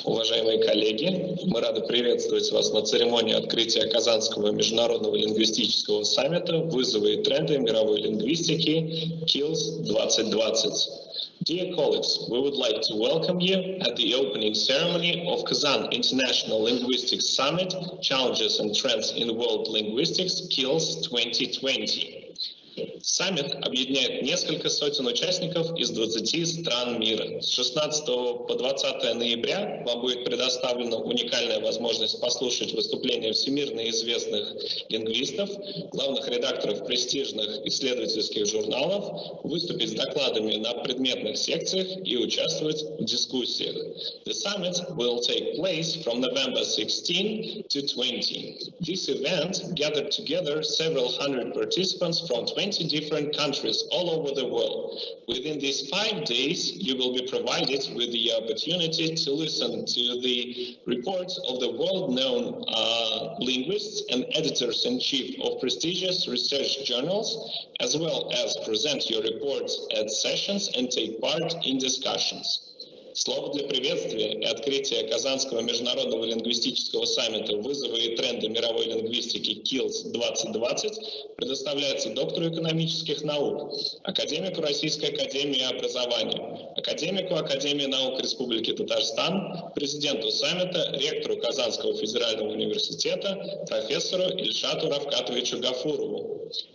Уважаемые коллеги, мы рады приветствовать вас на церемонии открытия Казанского международного лингвистического саммита «Вызовы и тренды мировой лингвистики Kils 2020». Dear colleagues, we would like to welcome you at the opening ceremony of Kazan International Linguistic Summit, Challenges and Trends in World Linguistics Kils 2020. Саммит объединяет несколько сотен участников из 20 стран мира. С 16 по 20 ноября вам будет предоставлена уникальная возможность послушать выступления всемирно известных лингвистов, главных редакторов престижных исследовательских журналов, выступить с докладами на предметных секциях и участвовать в дискуссиях. The summit will take place from November 16 to 20. This event gathered together several hundred participants from 20 different countries all over the world. Within these 5 days, you will be provided with the opportunity to listen to the reports of the world-known linguists and editors-in-chief of prestigious research journals, as well as present your reports at sessions and take part in discussions. Слово для приветствия и открытия Казанского международного лингвистического саммита «Вызовы и тренды мировой лингвистики Kils 2020» предоставляется доктору экономических наук, академику Российской академии образования, академику Академии наук Республики Татарстан, президенту саммита, ректору Казанского федерального университета, профессору Ильшату Равкатовичу Гафурову.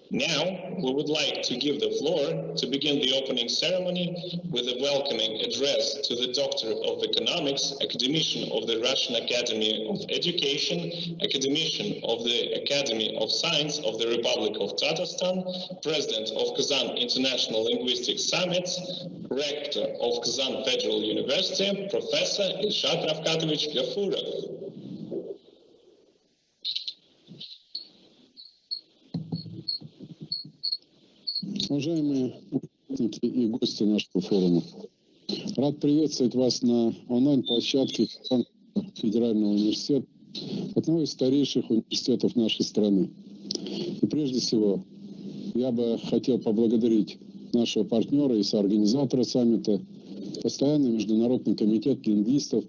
Now, we would like to give the floor to begin the opening ceremony with a welcoming address to the Doctor of Economics, Academician of the Russian Academy of Education, Academician of the Academy of Science of the Republic of Tatarstan, President of Kazan International Linguistic Summit, Rector of Kazan Federal University, Professor Ilshat Ravkatovich Gafurov. Уважаемые участники и гости нашего форума, рад приветствовать вас на онлайн-площадке Федерального университета, одного из старейших университетов нашей страны. И прежде всего, я бы хотел поблагодарить нашего партнера и соорганизатора саммита, Постоянный международный комитет лингвистов,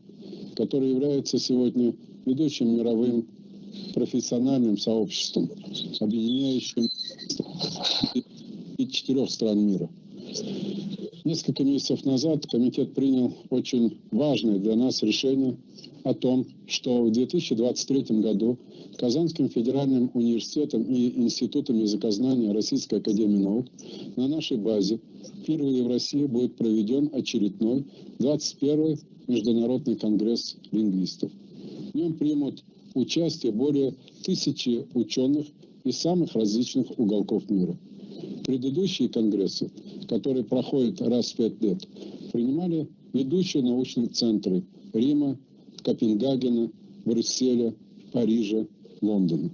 который является сегодня ведущим мировым профессиональным сообществом, объединяющим 4 стран мира. Несколько месяцев назад комитет принял очень важное для нас решение о том, что в 2023 году Казанским федеральным университетом и Институтом языкознания Российской академии наук на нашей базе впервые в России будет проведен очередной 21-й Международный конгресс лингвистов. В нем примут участие более 1000 ученых из самых различных уголков мира. Предыдущие конгрессы, которые проходят раз в 5 лет, принимали ведущие научные центры Рима, Копенгагена, Брюсселя, Парижа, Лондона.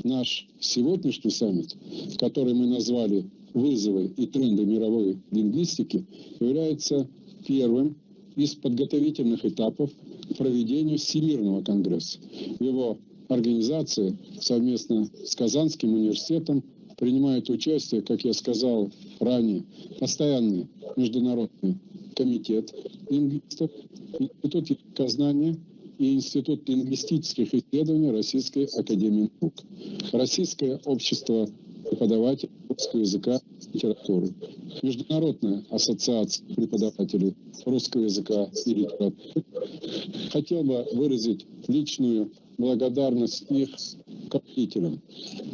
Наш сегодняшний саммит, который мы назвали «Вызовы и тренды мировой лингвистики», является первым из подготовительных этапов к проведению Всемирного конгресса. В его организации совместно с Казанским университетом принимают участие, как я сказал ранее, Постоянный международный комитет лингвистов, Институт языкознания и Институт лингвистических исследований Российской академии наук, Российское общество преподавателей русского языка и литературы, Международная ассоциация преподавателей русского языка и литературы. Хотел бы выразить личную благодарность их руководителям,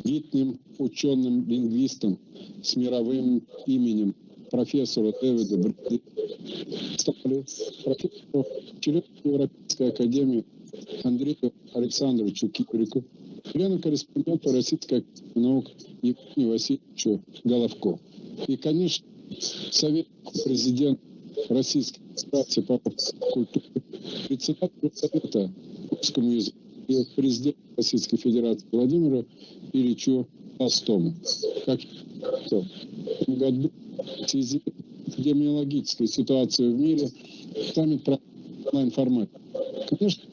видным ученым-лингвистам с мировым именем профессора Дэвида Брэдли, профессору члена Европейской академии Андрею Александровичу Киприку, члену-корреспонденту Российской академии наук Евгению Васильевичу Головко. И, конечно, советнику президента Российской Федерации по культуре, председателю Совета русскому языку и президенту Российской Федерации Владимиру Ильичу Толстому. Как в этом году в связи с эпидемиологической ситуацией в мире саммит проходит в онлайн-формате. Конечно,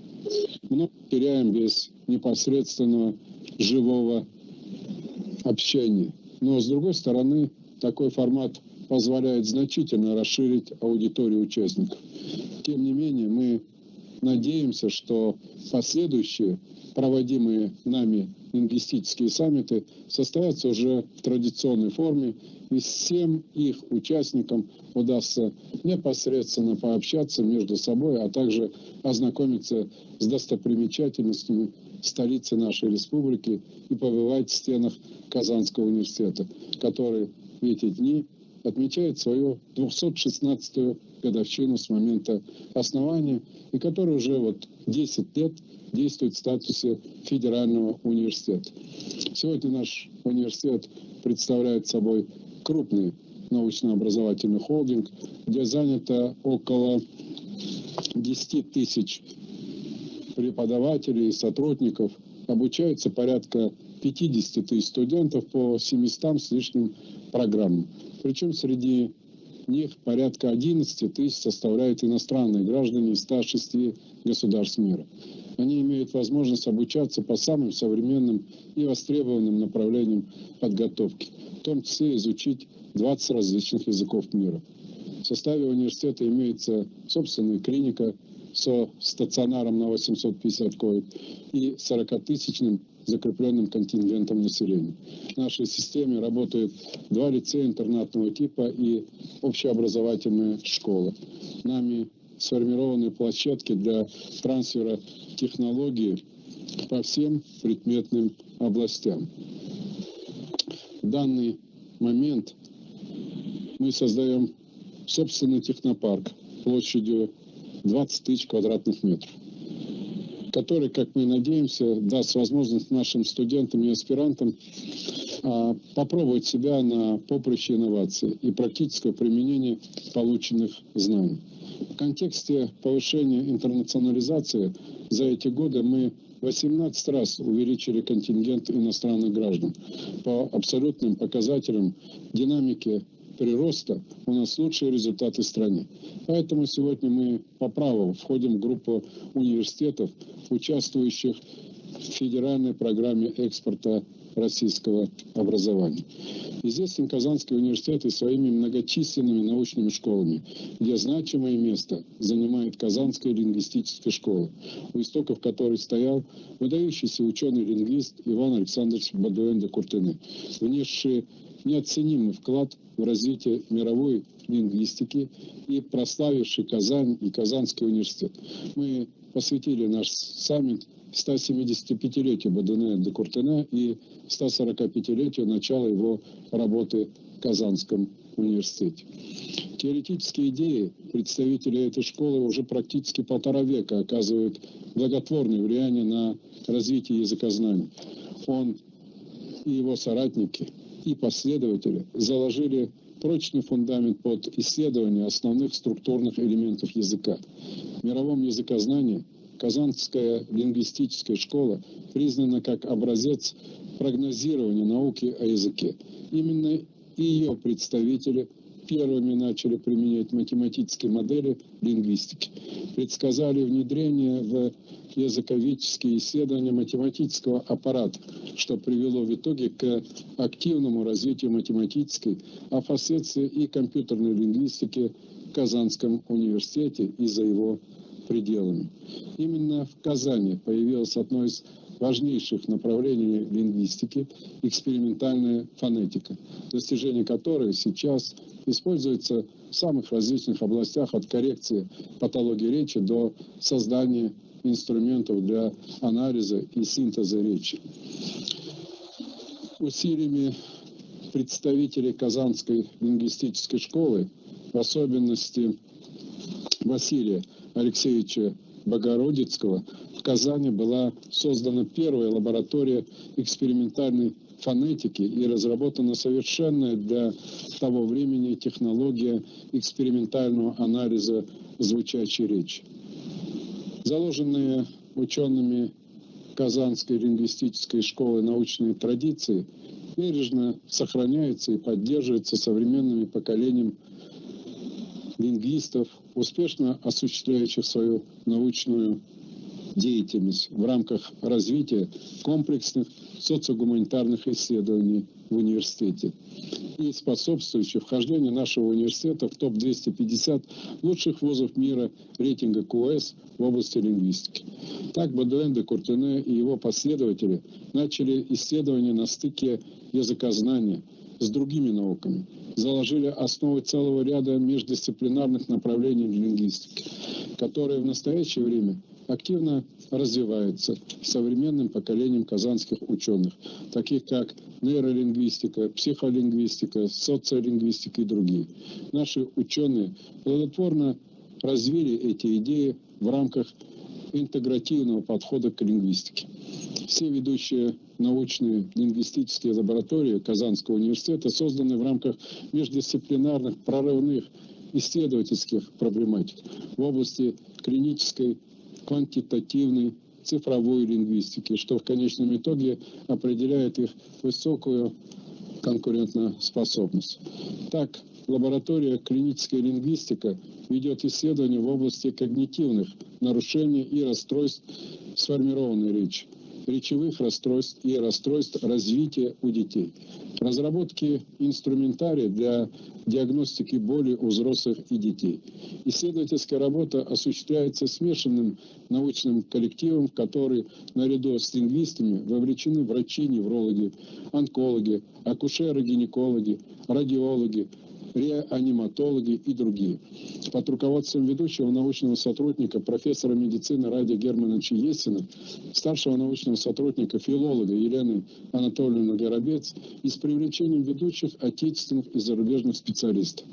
много теряем без непосредственного живого общения. Но, с другой стороны, такой формат позволяет значительно расширить аудиторию участников. Тем не менее, мы надеемся, что последующие проводимые нами лингвистические саммиты состоятся уже в традиционной форме, и всем их участникам удастся непосредственно пообщаться между собой, а также ознакомиться с достопримечательностями столицы нашей республики и побывать в стенах Казанского университета, который в эти дни отмечает свою 216-ю годовщину с момента основания, и который уже 10 лет действует в статусе федерального университета. Сегодня наш университет представляет собой крупный научно-образовательный холдинг, где занято около 10 тысяч преподавателей и сотрудников, обучается порядка 50 тысяч студентов по 700 с лишним программам. Причем среди них порядка 11 тысяч составляют иностранные граждане из 106 государств мира. Они имеют возможность обучаться по самым современным и востребованным направлениям подготовки, в том числе изучить 20 различных языков мира. В составе университета имеется собственная клиника со стационаром на 850 коек и 40-тысячным закрепленным контингентом населения. В нашей системе работают 2 лицея интернатного типа и общеобразовательная школа. Нами сформированы площадки для трансфера технологий по всем предметным областям. В данный момент мы создаем собственный технопарк площадью 20 тысяч квадратных метров, который, как мы надеемся, даст возможность нашим студентам и аспирантам попробовать себя на поприще инноваций и практического применения полученных знаний. В контексте повышения интернационализации за эти годы мы 18 раз увеличили контингент иностранных граждан. По абсолютным показателям динамики прироста у нас лучшие результаты в стране. Поэтому сегодня мы по праву входим в группу университетов, участвующих в федеральной программе экспорта российского образования. Известен Казанский университет и своими многочисленными научными школами, где значимое место занимает Казанская лингвистическая школа, у истоков которой стоял выдающийся ученый-лингвист Иван Александрович Бадуэн де Куртене, внесший неоценимый вклад в развитие мировой лингвистики и прославивший Казань и Казанский университет. Мы посвятили наш саммит 175-летию Бадуэна де Куртене и 145-летию начала его работы в Казанском университете. Теоретические идеи представителей этой школы уже практически 1,5 века оказывают благотворное влияние на развитие языкознания. Он и его соратники и последователи заложили прочный фундамент под исследование основных структурных элементов языка. В мировом языкознании Казанская лингвистическая школа признана как образец прогнозирования науки о языке. Именно ее представители первыми начали применять математические модели лингвистики, предсказали внедрение в языковедческие исследования математического аппарата, что привело в итоге к активному развитию математической, а впоследствии и компьютерной лингвистики в Казанском университете и за его пределами. Именно в Казани появилось одно из важнейших направлений лингвистики – экспериментальная фонетика, достижение которой сейчас используется в самых различных областях, от коррекции патологии речи до создания инструментов для анализа и синтеза речи. Усилиями представителей Казанской лингвистической школы, в особенности Василия Алексеевича Богородицкого, в Казани была создана первая лаборатория экспериментальной фонетики и разработана совершенная для того времени технология экспериментального анализа звучащей речи. Заложенные учеными Казанской лингвистической школы научные традиции бережно сохраняются и поддерживаются современными поколениями лингвистов, успешно осуществляющих свою научную деятельность в рамках развития комплексных социогуманитарных исследований в университете и способствующих вхождению нашего университета в топ-250 лучших вузов мира рейтинга QS в области лингвистики. Так Бодлен де Куртене и его последователи начали исследования на стыке языкознания с другими науками, заложили основы целого ряда междисциплинарных направлений в лингвистике, которые в настоящее время активно развиваются современным поколением казанских ученых, таких как нейролингвистика, психолингвистика, социолингвистика и другие. Наши ученые плодотворно развили эти идеи в рамках интегративного подхода к лингвистике. Все ведущие научные лингвистические лаборатории Казанского университета созданы в рамках междисциплинарных прорывных исследовательских проблематик в области клинической, квантитативной, цифровой лингвистики, что в конечном итоге определяет их высокую конкурентоспособность. Так, лаборатория клиническая лингвистика ведет исследования в области когнитивных нарушений и расстройств сформированной речи, речевых расстройств и расстройств развития у детей, разработки инструментария для диагностики боли у взрослых и детей. Исследовательская работа осуществляется смешанным научным коллективом, в который наряду с лингвистами вовлечены врачи, неврологи, онкологи, акушеры-гинекологи, радиологи, реаниматологи и другие. Под руководством ведущего научного сотрудника, профессора медицины Радия Германовича Есина, старшего научного сотрудника, филолога Елены Анатольевны Горобец и с привлечением ведущих отечественных и зарубежных специалистов.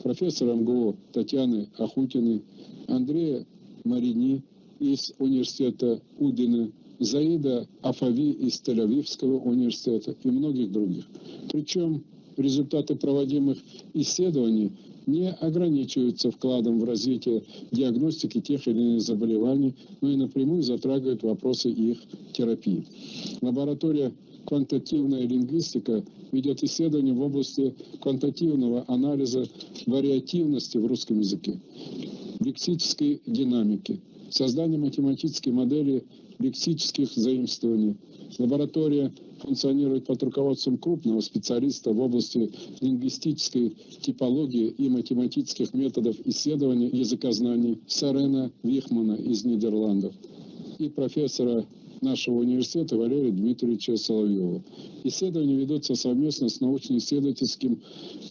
Профессора МГУ Татьяны Ахутиной, Андрея Марини из университета Удина, Заида Афави из Тель-Авивского университета и многих других. Причем результаты проводимых исследований не ограничиваются вкладом в развитие диагностики тех или иных заболеваний, но и напрямую затрагивают вопросы их терапии. Лаборатория «Квантативная лингвистика» ведет исследования в области квантативного анализа вариативности в русском языке, лексической динамики, создания математической модели лексических заимствований. Лаборатория функционирует под руководством крупного специалиста в области лингвистической типологии и математических методов исследования языкознаний Сарена Вихмана из Нидерландов и профессора нашего университета Валерия Дмитриевича Соловьева. Исследования ведутся совместно с научно-исследовательским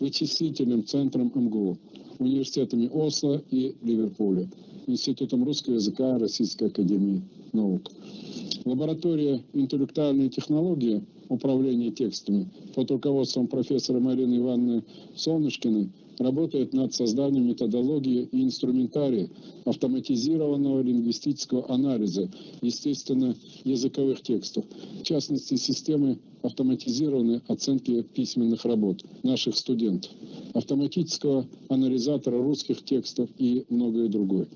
вычислительным центром МГУ, университетами Осло и Ливерпуля, Институтом русского языка Российской академии наук. Лаборатория интеллектуальной технологии управления текстами под руководством профессора Марины Ивановны Солнышкиной работает над созданием методологии и инструментария автоматизированного лингвистического анализа, естественно, языковых текстов, в частности, системы автоматизированной оценки письменных работ наших студентов, автоматического анализатора русских текстов и многое другое.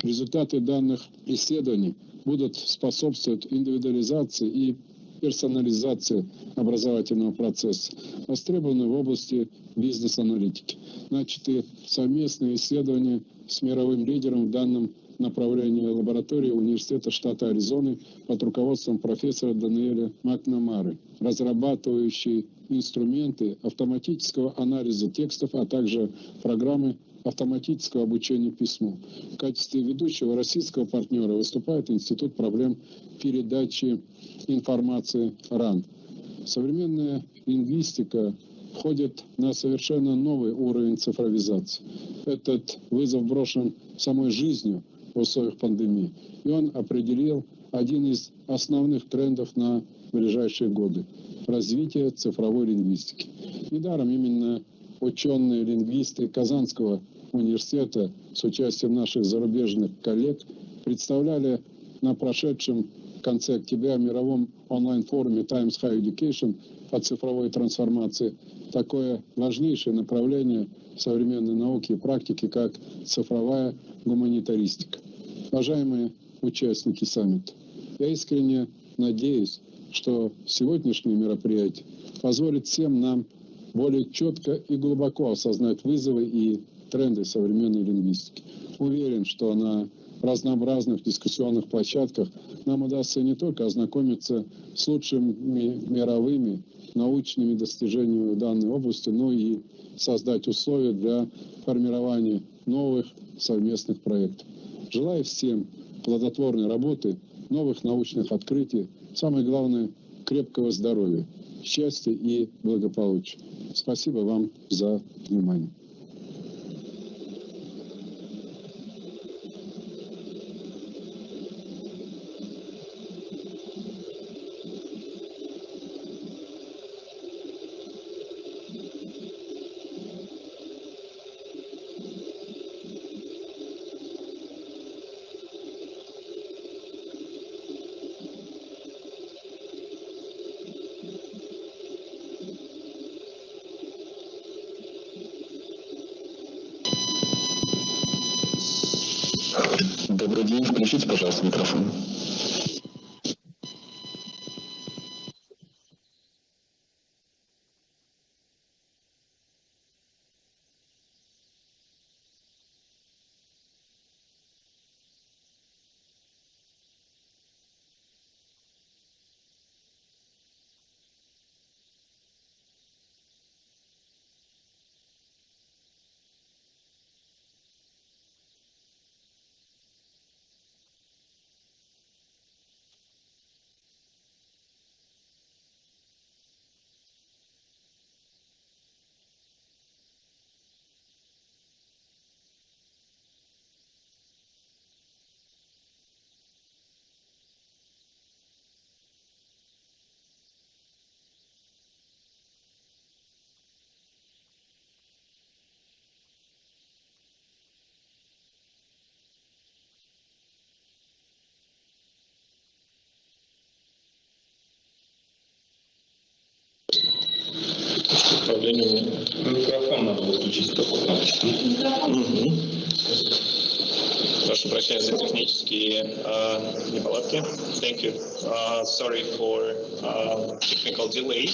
Результаты данных исследований будут способствовать индивидуализации и персонализации образовательного процесса, востребованной в области бизнес-аналитики. Начаты совместные исследования с мировым лидером в данном направлении лаборатории Университета штата Аризоны под руководством профессора Даниэля Макнамары, разрабатывающей инструменты автоматического анализа текстов, а также программы автоматического обучения письму. В качестве ведущего российского партнера выступает Институт проблем передачи информации РАН. Современная лингвистика входит на совершенно новый уровень цифровизации. Этот вызов брошен самой жизнью в условиях пандемии, и он определил один из основных трендов на ближайшие годы – развитие цифровой лингвистики. Недаром именно ученые-лингвисты Казанского университета с участием наших зарубежных коллег представляли на прошедшем в конце октября мировом онлайн-форуме Times Higher Education по цифровой трансформации такое важнейшее направление современной науки и практики, как цифровая гуманитаристика. Уважаемые участники саммита, я искренне надеюсь, что сегодняшнее мероприятие позволит всем нам более четко и глубоко осознать вызовы и тренды современной лингвистики. Уверен, что на разнообразных дискуссионных площадках нам удастся не только ознакомиться с лучшими мировыми научными достижениями в данной области, но и создать условия для формирования новых совместных проектов. Желаю всем плодотворной работы, новых научных открытий, самое главное – крепкого здоровья, счастья и благополучия. Спасибо вам за внимание. Добрый день, включите, пожалуйста, микрофон. Микрофон надо выключить. Прошу прощения за технические неполадки. Thank you. Sorry for technical delay.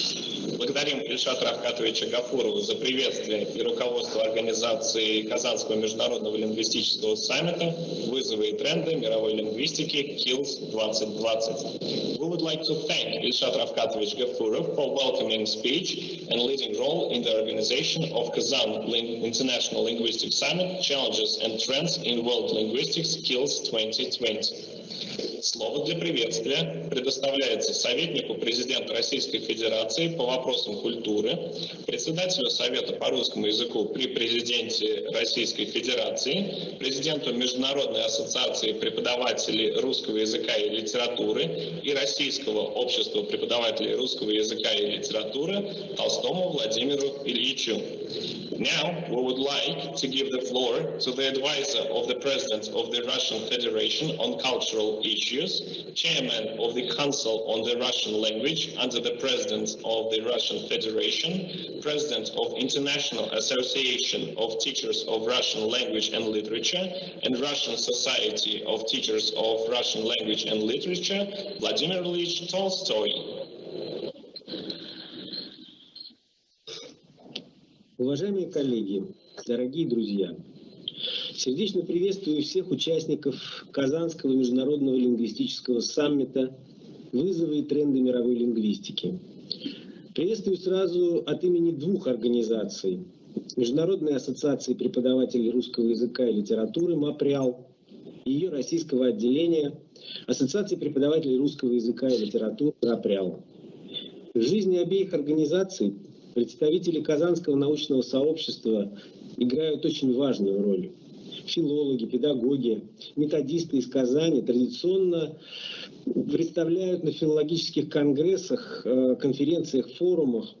Благодарим Ильшата Рафкатовича Гафурова за приветствие и руководство организации Казанского международного лингвистического саммита «Вызовы и тренды мировой лингвистики Kils 2020». We would like to thank Ильшат Рафкатович Гафуров for welcoming speech and leading role in the organization of Kazan International Linguistic Summit Challenges and Trends in World Linguistics Kils 2020. Слово для приветствия предоставляется советнику президента Российской Федерации по вопросам культуры, председателю Совета по русскому языку при президенте Российской Федерации, президенту Международной ассоциации преподавателей русского языка и литературы и Российского общества преподавателей русского языка и литературы Толстому Владимиру Ильичу. Now, we would like to give the floor to the advisor of the President of the Russian Federation on Cultural Issues, Chairman of the Council on the Russian Language under the President of the Russian Federation, President of International Association of Teachers of Russian Language and Literature, and Russian Society of Teachers of Russian Language and Literature, Vladimir Ilyich Tolstoy. Уважаемые коллеги, дорогие друзья, сердечно приветствую всех участников Казанского международного лингвистического саммита «Вызовы и тренды мировой лингвистики». Приветствую сразу от имени двух организаций: Международной ассоциации преподавателей русского языка и литературы «МАПРИАЛ» и ее российского отделения Ассоциации преподавателей русского языка и литературы «РАПРИАЛ». В жизни обеих организаций представители Казанского научного сообщества играют очень важную роль. Филологи, педагоги, методисты из Казани традиционно представляют на филологических конгрессах, конференциях, форумах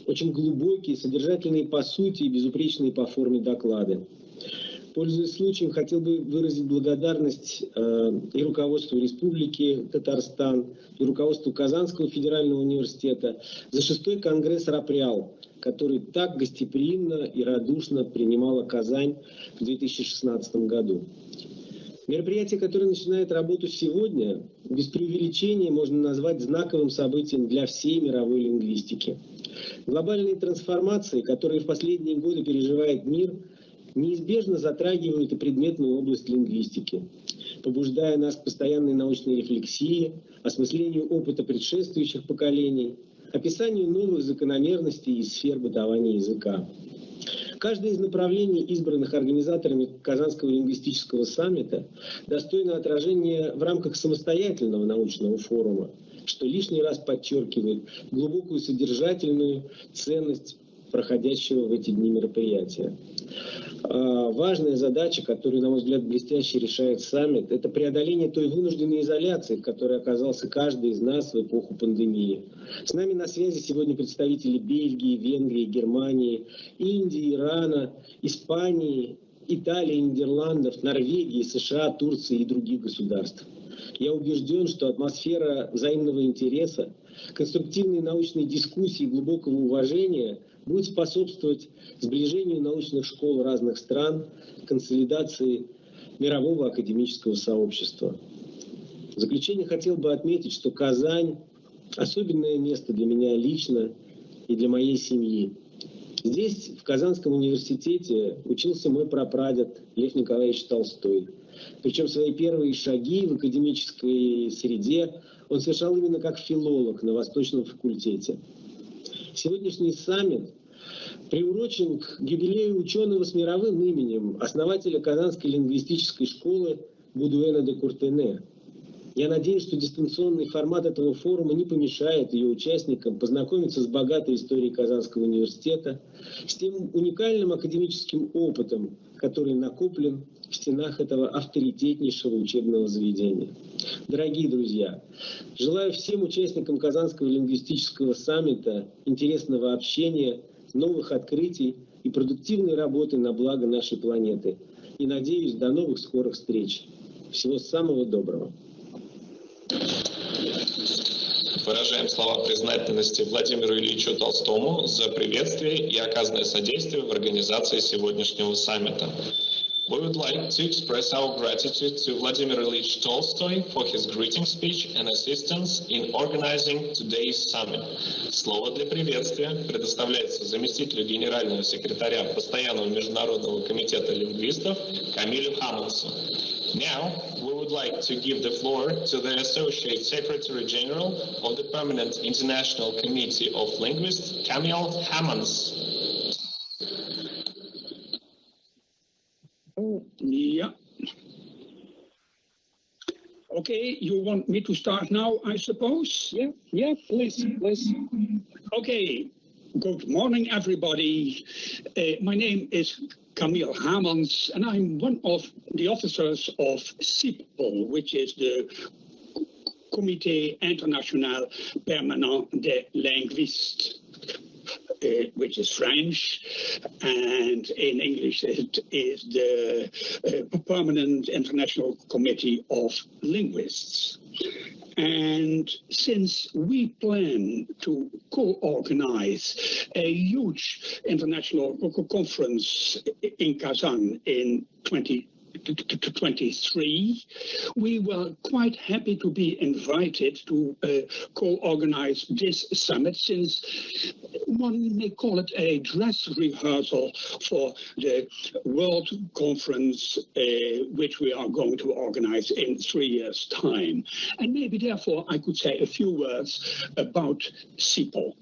очень глубокие, содержательные по сути и безупречные по форме доклады. Пользуясь случаем, хотел бы выразить благодарность и руководству Республики Татарстан, и руководству Казанского федерального университета за 6-й конгресс РАПРИАЛ, который так гостеприимно и радушно принимала Казань в 2016 году. Мероприятие, которое начинает работу сегодня, без преувеличения можно назвать знаковым событием для всей мировой лингвистики. Глобальные трансформации, которые в последние годы переживает мир, неизбежно затрагивают и предметную область лингвистики. побуждая нас к постоянной научной рефлексии, осмыслению опыта предшествующих поколений, описанию новых закономерностей и сфер бытования языка. Каждое из направлений, избранных организаторами Казанского лингвистического саммита, достойно отражения в рамках самостоятельного научного форума, что лишний раз подчеркивает глубокую содержательную ценность проходящего в эти дни мероприятия. Важная задача, которую, на мой взгляд, блестяще решает саммит, это преодоление той вынужденной изоляции, в которой оказался каждый из нас в эпоху пандемии. С нами на связи сегодня представители Бельгии, Венгрии, Германии, Индии, Ирана, Испании, Италии, Нидерландов, Норвегии, США, Турции и других государств. Я убежден, что атмосфера взаимного интереса, конструктивной научной дискуссии и глубокого уважения будет способствовать сближению научных школ разных стран, консолидации мирового академического сообщества. В заключение хотел бы отметить, что Казань – особенное место для меня лично и для моей семьи. Здесь, в Казанском университете, учился мой прапрадед Лев Николаевич Толстой. Причем свои первые шаги в академической среде он совершал именно как филолог на Восточном факультете. Сегодняшний саммит приурочен к юбилею ученого с мировым именем, основателя Казанской лингвистической школы Будуэна де Куртене. Я надеюсь, что дистанционный формат этого форума не помешает ее участникам познакомиться с богатой историей Казанского университета, с тем уникальным академическим опытом, который накоплен в стенах этого авторитетнейшего учебного заведения. Дорогие друзья, желаю всем участникам Казанского лингвистического саммита интересного общения, новых открытий и продуктивной работы на благо нашей планеты. И надеюсь, до новых скорых встреч. Всего самого доброго. Выражаем слова признательности Владимиру Ильичу Толстому за приветствие и оказанное содействие в организации сегодняшнего саммита. We would like to express our gratitude to Vladimir Ilyich Tolstoy for his greeting speech and assistance in organizing today's summit. Слово для приветствия предоставляется заместителю генерального секретаря Постоянного международного комитета лингвистов Камилю Хаммонсу. Now, we would like to give the floor to the Associate Secretary General of the Permanent International Committee of Linguists, Camille Hammonds. Yeah. Okay, you want me to start now, I suppose? Yeah, please. Okay, good morning, everybody. My name is Camille Hammonds, and I'm one of the officers of CIPOL, which is the Comité International Permanent des Linguistes, which is French, and in English it is the Permanent International Committee of Linguists. And since we plan to co-organize a huge international conference in Kazan in 2023, we were quite happy to be invited to co-organize this summit, since one may call it a dress rehearsal for the World Conference, which we are going to organize in 3 years' time. And maybe therefore I could say a few words about CIPOL.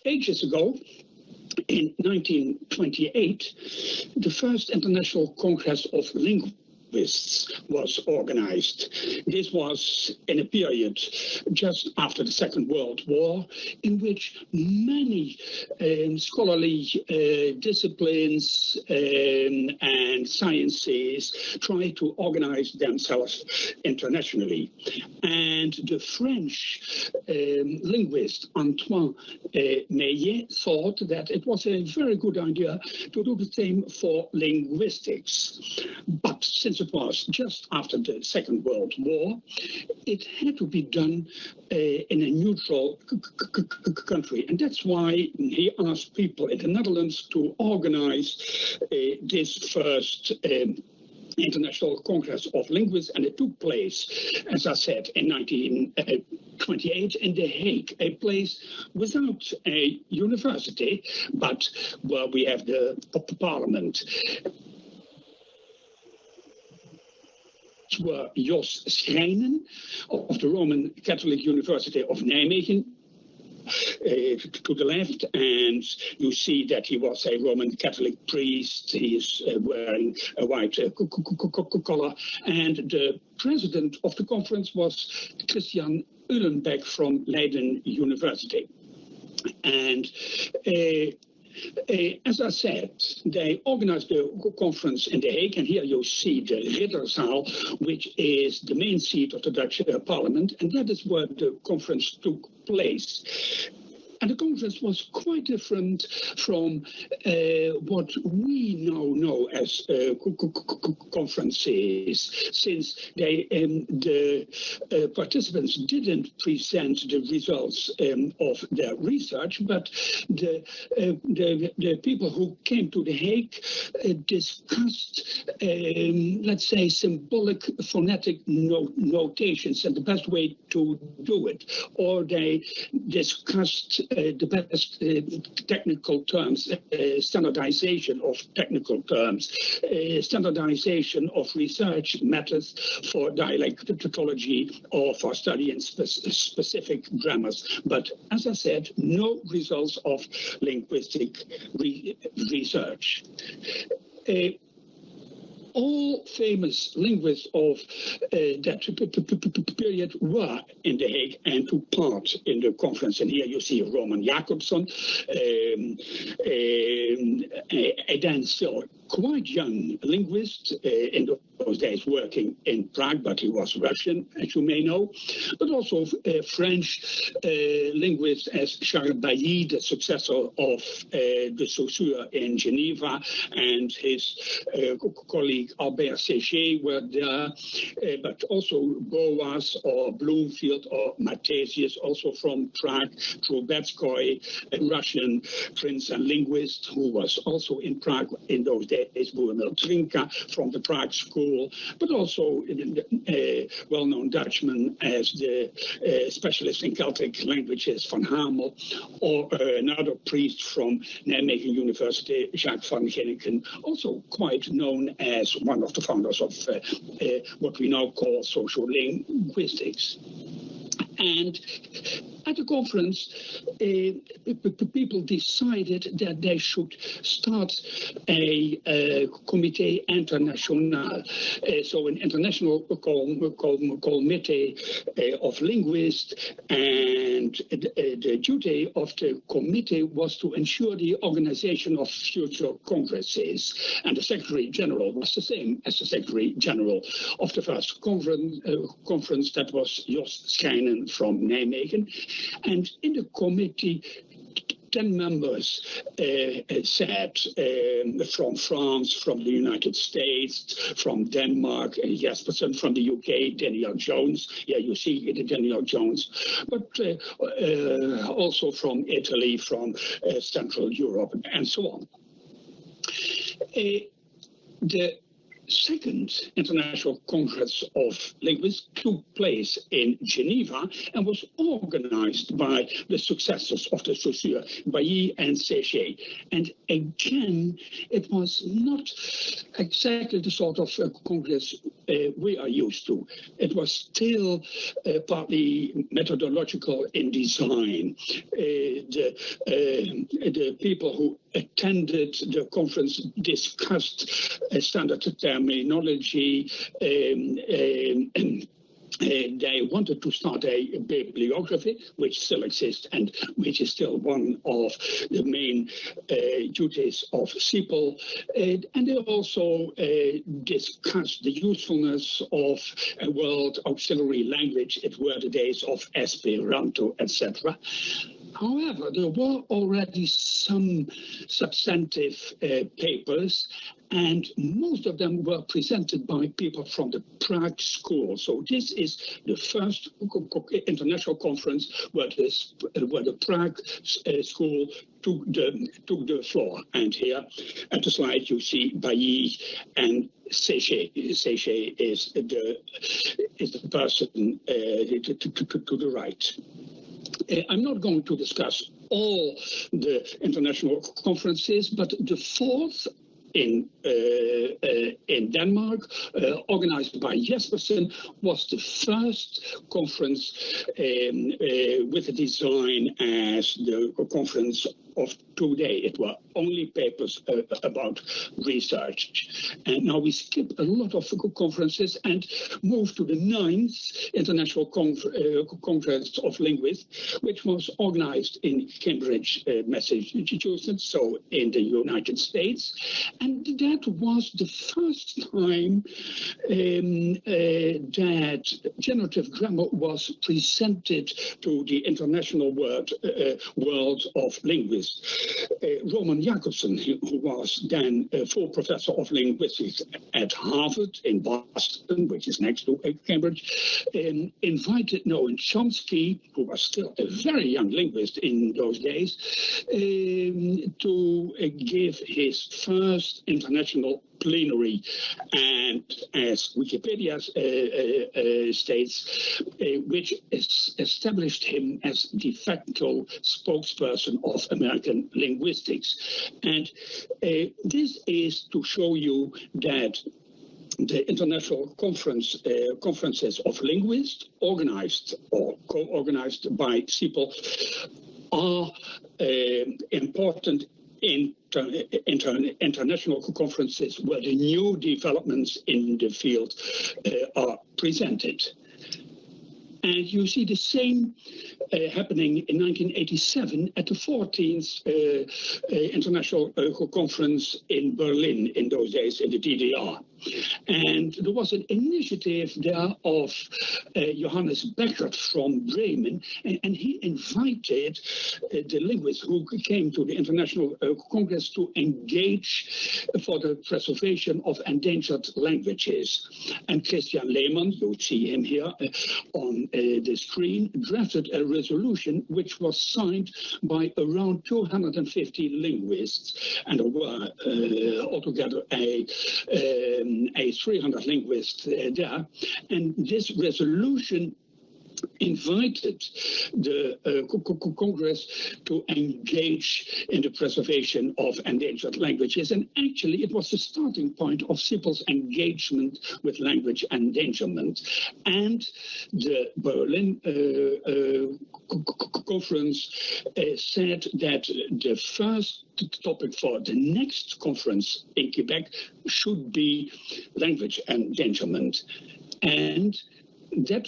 Ages ago, in 1928, the first International Congress of Linguists was organized. This was in a period just after the Second World War, in which many scholarly disciplines and sciences tried to organize themselves internationally. And the French linguist Antoine Meillet thought that it was a very good idea to do the same for linguistics. But since it was just after the Second World War, it had to be done in a neutral country. And that's why he asked people in the Netherlands to organize this first International Congress of Linguists, and it took place, as I said, in 1928 in The Hague, a place without a university, but where we have the parliament. were Jos Schrijnen of the Roman Catholic University of Nijmegen, to the left, and you see that he was a Roman Catholic priest. He is wearing a white collar, and the president of the conference was Christian Uhlenbeck from Leiden University. And as I said, they organized the conference in The Hague, and here you see the Ridderzaal, which is the main seat of the Dutch parliament, and that is where the conference took place. And the conference was quite different from what we now know as conferences, since the participants didn't present the results of their research, but the people who came to The Hague discussed, let's say, symbolic phonetic notations and the best way to do it, or they discussed the best technical terms, standardization of technical terms, standardization of research methods for dialectology or for studying specific grammars. But as I said, no results of linguistic research. All famous linguists of that period were in The Hague and took part in the conference. And here you see Roman Jacobson, a then still quite young linguist, in those days working in Prague, but he was Russian, as you may know, but also French linguist as Charles Bailly, the successor of de Saussure in Geneva, and his colleague Albert Séché were there, but also Boas or Bloomfield or Mathesius, also from Prague, Trubetskoy, a Russian prince and linguist who was also in Prague in those days, Boemel Trinka from the Prague School, but also a well-known Dutchman as the specialist in Celtic languages, Van Hamel, or another priest from Nijmegen University, Jacques van Ginneken, also quite known as one of the founders of what we now call social linguistics. And at the conference, people decided that they should start a Comité International, so an international committee of linguists, and the duty of the committee was to ensure the organization of future congresses. And the Secretary General was the same as the Secretary General of the first conference that was Jos Schrijnen from Nijmegen. And in the committee, 10 members said from France, from the United States, from Denmark, Jespersen, from the UK, Daniel Jones. Yeah, you see it, Daniel Jones. But also from Italy, from Central Europe, and so on. The Second International Congress of Linguists took place in Geneva and was organized by the successors of the Saussure, Bailly and Séché. And again, it was not exactly the sort of congress we are used to. It was still partly methodological in design. The people who attended the conference discussed standard terminology. They wanted to start a bibliography, which still exists and which is still one of the main duties of CIPL. And they also discussed the usefulness of a world auxiliary language. It were the days of Esperanto, etc. However, there were already some substantive papers, and most of them were presented by people from the Prague School. So this is the first international conference where the Prague School took the floor. And here at the slide you see Bailly and Séché. Séché is the person to the right. I'm not going to discuss all the international conferences, but the fourth in Denmark, organized by Jespersen, was the first conference with a design as the conference of today. It were only papers about research. And now we skip a lot of conferences and move to the 9th International Congress of Linguists, which was organized in Cambridge, Massachusetts, so in the United States. And that was the first time that generative grammar was presented to the international world of linguists. Roman Jacobson, who was then a full professor of linguistics at Harvard in Boston, which is next to Cambridge, invited Noam Chomsky, who was still a very young linguist in those days, to give his first international plenary, and as Wikipedia states, which established him as de facto spokesperson of American linguistics. And this is to show you that the international conferences of linguists, organized or co-organized by CIPL, are important international conferences where the new developments in the field are presented. And you see the same happening in 1987 at the 14th International Conference in Berlin, in those days in the DDR. And there was an initiative there of Johannes Beckert from Bremen, and he invited the linguists who came to the International Congress to engage for the preservation of endangered languages. And Christian Lehmann, you see him here on the screen, drafted a resolution which was signed by around 250 linguists, and there were altogether a 300 linguists there. And this resolution invited the Congress to engage in the preservation of endangered languages. And actually, it was the starting point of CIPL's engagement with language endangerment. And the Berlin conference said that the first topic for the next conference in Quebec should be language endangerment. And that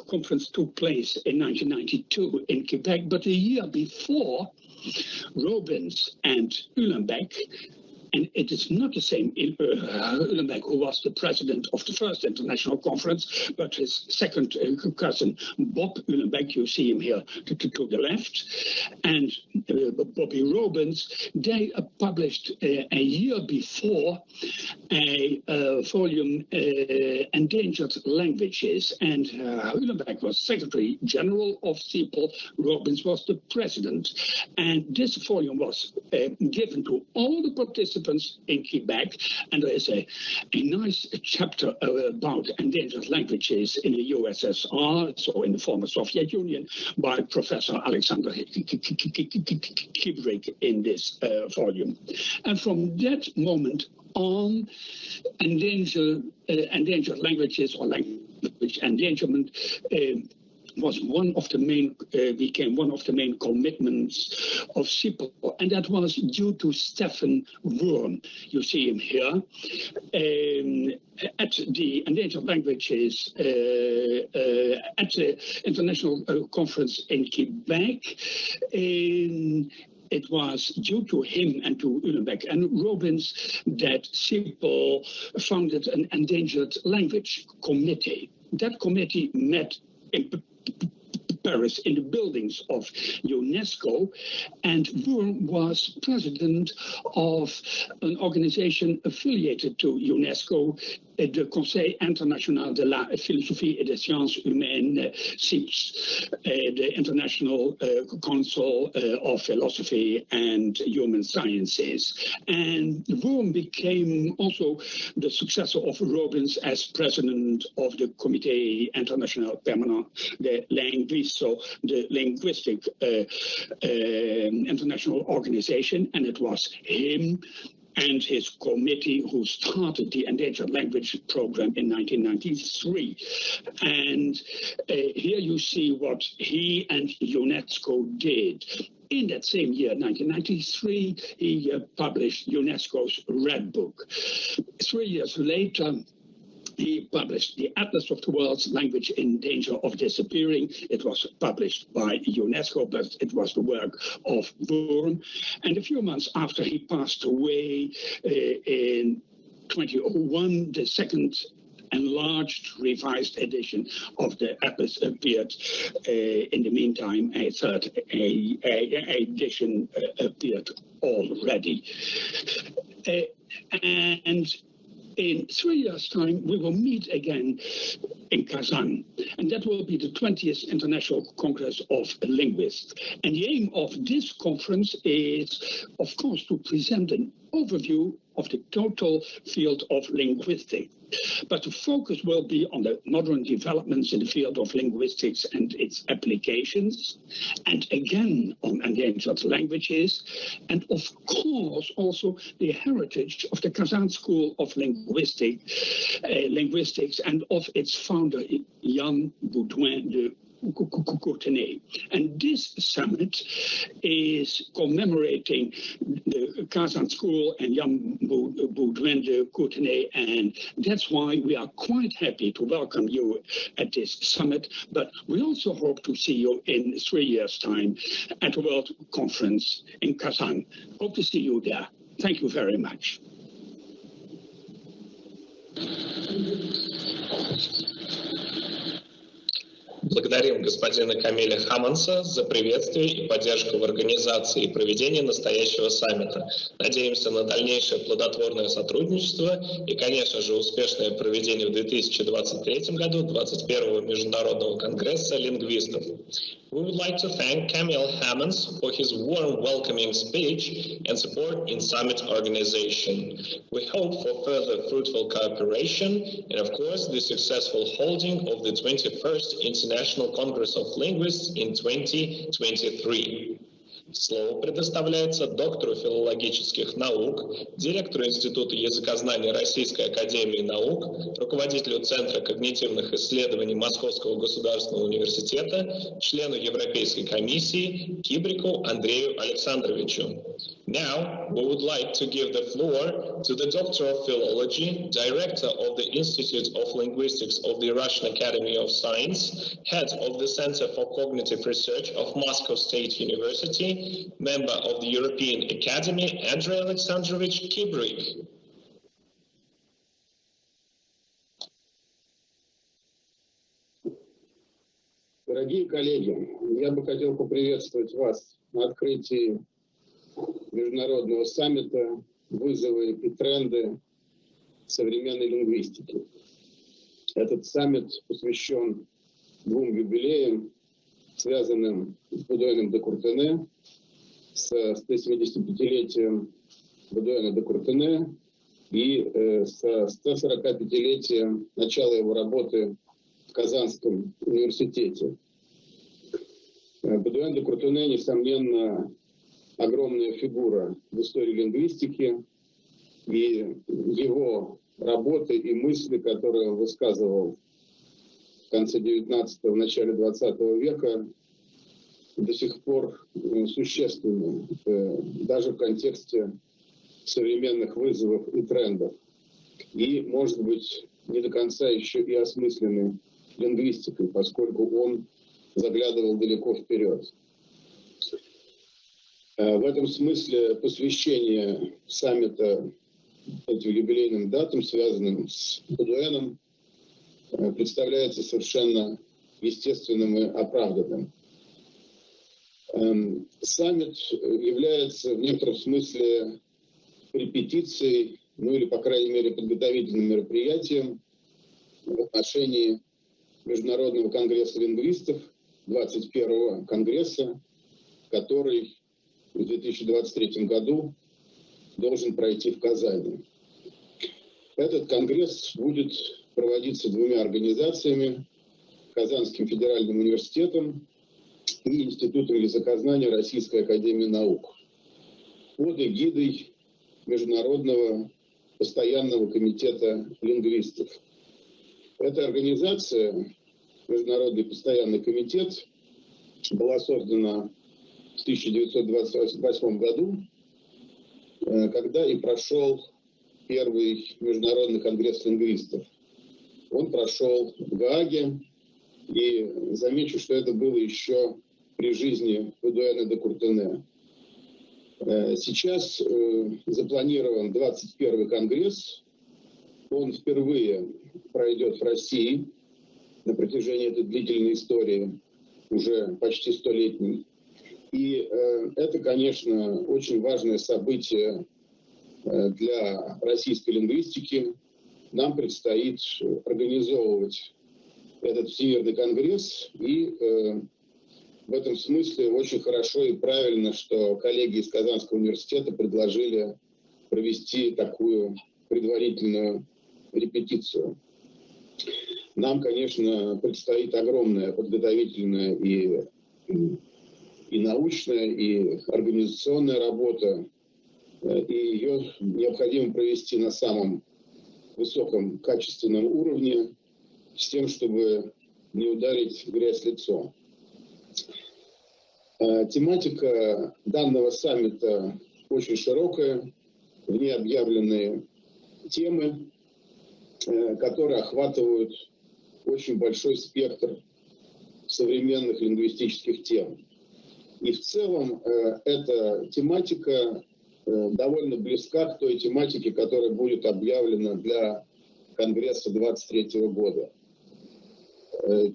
conference took place in 1992 in Quebec, but a year before, Robbins and Uhlenbeck, and it is not the same Uhlenbeck, who was the president of the first international conference, but his second cousin, Bob Uhlenbeck, you see him here to the left, and Bobby Robbins, they published a year before a volume, Endangered Languages, and Uhlenbeck was Secretary General of CIPL, Robbins was the president, and this volume was given to all the participants in Quebec, and there is a nice chapter about endangered languages in the USSR, so in the former Soviet Union, by Professor Alexander Kibrik in this volume. And from that moment on, endangered languages or language endangerment was became one of the main commitments of CIPL, and that was due to Stefan Wurm. You see him here. At the Endangered Languages, at the International Conference in Quebec, it was due to him and to Uhlenbeck and Robbins that CIPL founded an Endangered Language Committee. That committee met in Paris in the buildings of UNESCO, and Wurm was president of an organization affiliated to UNESCO, the Conseil International de la Philosophie et des Sciences Humaines, CIPS, the International Council of Philosophy and Human Sciences. And Wurm became also the successor of Robbins as president of the Comité International Permanent des Linguistes, so the linguistic international organization, and it was him and his committee who started the Endangered Language Program in 1993. And here you see what he and UNESCO did. In that same year, 1993, he published UNESCO's Red Book. 3 years later, he published the Atlas of the World's Language in Danger of Disappearing. It was published by UNESCO, but it was the work of Wurm. And a few months after he passed away in 2001, the second enlarged, revised edition of the Atlas appeared. In the meantime, a third edition appeared already. And in 3 years' time, we will meet again in Kazan, and that will be the 20th International Congress of Linguists. And the aim of this conference is, of course, to present an overview of the total field of linguistics. But the focus will be on the modern developments in the field of linguistics and its applications, and again on endangered languages, and of course also the heritage of the Kazan School of Linguistics and of its founder, Jan Boudouin de Courtenay. And this summit is commemorating the Kazan School and Jan Boudouin de Courtenay, and that's why we are quite happy to welcome you at this summit. But we also hope to see you in 3 years' time at the World Conference in Kazan. Hope to see you there. Thank you very much. Благодарим господина Камиля Хаммонса за приветствие и поддержку в организации и проведении настоящего саммита. Надеемся на дальнейшее плодотворное сотрудничество и, конечно же, успешное проведение в 2023 году 21-го Международного конгресса лингвистов. We would like to thank Camille Hammonds for his warm welcoming speech and support in summit organization. We hope for further fruitful cooperation and, of course, the successful holding of the 21st International Congress of Linguists in 2023. Слово предоставляется доктору филологических наук, директору Института языкознания Российской академии наук, руководителю Центра когнитивных исследований Московского государственного университета, члену Европейской комиссии Кибрику Андрею Александровичу. Now, we would like to give the floor to the Doctor of Philology, Director of the Institute of Linguistics of the Russian Academy of Science, Head of the Center for Cognitive Research of Moscow State University, Member of the European Academy, Andrei Alexandrovich Kibrik. Дорогие коллеги, я бы хотел поприветствовать вас на открытии международного саммита «Вызовы и тренды современной лингвистики». Этот саммит посвящен двум юбилеям, связанным с Бодуэном де Куртене, с 175-летием Бодуэна де Куртене и с 145-летием начала его работы в Казанском университете. Бодуэн де Куртене, несомненно, огромная фигура в истории лингвистики, и его работы и мысли, которые он высказывал в конце 19-го, в начале 20 века, до сих пор существенны, даже в контексте современных вызовов и трендов. И, может быть, не до конца еще и осмыслены лингвистикой, поскольку он заглядывал далеко вперед. В этом смысле посвящение саммита этим юбилейным датам, связанным с Бодуэном, представляется совершенно естественным и оправданным. Саммит является в некотором смысле репетицией, ну или, по крайней мере, подготовительным мероприятием в отношении Международного конгресса лингвистов, 21-го конгресса, который в 2023 году должен пройти в Казани. Этот конгресс будет проводиться двумя организациями: Казанским федеральным университетом и Институтом языкознания Российской академии наук под эгидой Международного постоянного комитета лингвистов. Эта организация, Международный постоянный комитет, была создана в 1928 году, когда и прошел первый Международный конгресс лингвистов. Он прошел в Гааге, и замечу, что это было еще при жизни Эдуэна де Куртене. Сейчас запланирован 21-й конгресс. Он впервые пройдет в России на протяжении этой длительной истории, уже почти 100-летней. И это, конечно, очень важное событие для российской лингвистики. Нам предстоит организовывать этот Всемирный конгресс, и в этом смысле очень хорошо и правильно, что коллеги из Казанского университета предложили провести такую предварительную репетицию. Нам, конечно, предстоит огромная подготовительная и научная, и организационная работа, и ее необходимо провести на самом высоком качественном уровне, с тем, чтобы не ударить в грязь лицом. Тематика данного саммита очень широкая, в ней объявлены темы, которые охватывают очень большой спектр современных лингвистических тем. И в целом эта тематика довольно близка к той тематике, которая будет объявлена для Конгресса 2023 года.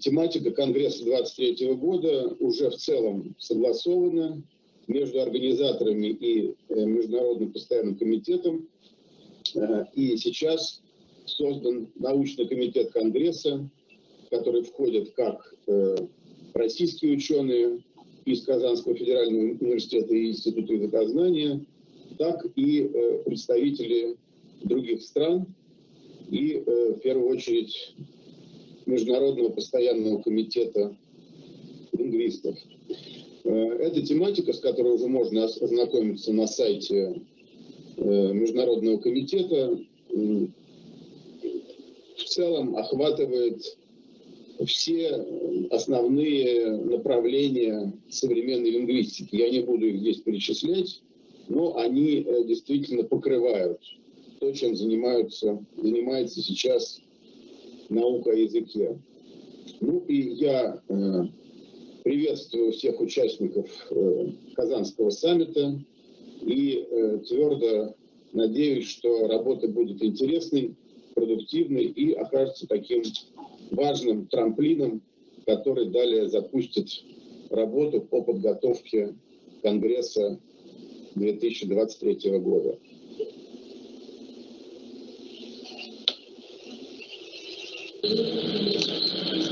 Тематика Конгресса 2023 года уже в целом согласована между организаторами и Международным постоянным комитетом. И сейчас создан научный комитет Конгресса, в который входят как российские ученые из Казанского федерального университета и Института языкознания, так и представители других стран и, в первую очередь, Международного постоянного комитета лингвистов. Это тематика, с которой уже можно ознакомиться на сайте Международного комитета, в целом охватывает все основные направления современной лингвистики. Я не буду их здесь перечислять, но они действительно покрывают то, чем занимается сейчас наука о языке. Ну и я приветствую всех участников Казанского саммита и твердо надеюсь, что работа будет интересной, продуктивной и окажется таким важным трамплином, который далее запустит работу по подготовке Конгресса 2023 года.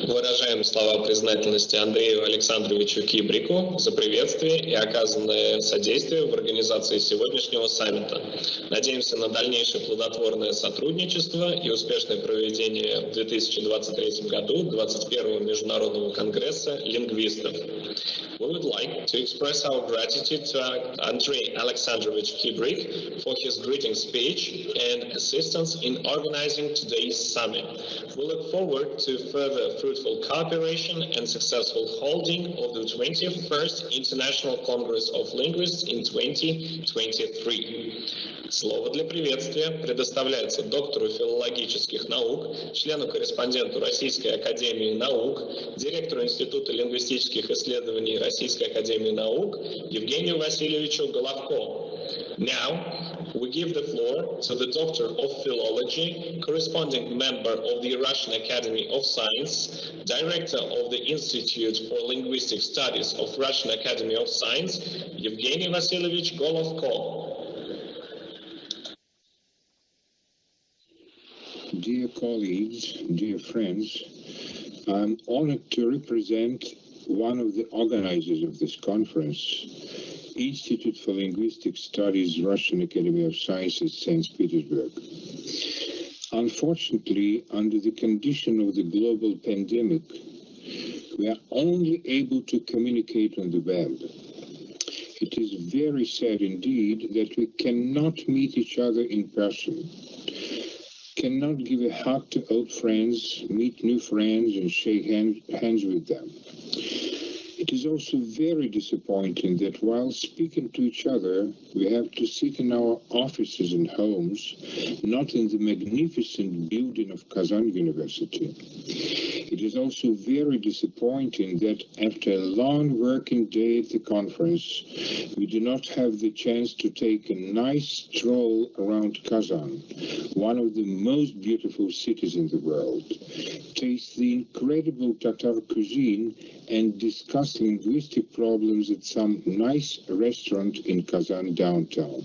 Выражаем слова признательности Андрею Александровичу Кибрику за приветствие и оказанное содействие в организации сегодняшнего саммита. Надеемся на дальнейшее плодотворное сотрудничество и успешное проведение в 2023 году 21-го Международного конгресса лингвистов. We would like to express our gratitude to Andrei Alexandrovich Kibrik for his greeting speech and assistance in organizing today's summit. We look forward to further fruitful cooperation and successful holding of the 21st International Congress of Linguists in 2023. Слово для приветствия предоставляется доктору филологических наук, члену-корреспонденту Российской академии наук, директору Института лингвистических исследований Российской академии наук Евгению Васильевичу Головко. Now, we give the floor to the Doctor of Philology, corresponding member of the Russian Academy of Science, Director of the Institute for Linguistic Studies of Russian Academy of Science, Евгений Васильевич Головко. Dear colleagues, dear friends, I'm honored to represent one of the organizers of this conference, Institute for Linguistic Studies, Russian Academy of Sciences, St. Petersburg. Unfortunately, under the condition of the global pandemic, we are only able to communicate on the web. It is very sad indeed that we cannot meet each other in person, cannot give a hug to old friends, meet new friends, and shake hands with them. It is also very disappointing that while speaking to each other, we have to sit in our offices and homes, not in the magnificent building of Kazan University. It is also very disappointing that after a long working day at the conference, we do not have the chance to take a nice stroll around Kazan, one of the most beautiful cities in the world, taste the incredible Tatar cuisine, and discuss linguistic problems at some nice restaurant in Kazan downtown.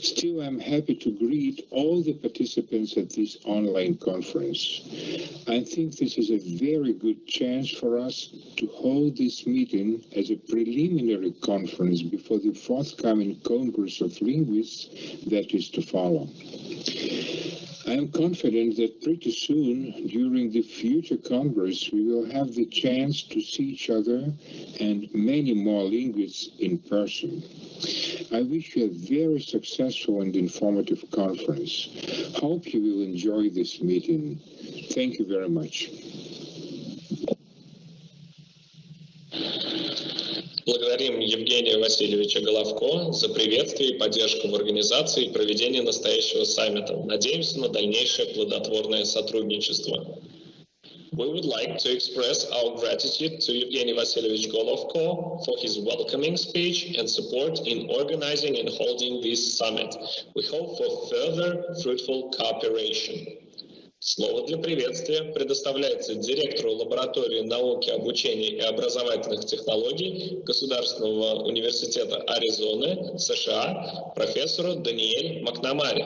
Still, I'm happy to greet all the participants at this online conference. I think this is a very good chance for us to hold this meeting as a preliminary conference before the forthcoming Congress of Linguists that is to follow. I am confident that pretty soon, during the future Congress, we will have the chance to see each other and many more linguists in person. I wish you a very successful and informative conference. Hope you will enjoy this meeting. Thank you very much. Благодарим Евгения Васильевича Головко за приветствие и поддержку в организации и проведении настоящего саммита. Надеемся на дальнейшее плодотворное сотрудничество. We would like to express our gratitude to Evgeny Vasilyevich Golovko for his welcoming speech and support in organizing and holding this summit. We hope for further fruitful cooperation. Слово для приветствия предоставляется директору лаборатории науки, обучения и образовательных технологий Государственного университета Аризоны, США, профессору Даниэль Макнамари.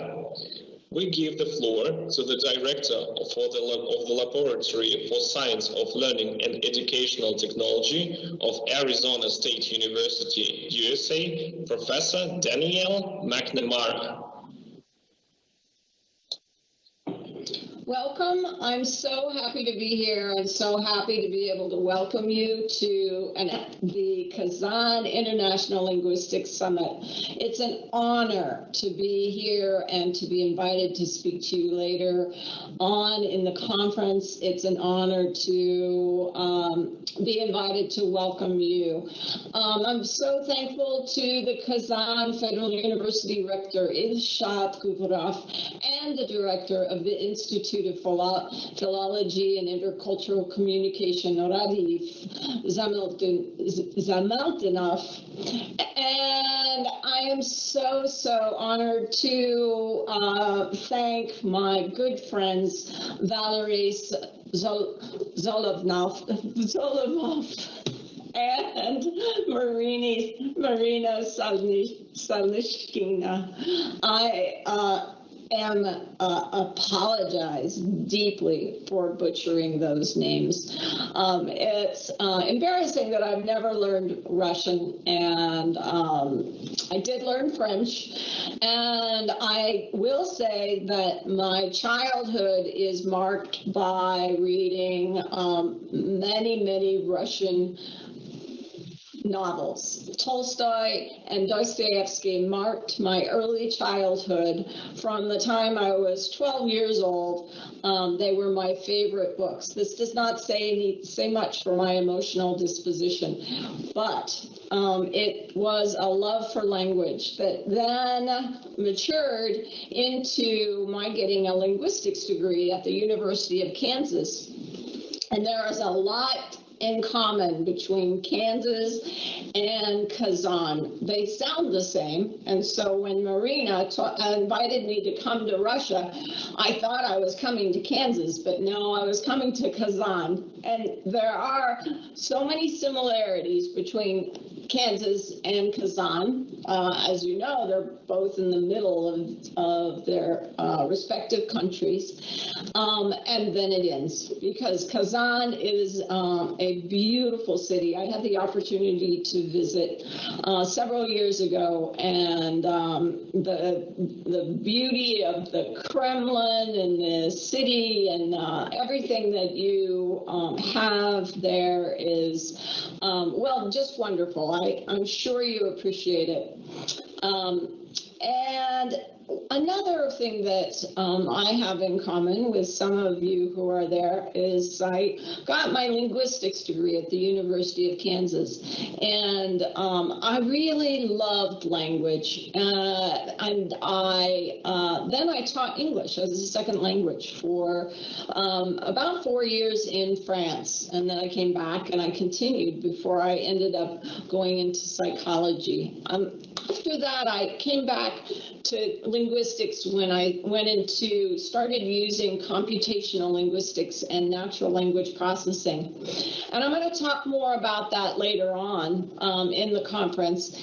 We give the floor to the director of the Laboratory for Science of Learning and Educational Technology of Arizona State University, USA, Professor Danielle McNamara. Welcome. I'm so happy to be here and so happy to be able to welcome you to the Kazan International Linguistic Summit. It's an honor to be here and to be invited to speak to you later on in the conference. It's an honor to be invited to welcome you. I'm so thankful to the Kazan Federal University Rector Ilshad Kuvarov and the director of the Institute of Philology and Intercultural Communication, Radif Zamaltinov. And I am so honored to thank my good friends, Valerie Zolovnov and Marina Salnishkina. I apologize deeply for butchering those names. It's embarrassing that I've never learned Russian, and I did learn French, and I will say that my childhood is marked by reading many Russian novels. Tolstoy and Dostoevsky marked my early childhood. From the time I was 12 years old, they were my favorite books. This does not say much for my emotional disposition, but it was a love for language that then matured into my getting a linguistics degree at the University of Kansas. And there is a lot in common between Kansas and Kazan. They sound the same, and so when Marina invited me to come to Russia, I thought I was coming to Kansas, but no, I was coming to Kazan. And there are so many similarities between Kansas and Kazan. As you know, they're both in the middle of their respective countries. And then it ends, because Kazan is a beautiful city. I had the opportunity to visit several years ago, and the beauty of the Kremlin and the city and everything that you have there is, well, just wonderful. I'm sure you appreciate it. And another thing that I have in common with some of you who are there is I got my linguistics degree at the University of Kansas, and I really loved language, and then I taught English as a second language for about 4 years in France, and then I came back and I continued before I ended up going into psychology. After that, I came back to linguistics when I started using computational linguistics and natural language processing. And I'm going to talk more about that later on in the conference.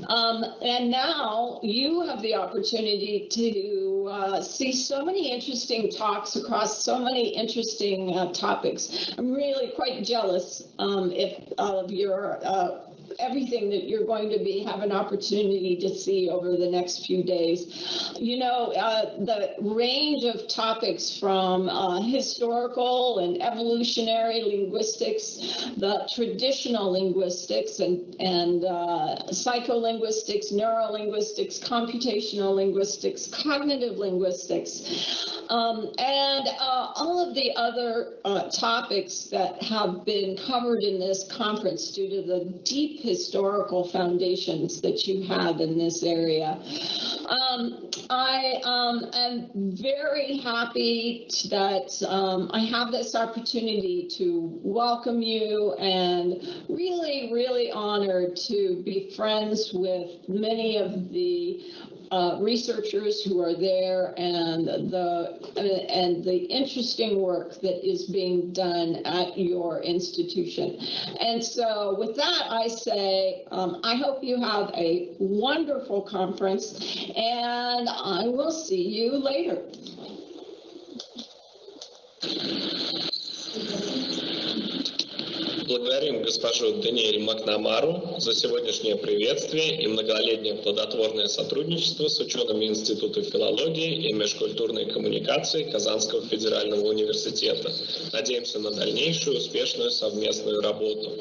And now you have the opportunity to see so many interesting talks across so many interesting topics. I'm really quite jealous of your everything that you're going to have an opportunity to see over the next few days. You know, the range of topics from historical and evolutionary linguistics, the traditional linguistics and psycholinguistics, neurolinguistics, computational linguistics, cognitive linguistics, and all of the other topics that have been covered in this conference due to the deep historical foundations that you have in this area. I am very happy that I have this opportunity to welcome you, and really, really honored to be friends with many of the researchers who are there, and the interesting work that is being done at your institution. And so with that, I say, I hope you have a wonderful conference, and I will see you later. Благодарим госпожу Даниэль Макнамару за сегодняшнее приветствие и многолетнее плодотворное сотрудничество с учеными Института филологии и межкультурной коммуникации Казанского федерального университета. Надеемся на дальнейшую успешную совместную работу.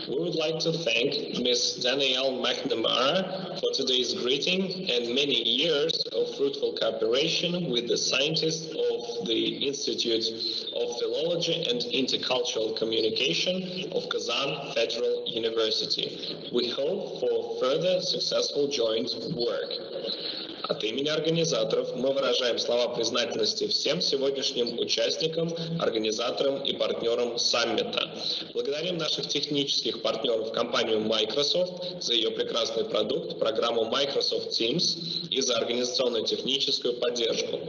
We would like to thank Ms. Danielle McNamara for today's greeting and many years of fruitful cooperation with the scientists of the Institute of Philology and Intercultural Communication of Kazan Federal University. We hope for further successful joint work. От имени организаторов мы выражаем слова признательности всем сегодняшним участникам, организаторам и партнерам саммита. Благодарим наших технических партнеров, компанию Microsoft, за ее прекрасный продукт, программу Microsoft Teams и за организационную техническую поддержку,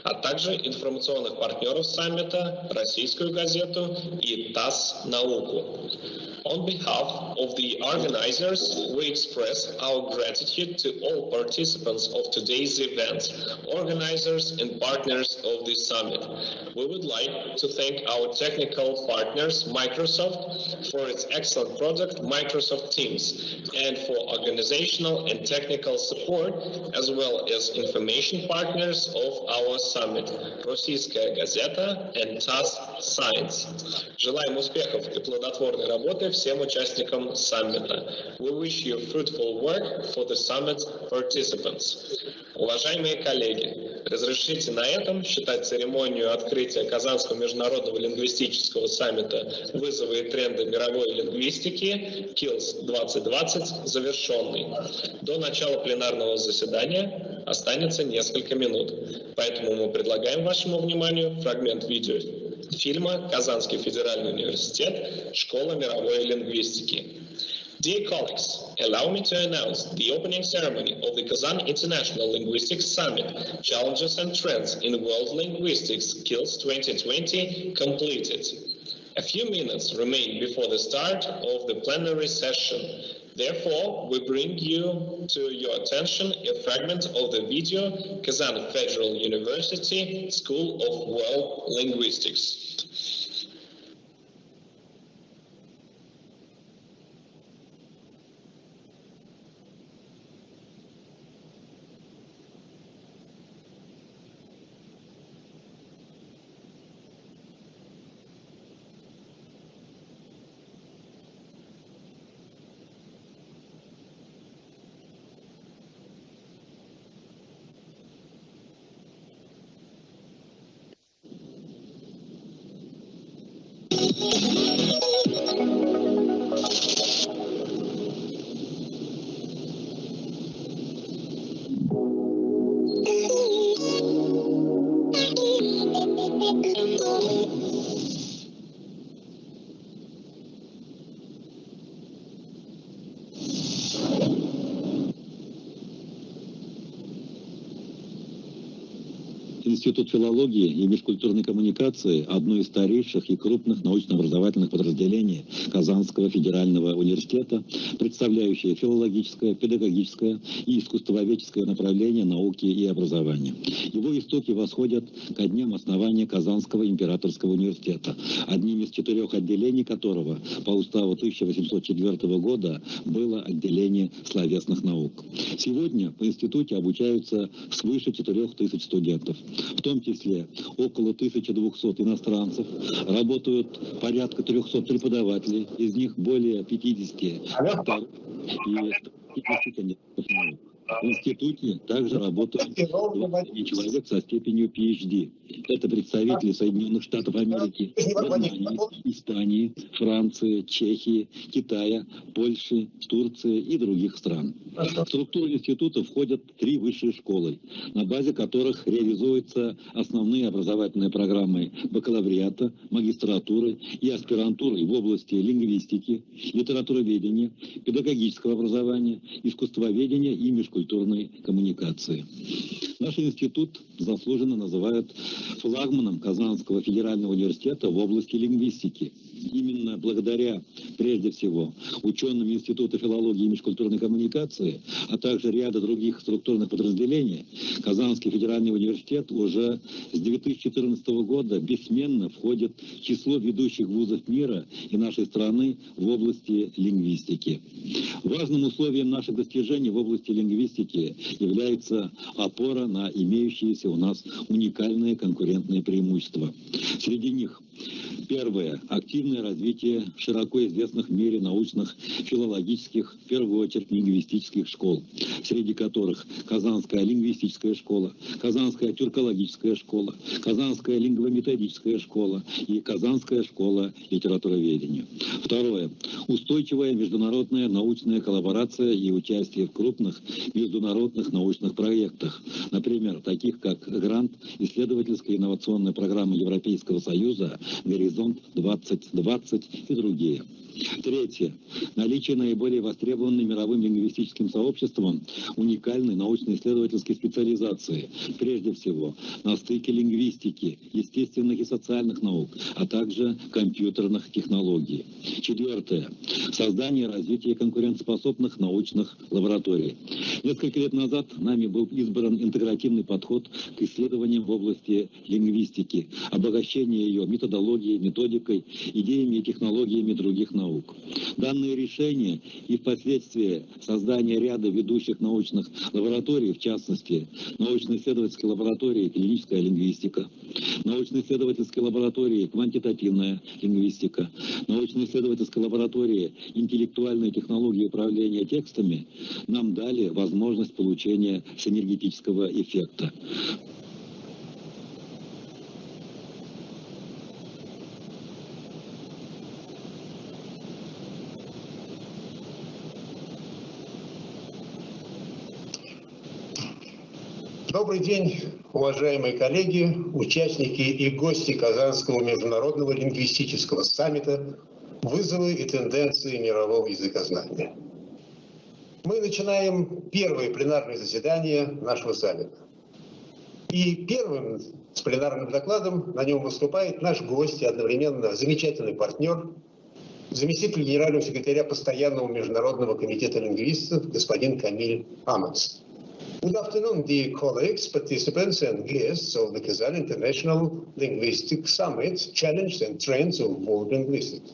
а также информационных партнеров саммита, Российскую газету и ТАСС «Науку». On behalf of the organizers, we express our gratitude to all participants of today's event, organizers and partners of this summit. We would like to thank our technical partners, Microsoft, for its excellent product, Microsoft Teams, and for organizational and technical support, as well as information partners of our summit, Российская газета and TASS Science. Желаем успехов и плодотворной работы всем участникам саммита. We wish you fruitful work for the summit participants. Уважаемые коллеги, разрешите на этом считать церемонию открытия Казанского международного лингвистического саммита «Вызовы и тренды мировой лингвистики» Kils 2020 завершенной. До начала пленарного заседания останется несколько минут, поэтому мы предлагаем вашему вниманию фрагмент видеофильма «Казанский федеральный университет. Школа мировой лингвистики». Dear colleagues, allow me to announce the opening ceremony of the Kazan International Linguistics Summit, Challenges and Trends in World Linguistics, Kils 2020, completed. A few minutes remain before the start of the plenary session. Therefore, we bring to your attention a fragment of the video Kazan Federal University School of World Linguistics. Институт филологии и межкультурной коммуникации – одно из старейших и крупных научно-образовательных подразделений Казанского федерального университета, представляющее филологическое, педагогическое и искусствоведческое направление науки и образования. Его истоки восходят ко дням основания Казанского императорского университета, одним из 4 отделений которого по уставу 1804 года было отделение словесных наук. Сегодня в институте обучаются свыше 4000 студентов. В том числе около 1200 иностранцев, работают порядка 300 преподавателей, из них более 50 докторов и 50 кандидатов наук. В институте также работают 21 человек со степенью PhD. Это представители Соединенных Штатов Америки, Германии, Испании, Франции, Чехии, Китая, Польши, Турции и других стран. В структуру института входят 3 высшие школы, на базе которых реализуются основные образовательные программы бакалавриата, магистратуры и аспирантуры в области лингвистики, литературоведения, педагогического образования, искусствоведения и межкультурной коммуникации. Наш институт заслуженно называют флагманом Казанского федерального университета в области лингвистики. Именно благодаря, прежде всего, ученым Института филологии и межкультурной коммуникации, а также ряда других структурных подразделений, Казанский федеральный университет уже с 2014 года бессменно входит в число ведущих вузов мира и нашей страны в области лингвистики. Важным условием наших достижений в области лингвистики является опора на имеющиеся у нас уникальные конкурентные преимущества. Среди них первое – активное развитие широко известных в мире научных, филологических, в первую очередь лингвистических школ, среди которых Казанская лингвистическая школа, Казанская тюркологическая школа, Казанская лингвометодическая школа и Казанская школа литературоведения. Второе – устойчивая международная научная коллаборация и участие в крупных международных научных проектах, например, таких как грант исследовательской инновационной программы Европейского Союза «Горизонт 2020» и другие. Третье. Наличие наиболее востребованной мировым лингвистическим сообществом уникальной научно-исследовательской специализации, прежде всего на стыке лингвистики, естественных и социальных наук, а также компьютерных технологий. Четвертое. Создание и развитие конкурентоспособных научных лабораторий. Несколько лет назад нами был избран интегративный подход к исследованиям в области лингвистики, обогащение ее методологией, методикой, идеями и технологиями других наук. Данные решения и впоследствии создание ряда ведущих научных лабораторий, в частности, научно-исследовательской лаборатории клиническая лингвистика, научно-исследовательской лаборатории квантитативная лингвистика, научно-исследовательской лаборатории интеллектуальные технологии управления текстами, нам дали возможность получения синергетического эффекта. Добрый день, уважаемые коллеги, участники и гости Казанского международного лингвистического саммита «Вызовы и тенденции мирового языкознания». Мы начинаем первое пленарное заседание нашего саммита. И первым с пленарным докладом на нем выступает наш гость и одновременно замечательный партнер, заместитель генерального секретаря Постоянного международного комитета лингвистов господин Камиль Хаммонс. Good afternoon, dear colleagues, participants and guests of the Kazan International Linguistic Summit, Challenge and Trends of World Linguistics.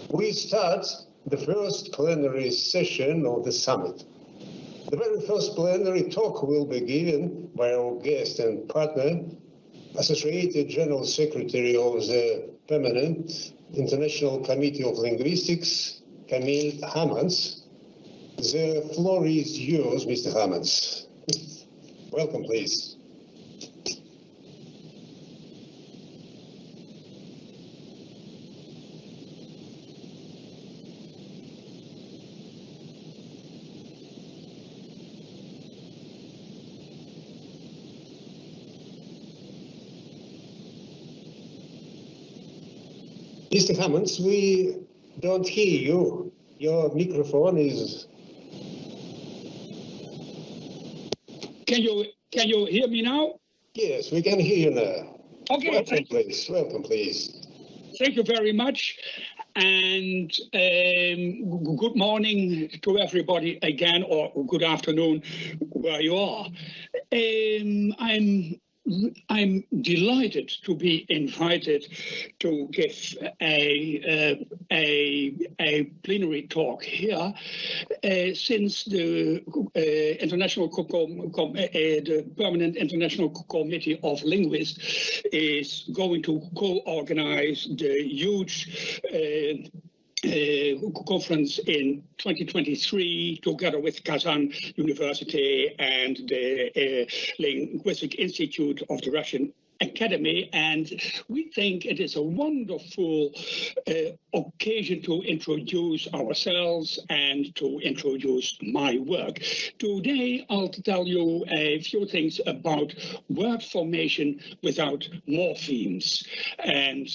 We start the first plenary session of the summit. The very first plenary talk will be given by our guest and partner, Associated General Secretary of the Permanent International Committee of Linguistics, Camille Hammonds. The floor is yours, Mr. Hammonds. Welcome, please. Mr. Hammonds, we don't hear you. Your microphone is... Can you hear me now? Yes, we can hear you now. Okay. Welcome, please. Welcome, please. Thank you very much. And good morning to everybody again, or good afternoon where you are. I'm delighted to be invited to give a plenary talk here, since the the Permanent International Committee of Linguists is going to co-organize the huge conference in 2023 together with Kazan University and the Linguistic Institute of the Russian Academy, and we think it is a wonderful occasion to introduce ourselves and to introduce my work. Today I'll tell you a few things about word formation without morphemes, and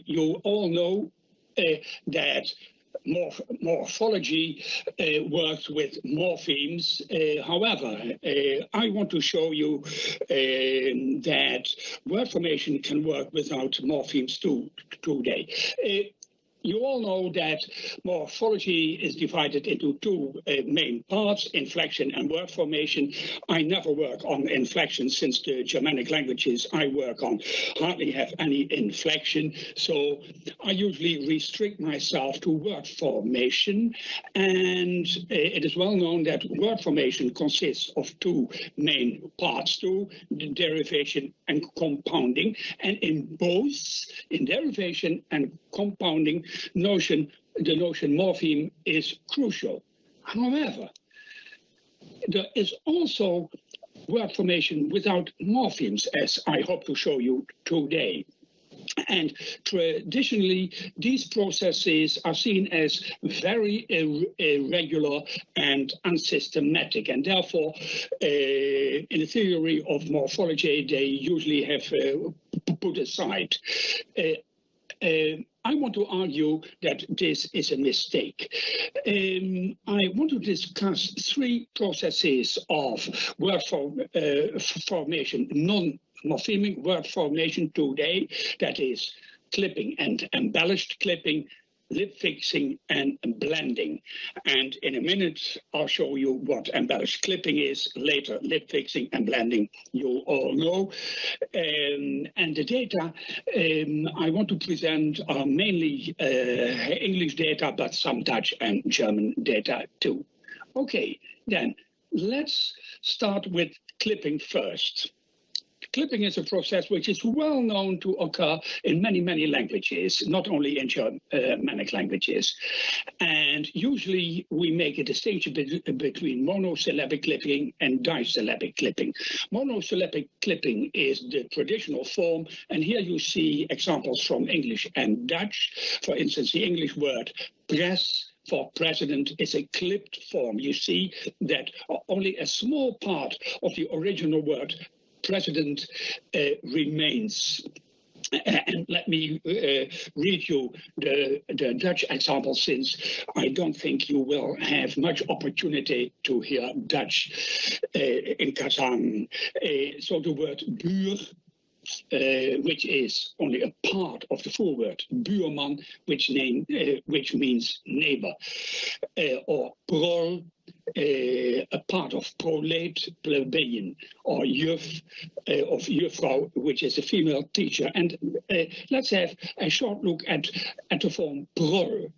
you all know that morphology works with morphemes. However, I want to show you that word formation can work without morphemes too today. You all know that morphology is divided into two main parts, inflection and word formation. I never work on inflection, since the Germanic languages I work on hardly have any inflection. So I usually restrict myself to word formation. And it is well known that word formation consists of two main parts, derivation and compounding. And in both, in derivation and compounding, the notion morpheme is crucial. However, there is also word formation without morphemes, as I hope to show you today. And traditionally, these processes are seen as very irregular and unsystematic, and therefore, in the theory of morphology, they usually have put aside. I want to argue that this is a mistake. I want to discuss three processes of word formation, non-morphemic word formation today, that is clipping and embellished clipping, lip fixing and blending. And in a minute, I'll show you what embellished clipping is. Later, lip fixing and blending, you all know. And the data I want to present are mainly English data, but some Dutch and German data too. Okay, then let's start with clipping first. Clipping is a process which is well known to occur in many, many languages, not only in Germanic languages. And usually we make a distinction between monosyllabic clipping and disyllabic clipping. Monosyllabic clipping is the traditional form, and here you see examples from English and Dutch. For instance, the English word press for president is a clipped form. You see that only a small part of the original word president remains. And let me read you the Dutch example, since I don't think you will have much opportunity to hear Dutch in Kazan. So the word buur, which is only a part of the full word, buurman, which means neighbor, or prol, a part of prolate, plebeian, or juf, of juffrouw, which is a female teacher. And let's have a short look at the form prol.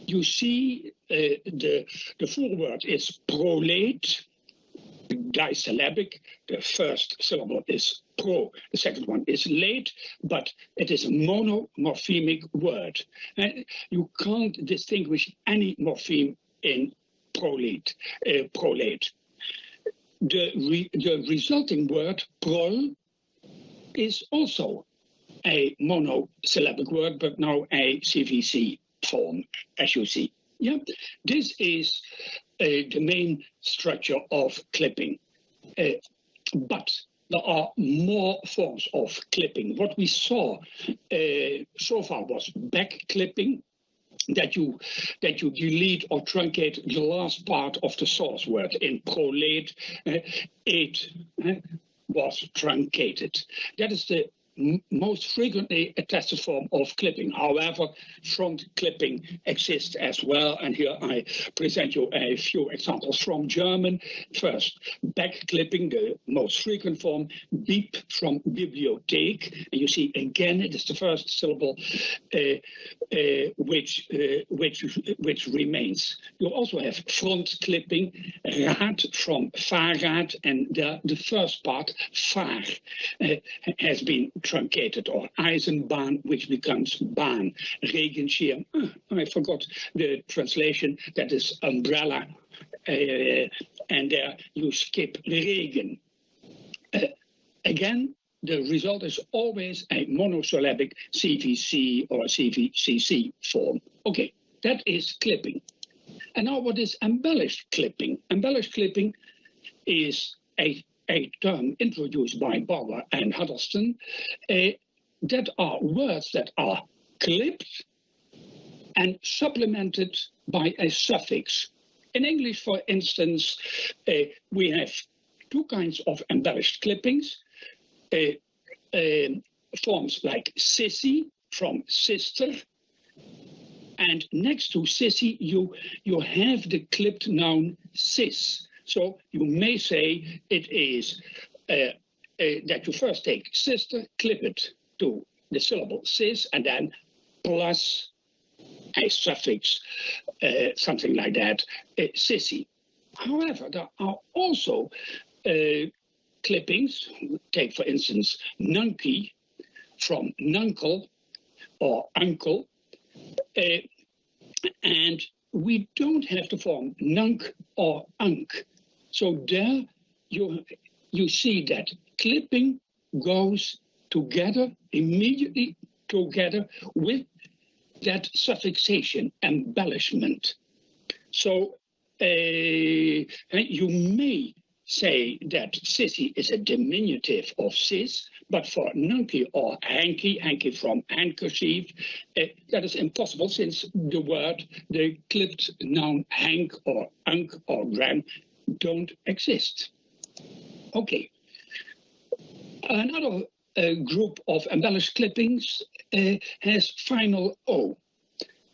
You see the full word is prolate, disyllabic. The first syllable is pro, the second one is late, but it is a monomorphemic word. And you can't distinguish any morpheme in prolate. The resulting word prol is also a monosyllabic word, but now a CVC form, as you see. Yeah, this is the main structure of clipping. But there are more forms of clipping. What we saw so far was back clipping, that you delete or truncate the last part of the source word in prolate, was truncated. That is the most frequently attested form of clipping. However, front clipping exists as well, and here I present you a few examples from German. First, back clipping, the most frequent form, Bieb from Bibliothek, and you see again it is the first syllable which remains. You also have front clipping, Rad from Fahrrad, and the first part, Fahr, has been truncated, or Eisenbahn, which becomes Bahn. Regenschirm, I forgot the translation, that is umbrella, and there you skip Regen. Again, the result is always a monosyllabic CVC or CVCC form. Okay, that is clipping. And now what is embellished clipping? Embellished clipping is a term introduced by Bauer and Huddleston that are words that are clipped and supplemented by a suffix. In English, for instance, we have two kinds of embellished clippings. Forms like sissy from sister, and next to sissy you have the clipped noun sis. So you may say it is that you first take sister, clip it to the syllable sis, and then plus a suffix, something like that, sissy. However, there are also clippings. Take, for instance, nunky from nuncle or uncle, and we don't have the form nunk or unk. So there you see that clipping goes together, immediately together with that suffixation, embellishment. So you may say that sissy is a diminutive of sis, but for nunky or hanky from handkerchief, that is impossible, since the clipped noun hank or unk or gram don't exist. Okay. Another group of embellished clippings has final O.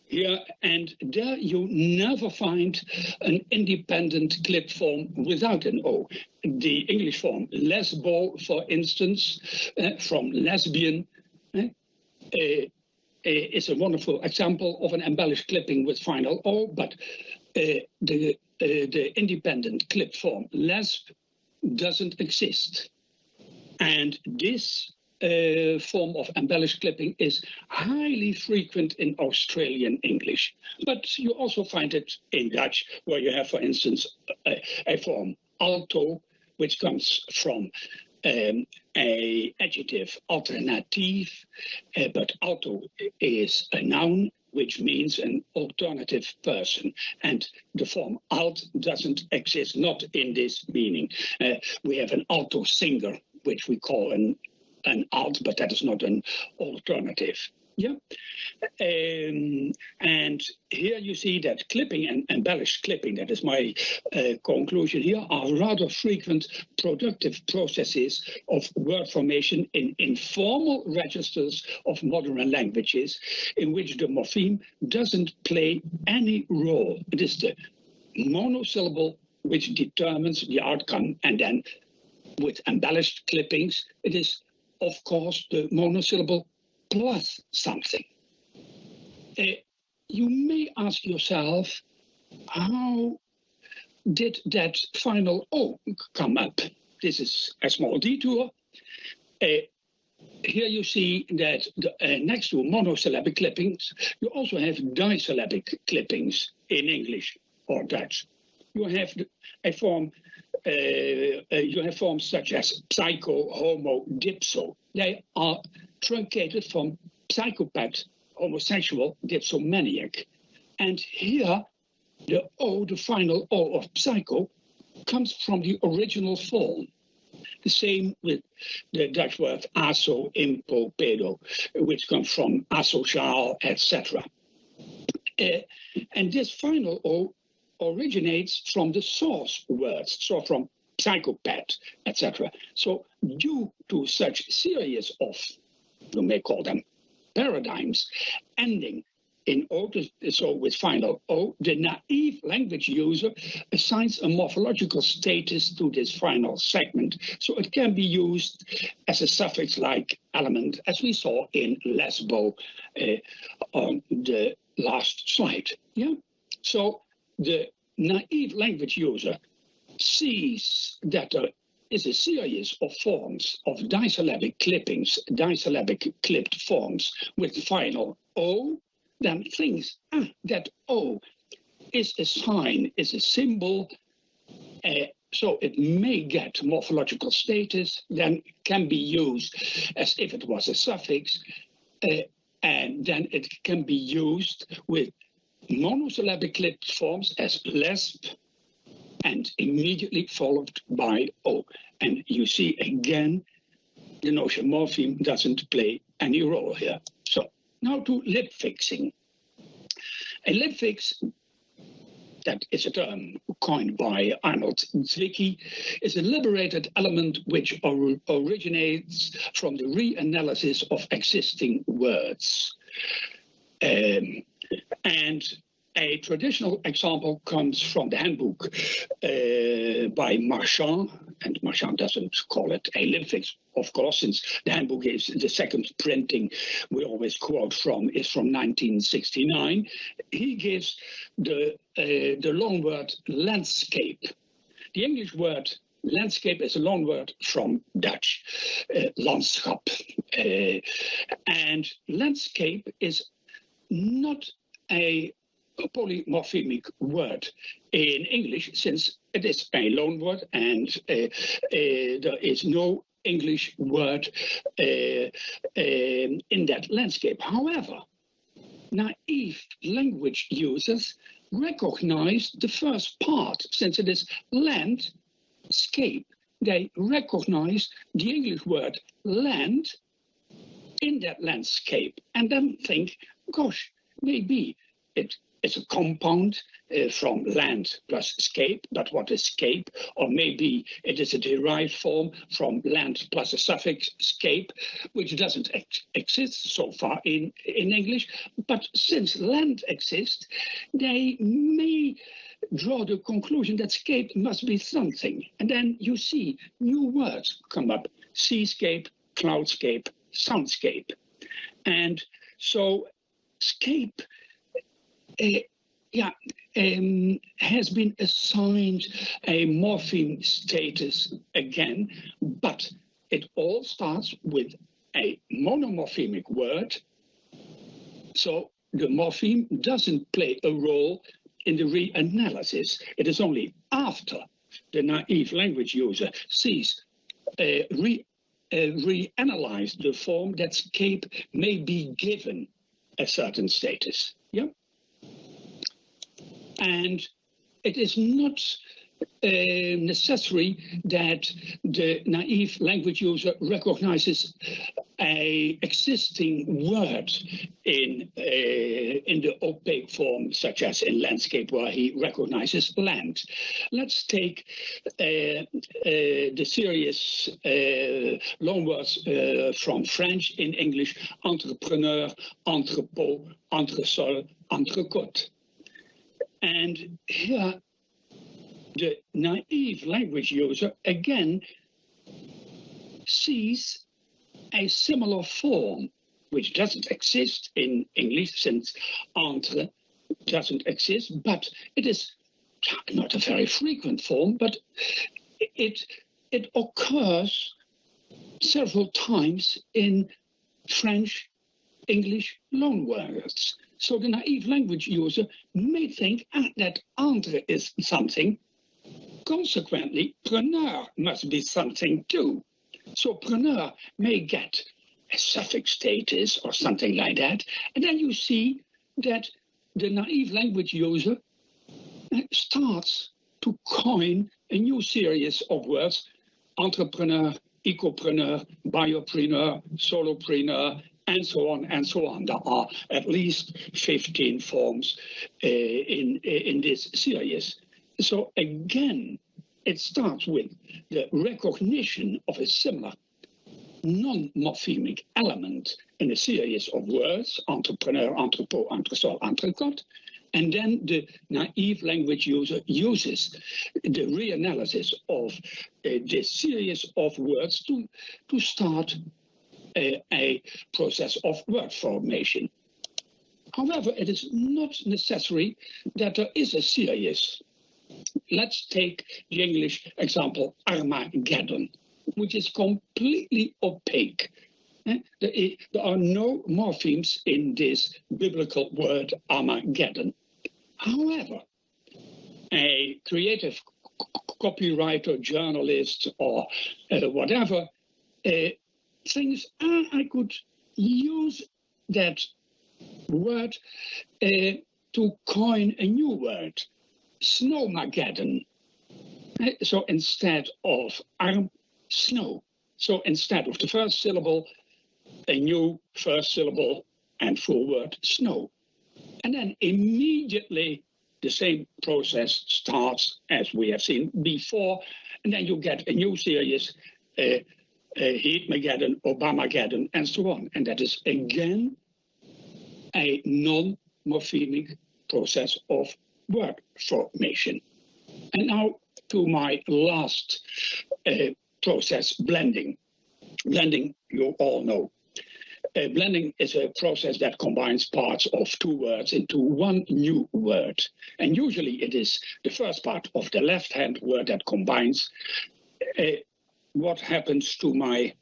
Here and there you never find an independent clip form without an O. The English form lesbo, for instance, from lesbian, is a wonderful example of an embellished clipping with final O, but the independent clip form lesb doesn't exist. And this form of embellished clipping is highly frequent in Australian English. But you also find it in Dutch, where you have, for instance, a form alto, which comes from a adjective alternatief, but alto is a noun, which means an alternative person. And the form alt doesn't exist, not in this meaning. We have an alto singer, which we call an alt, but that is not an alternative. Yeah, and here you see that clipping and embellished clipping, that is my conclusion here, are rather frequent productive processes of word formation in informal registers of modern languages, in which the morpheme doesn't play any role. It is the monosyllable which determines the outcome, and then with embellished clippings, it is, of course, the monosyllable plus something. You may ask yourself, how did that final O come up? This is a small detour. Here you see that next to monosyllabic clippings, you also have disyllabic clippings in English or Dutch. You have a form. You have forms such as psycho, homo, dipso. They are truncated from psychopath, homosexual, dipsomaniac. And here, the O, the final O of psycho, comes from the original form. The same with the Dutch word aso, impo, pedo, which comes from asociaal, etc. And this final O originates from the source words, so from psychopath, etc. So due to such series of, you may call them paradigms, ending in O, so with final O, the naive language user assigns a morphological status to this final segment. So it can be used as a suffix-like element, as we saw in lesbo on the last slide. Yeah. So the naive language user sees that there is a series of forms of disyllabic clippings, disyllabic clipped forms with final O, then thinks that O is a sign, is a symbol, so it may get morphological status, then can be used as if it was a suffix, and then it can be used with monosyllabic clipped forms as lesb, and immediately followed by O. And you see again, the notion morpheme doesn't play any role here. So now to lip fixing. A lip fix, that is a term coined by Arnold Zwicky, is a liberated element which originates from the reanalysis of existing words. And a traditional example comes from the handbook by Marchand, and Marchand doesn't call it a lip fix, of course, since the handbook is the second printing we always quote from, is from 1969. He gives the loanword landscape. The English word landscape is a loanword from Dutch, landschap. And landscape is not a polymorphemic word in English, since it is a loanword and there is no English word in that landscape. However, naive language users recognize the first part, since it is landscape. They recognize the English word land in that landscape and then think, gosh, maybe it is a compound from land plus scape, but what is scape? Or maybe it is a derived form from land plus a suffix scape, which doesn't exist so far in English. But since land exists, they may draw the conclusion that scape must be something. And then you see new words come up: seascape, cloudscape, soundscape. And so scape has been assigned a morpheme status again, but it all starts with a monomorphemic word. So the morpheme doesn't play a role in the reanalysis. It is only after the naive language user sees reanalyze the form that scape may be given a certain status. Yeah. And it is not necessary that the naive language user recognizes a existing word in the opaque form, such as in landscape, where he recognizes land. Let's take the serious loanwords from French in English: entrepreneur, entrepot, entresol, entrecôte. And here, the naive language user again sees a similar form, which doesn't exist in English, since entre doesn't exist, but it is not a very frequent form, but it occurs several times in French, English loanwords. So the naive language user may think that entre is something. Consequently, preneur must be something too. So preneur may get a suffix status or something like that. And then you see that the naive language user starts to coin a new series of words: entrepreneur, ecopreneur, biopreneur, solopreneur, and so on and so on. There are at least 15 forms in this series. So again, it starts with the recognition of a similar non-morphemic element in a series of words, entrepreneur, entrepot, entresol, entrecôte, and then the naive language user uses the reanalysis of this series of words to start a process of word formation. However, it is not necessary that there is a series. Let's take the English example, Armageddon, which is completely opaque. There are no morphemes in this biblical word Armageddon. However, a creative copywriter, journalist, or whatever thinks, I could use that word to coin a new word, Snowmageddon. So instead of arm, snow. So instead of the first syllable, a new first syllable and full word, snow. And then immediately the same process starts as we have seen before. And then you get a new series, Heatmageddon, Obamageddon, and so on. And that is again a non-morphemic process of word formation. And now to my last process, blending. Blending, you all know. Blending is a process that combines parts of two words into one new word. And usually it is the first part of the left-hand word that combines. What happens to my...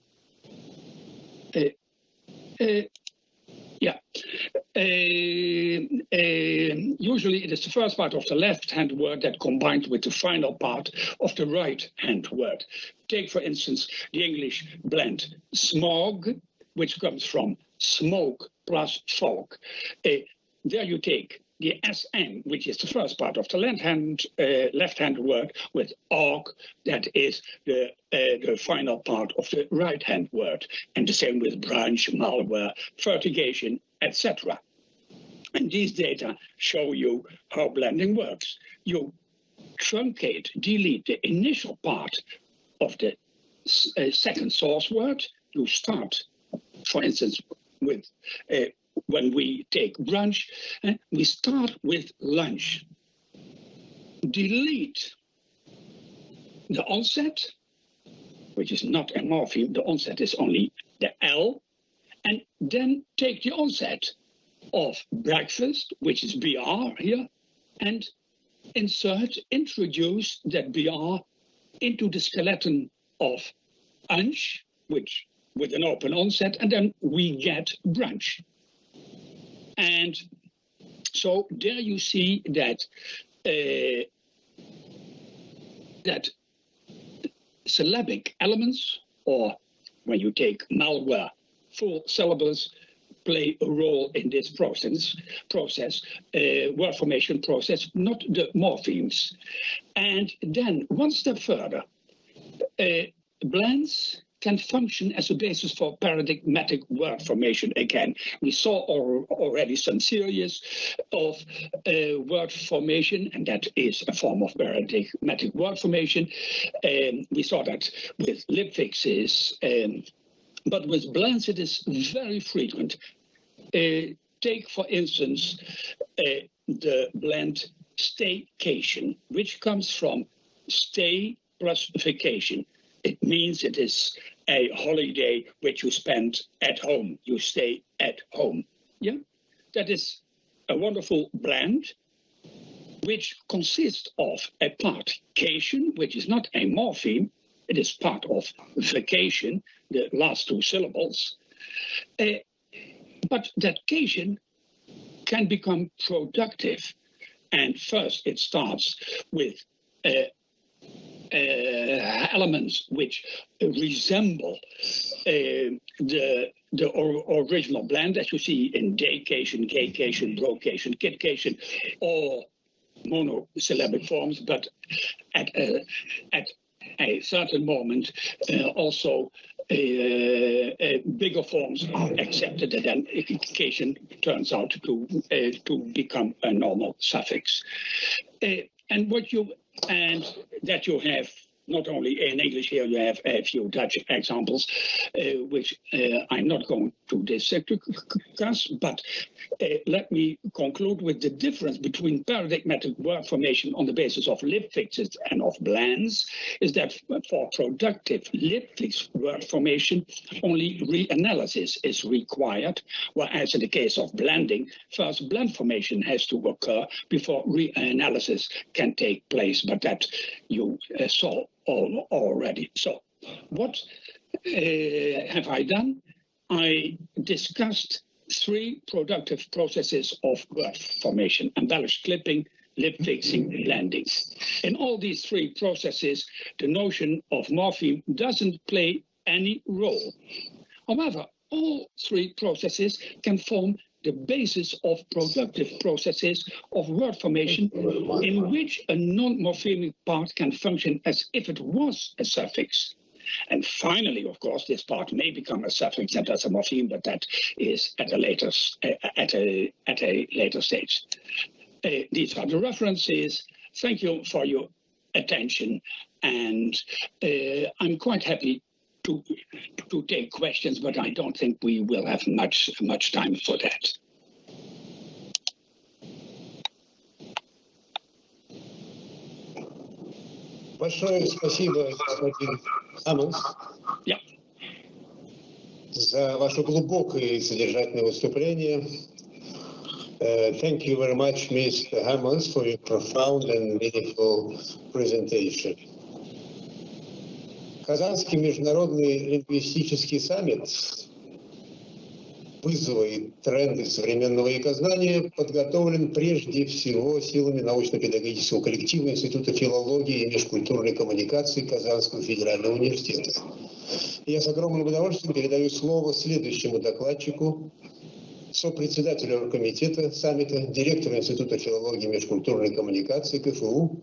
usually it is the first part of the left-hand word that combines with the final part of the right-hand word. Take, for instance, the English blend smog, which comes from smoke plus fog. There you take the SN, which is the first part of the left-hand word, with org, that is the final part of the right-hand word. And the same with branch, malware, vertigation, etc. And these data show you how blending works. You truncate, delete the initial part of the second source word. You start, for instance, with when we take brunch, we start with lunch. Delete the onset, which is not a morpheme. The onset is only the L. And then take the onset of breakfast, which is BR here, and introduce that BR into the skeleton of unch, which with an open onset, and then we get brunch. And so there you see that that syllabic elements, or when you take malware, full syllables, play a role in this process, word formation process, not the morphemes. And then one step further, blends can function as a basis for paradigmatic word formation again. We saw already some series of word formation, and that is a form of paradigmatic word formation. We saw that with lip fixes, but with blends it is very frequent. Take, for instance, the blend staycation, which comes from stay plus vacation. It means it is a holiday which you spend at home. You stay at home. Yeah, that is a wonderful blend, which consists of a part cation, which is not a morpheme. It is part of vacation, the last two syllables. But that cation can become productive. And first it starts with elements which resemble the original blend, as you see in daycation, gaycation, brocation, kitcation, or monosyllabic forms, but at a certain moment also bigger forms are accepted, and then cation turns out to become a normal suffix. And what you and that you have not only in English here, you have a few Dutch examples, which I'm not going to discuss, but let me conclude with the difference between paradigmatic word formation on the basis of lip fixes and of blends, is that for productive lip fix word formation, only reanalysis is required, whereas in the case of blending, first blend formation has to occur before reanalysis can take place, but that you saw already. So what have I done? I discussed 3 productive processes of word formation: embellished clipping, lip fixing, blending. In all these 3 processes, the notion of morpheme doesn't play any role. However, all 3 processes can form the basis of productive processes of word formation in which a non-morphemic part can function as if it was a suffix. And finally, of course, this part may become a suffix and as a morpheme, but that is at a later stage. These are the references. Thank you for your attention, and I'm quite happy to take questions, but I don't think we will have much time for that. Большое спасибо, господин Хаммонс, за ваше глубокое и содержательное выступление. Thank you very much, Mr. Hammonds, for your profound and meaningful presentation. Казанский международный лингвистический саммит «Вызовы и тренды современного языкознания» подготовлен прежде всего силами научно-педагогического коллектива Института филологии и межкультурной коммуникации Казанского федерального университета. Я с огромным удовольствием передаю слово следующему докладчику, сопредседателю оргкомитета саммита, директору Института филологии и межкультурной коммуникации КФУ,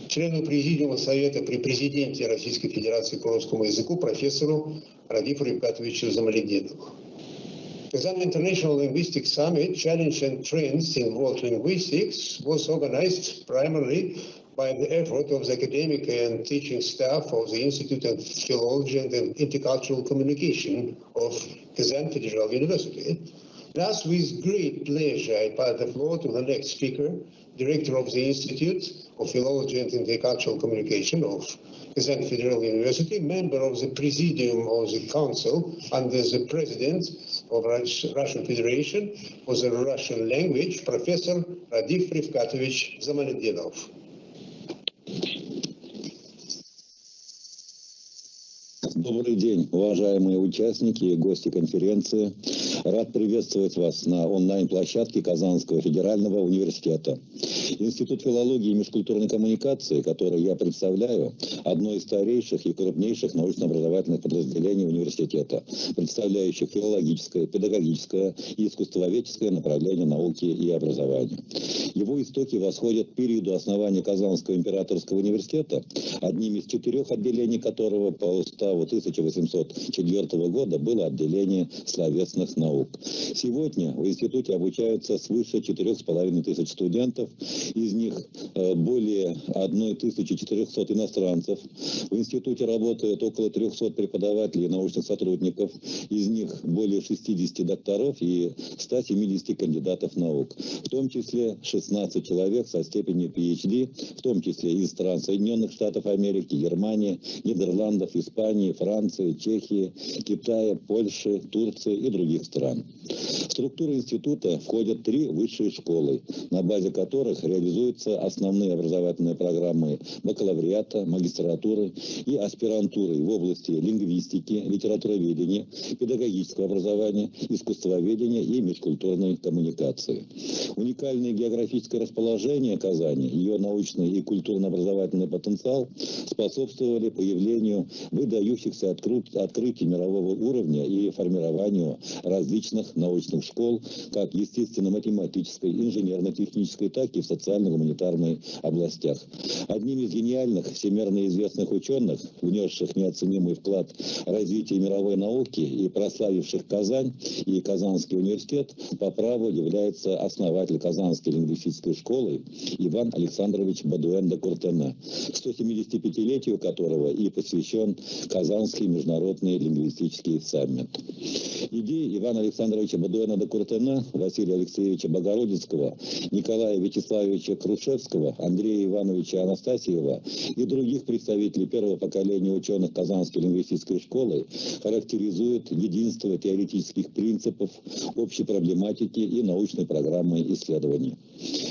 члену Президиума Совета при Президенте Российской Федерации по русскому языку профессору Радифу Рифкатовичу Замалединову. Kazan International Linguistic Summit, Challenge and Trends in World Linguistics, was organized primarily by the effort of the academic and teaching staff of the Institute of Philology and Intercultural Communication of Kazan Federal University. Thus, with great pleasure, I pass the floor to the next speaker, Director of the Institute of Philology and Intercultural Communication of Kazan Federal University, member of the Presidium of the Council under the President of Russian Federation for the Russian Language, Professor Radif Rifkatovich Zamalidinov. Добрый день, уважаемые участники и гости конференции. Рад приветствовать вас на онлайн-площадке Казанского федерального университета. Институт филологии и межкультурной коммуникации, который я представляю, одно из старейших и крупнейших научно-образовательных подразделений университета, представляющих филологическое, педагогическое и искусствоведческое направление науки и образования. Его истоки восходят к периоду основания Казанского императорского университета, одним из 4 отделений которого по уставу 1804 года было отделение словесных наук. Сегодня в институте обучаются свыше 4500 студентов, из них более 1400 иностранцев. В институте работает около 300 преподавателей и научных сотрудников, из них более 60 докторов и 170 кандидатов наук, в том числе 16 человек со степенью PhD, в том числе из стран Соединенных Штатов Америки, Германии, Нидерландов, Испании, Франции, Чехии, Китая, Польши, Турции и других стран. В структуру института входят 3 высшие школы, на базе которых реализуются основные образовательные программы бакалавриата, магистратуры и аспирантуры в области лингвистики, литературоведения, педагогического образования, искусствоведения и межкультурной коммуникации. Уникальное географическое расположение Казани, ее научный и культурно-образовательный потенциал способствовали появлению выдающихся открытий мирового уровня и формированию различных научных школ, как естественно-математической, инженерно-технической, так и в социально-гуманитарной областях. Одним из гениальных, всемирно известных ученых, внесших неоценимый вклад в развитие мировой науки и прославивших Казань и Казанский университет, по праву является основатель Казанской лингвистической школы Иван Александрович Бадуэн де Куртене, 175-летию которого и посвящен Казанский международный лингвистический саммит. Идеи Ивана Александровича Бадуэна де Куртене, Василия Алексеевича Богородицкого, Николая Вячеславовича Крушевского, Андрея Ивановича Анастасьева и других представителей первого поколения ученых Казанской лингвистической школы характеризуют единство теоретических принципов, общей проблематики и научной программы исследований.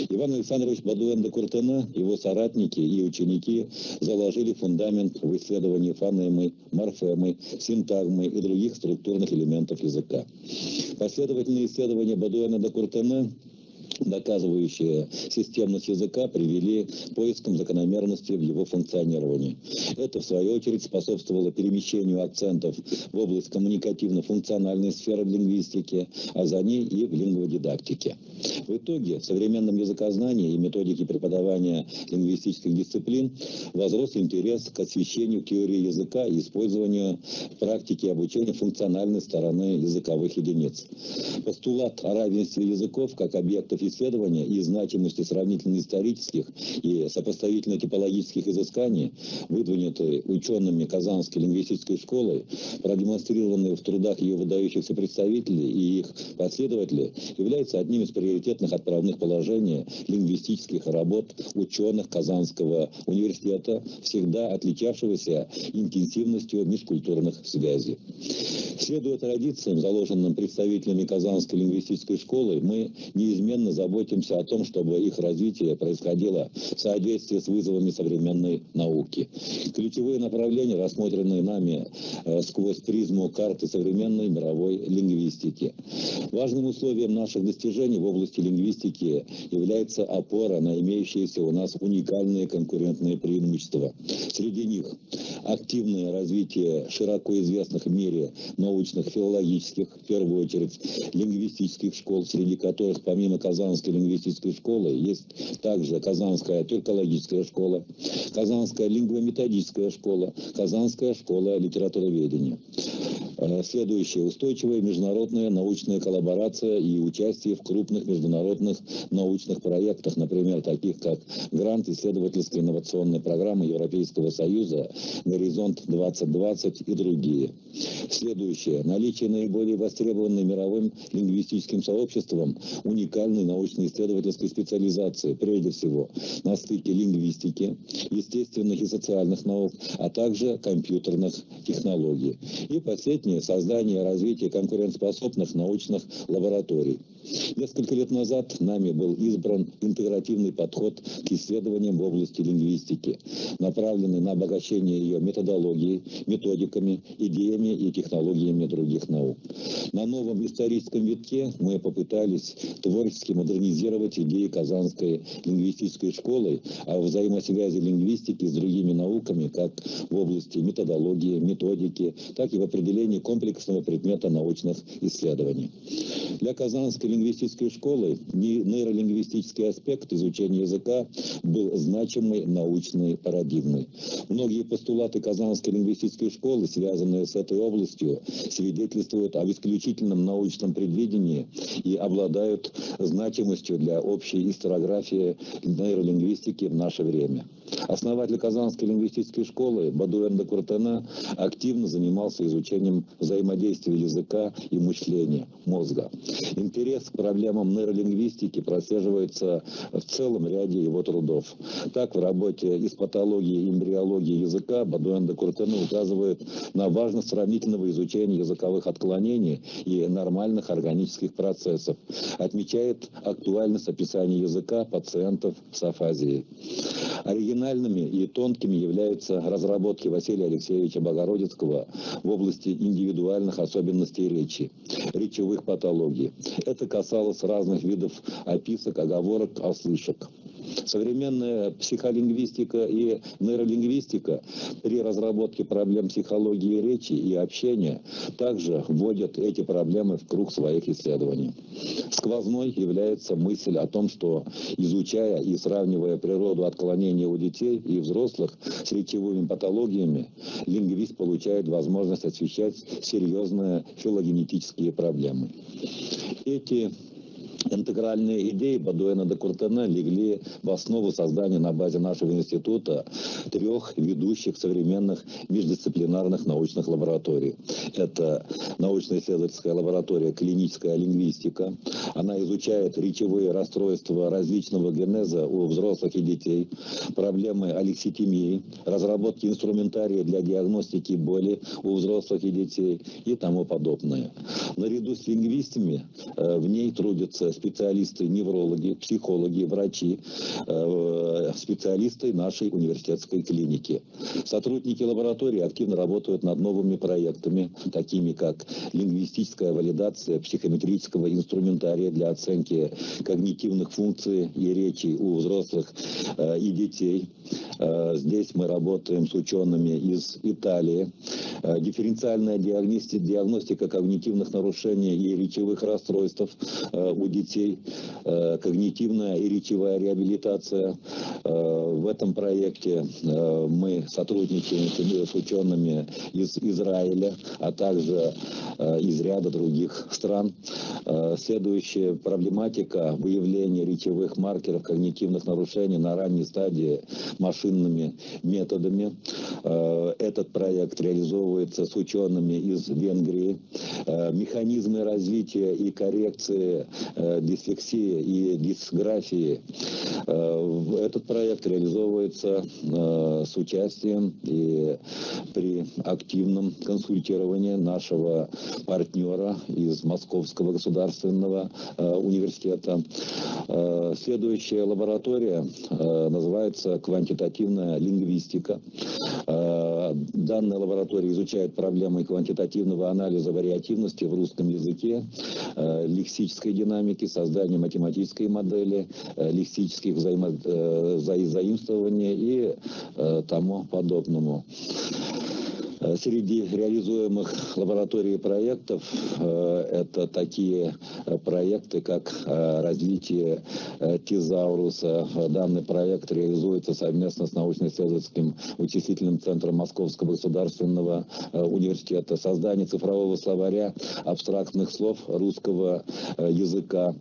Иван Александрович Бадуэн де Куртене, его соратники и ученики заложили фундамент в исследовании фонемы, морфемы, синтагмы и других структурных элементов языка. Последовательные исследования Бадуэна де Куртене, доказывающие системность языка, привели к поискам закономерности в его функционировании. Это, в свою очередь, способствовало перемещению акцентов в область коммуникативно-функциональной сферы лингвистики, а за ней и в лингводидактике. В итоге в современном языкознании и методике преподавания лингвистических дисциплин возрос интерес к освещению теории языка и использованию в практике обучения функциональной стороны языковых единиц. Постулат о равенстве языков как объектов исследования и значимости сравнительно-исторических и сопоставительно-типологических изысканий, выдвинутые учеными Казанской лингвистической школы, продемонстрированные в трудах ее выдающихся представителей и их последователей, является одним из приоритетных отправных положений лингвистических работ ученых Казанского университета, всегда отличавшегося интенсивностью межкультурных связей. Следуя традициям, заложенным представителями Казанской лингвистической школы, мы неизменно заботимся о том, чтобы их развитие происходило в соответствии с вызовами современной науки. Ключевые направления, рассмотренные нами сквозь призму карты современной мировой лингвистики. Важным условием наших достижений в области лингвистики является опора на имеющиеся у нас уникальные конкурентные преимущества. Среди них активное развитие широко известных в мире научных, филологических, в первую очередь лингвистических школ, среди которых помимо Казанской лингвистической школы есть также Казанская тюркологическая школа, Казанская лингвометодическая школа, Казанская школа литературоведения. Следующее. Устойчивая международная научная коллаборация и участие в крупных международных научных проектах, например, таких как грант исследовательской инновационной программы Европейского Союза «Горизонт 2020» и другие. Следующее. Наличие наиболее востребованной мировым лингвистическим сообществом уникальной научно-исследовательской специализации, прежде всего, на стыке лингвистики, естественных и социальных наук, а также компьютерных технологий. И последнее. Создание и развитие конкурентоспособных научных лабораторий. Несколько лет назад нами был избран интегративный подход к исследованиям в области лингвистики, направленный на обогащение ее методологией, методиками, идеями и технологиями других наук. На новом историческом витке мы попытались творчески модернизировать идеи Казанской лингвистической школы о взаимосвязи лингвистики с другими науками, как в области методологии, методики, так и в определении комплексного предмета научных исследований. Для Казанской лингвистической школы нейролингвистический аспект изучения языка был значимой научной парадигмой. Многие постулаты Казанской лингвистической школы, связанные с этой областью, свидетельствуют об исключительном научном предвидении и обладают значимостью для общей историографии нейролингвистики в наше время. Основатель Казанской лингвистической школы Бадуэн де Куртене активно занимался изучением взаимодействия языка и мышления, мозга. Интерес к проблемам нейролингвистики прослеживается в целом ряде его трудов. Так, в работе «Из патологии и эмбриологии языка» Бадуэн де Куртене указывает на важность сравнительного изучения языковых отклонений и нормальных органических процессов, отмечает актуальность описания языка пациентов с афазией. Оригинальными и тонкими являются разработки Василия Алексеевича Богородицкого в области индивидуальных особенностей речи, речевых патологий. Это касалось разных видов описок, оговорок, ослышек. Современная психолингвистика и нейролингвистика при разработке проблем психологии речи и общения также вводят эти проблемы в круг своих исследований. Сквозной является мысль о том, что, изучая и сравнивая природу отклонений у детей и взрослых с речевыми патологиями, лингвист получает возможность освещать серьезные филогенетические проблемы. Эти интегральные идеи Бадуэна де Куртена легли в основу создания на базе нашего института 3 ведущих современных междисциплинарных научных лабораторий. Это научно-исследовательская лаборатория «Клиническая лингвистика». Она изучает речевые расстройства различного генеза у взрослых и детей, проблемы алекситимии, разработки инструментария для диагностики боли у взрослых и детей и тому подобное. Наряду с лингвистами в ней трудятся специалисты-неврологи, психологи, врачи, специалисты нашей университетской клиники. Сотрудники лаборатории активно работают над новыми проектами, такими как лингвистическая валидация психометрического инструментария для оценки когнитивных функций и речи у взрослых и детей. Здесь мы работаем с учеными из Италии. Дифференциальная диагностика когнитивных нарушений и речевых расстройств у детей, когнитивная и речевая реабилитация. В этом проекте мы сотрудничаем с учеными из Израиля, а также из ряда других стран. Следующая проблематика выявления речевых маркеров когнитивных нарушений на ранней стадии машинными методами. Этот проект реализовывается с учеными из Венгрии. Механизмы развития и коррекции дислексии и дисграфии. Этот проект реализовывается с участием и при активном консультировании нашего партнера из Московского государственного университета. Следующая лаборатория называется «Квантитативная лингвистика». Данная лаборатория изучает проблемы квантитативного анализа вариативности в русском языке, лексической динамики, создания математической модели, лексических заимствований и тому подобному. Среди реализуемых лабораторий проектов это такие проекты, как развитие тезауруса. Данный проект реализуется совместно с научно-исследовательским вычислительным центром Московского государственного университета. Создание цифрового словаря абстрактных слов русского языка.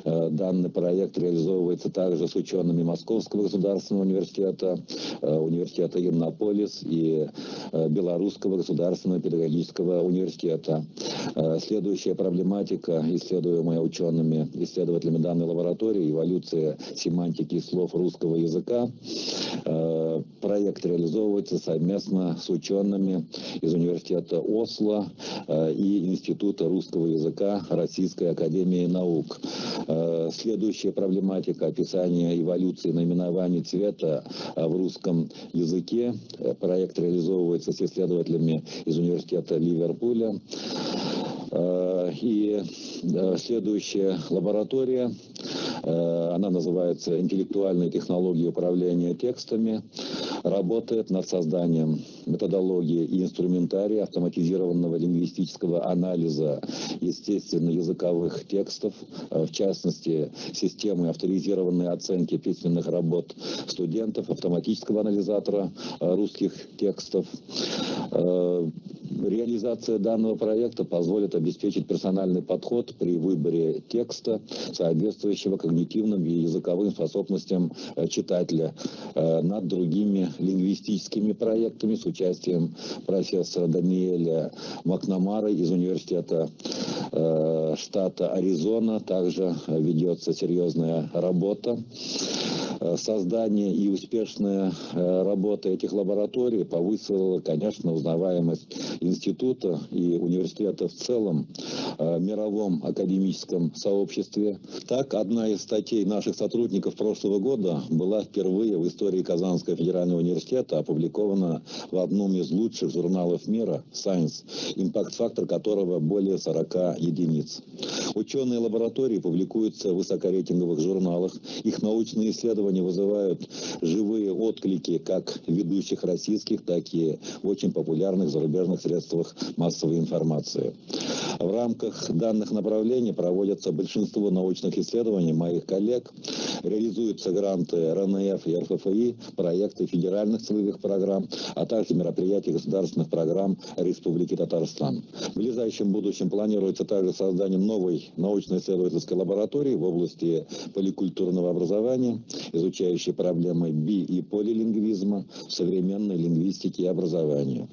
Данный проект реализовывается также с учеными Московского государственного университета, университета Иннополис и Белорусского государственного педагогического университета. Следующая проблематика, исследуемая учеными, исследователями данной лаборатории, эволюция семантики слов русского языка. Проект реализовывается совместно с учеными из университета Осло и Института русского языка Российской академии наук. Следующая проблематика — описание эволюции наименований цвета в русском языке. Проект реализовывается с исследователями из университета Ливерпуля. И следующая лаборатория, она называется «Интеллектуальные технологии управления текстами», работает над созданием методологии и инструментария автоматизированного лингвистического анализа естественно-языковых текстов, в частности, системы авторизированной оценки письменных работ студентов, автоматического анализатора русских текстов. Реализация данного проекта позволит обеспечить персональный подход при выборе текста, соответствующего когнитивным и языковым способностям читателя, над другими лингвистическими проектами с участием профессора Даниэля Макнамары из университета штата Аризона. Также ведется серьезная работа. Создание и успешная работа этих лабораторий повысила, конечно, узнаваемость института и университета в целом в мировом академическом сообществе. Так, одна из статей наших сотрудников прошлого года была впервые в истории Казанского федерального университета опубликована в одном из лучших журналов мира Science, импакт-фактор которого более 40 единиц. Ученые лаборатории публикуются в высокорейтинговых журналах. Их научные исследования вызывают живые отклики как в ведущих российских, так и в очень популярных зарубежных средствах массовой информации. В рамках данных направлений проводятся большинство научных исследований моих коллег, реализуются гранты РНФ и РФФИ, проекты федеральных целевых программ, а также мероприятия государственных программ Республики Татарстан. В ближайшем будущем планируется также создание новой научно-исследовательской лаборатории в области поликультурного образования, изучающей проблемы би- и полилингвизма в современной лингвистике и образовании.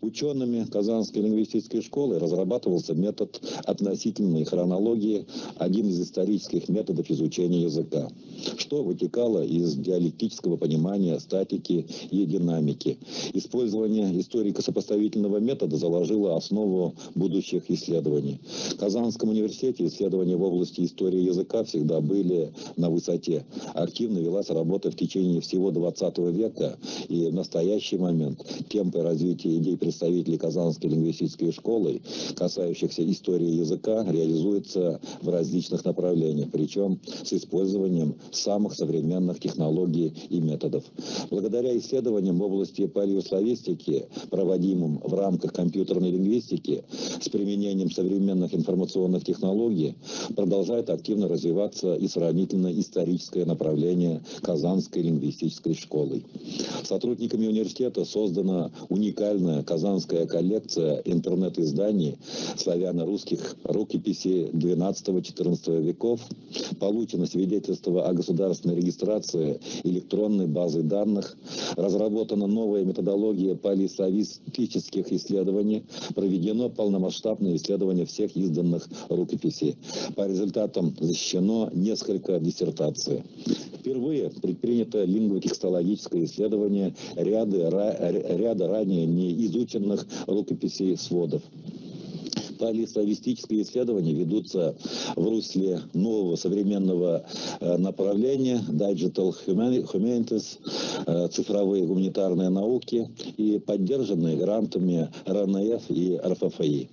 Учеными Казанской лингвистической школы разрабатывался метод относительной хронологии, один из исторических методов изучения языка, что вытекало из диалектического понимания статики и динамики. Использование историко-сопоставительного метода заложило основу будущих исследований. В Казанском университете исследования в области истории языка всегда были на высоте. Активно велась работа в течение всего XX века, и в настоящий момент темпы развития идей представителей Казанской лингвистической школы, касающихся истории языка, реализуются в различных направлениях, причем с использованием самых современных технологий и методов. Благодаря исследованиям в области палеославистики, проводимым в рамках компьютерной лингвистики, с применением современных информационных технологий, продолжает активно развиваться и сравнительно-историческое направление Казанской лингвистической школы. Сотрудниками университета создана уникальная казанская коллекция интернет-изданий славяно-русских рукописей XII-XIV веков. Получено свидетельство о государственной регистрации электронной базы данных. Разработана новая методология палеославистических исследований. Проведено полномасштабное исследование всех изданных рукописей. По результатам защищено несколько диссертаций. Впервые предпринято лингвотекстологическое исследование ряда ранее неизученных рукописей сводов. Палеославистические исследования ведутся в русле нового современного направления Digital Humanities, цифровые гуманитарные науки, и поддержаны грантами РНФ и РФФИ.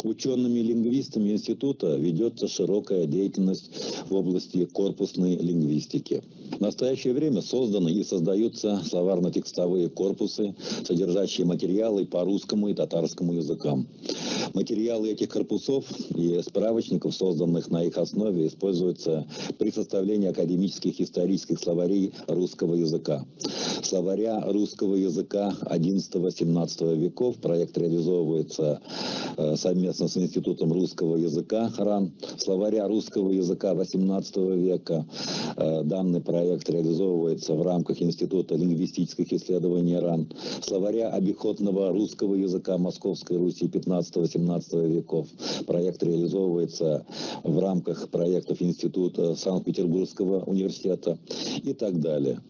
Учеными-лингвистами института ведется широкая деятельность в области корпусной лингвистики. В настоящее время созданы и создаются словарно-текстовые корпусы, содержащие материалы по русскому и татарскому языкам. Материалы этих корпусов и справочников, созданных на их основе, используются при составлении академических исторических словарей русского языка. Словаря русского языка XI-XVII веков. Проект реализовывается совместно с Институтом русского языка РАН. Словаря русского языка XVIII века. Данный проект реализовывается в рамках Института лингвистических исследований РАН. Словаря обиходного русского языка Московской Руси XV-XVII веков. Проект реализовывается в рамках проектов Института Санкт-Петербургского университета и так далее.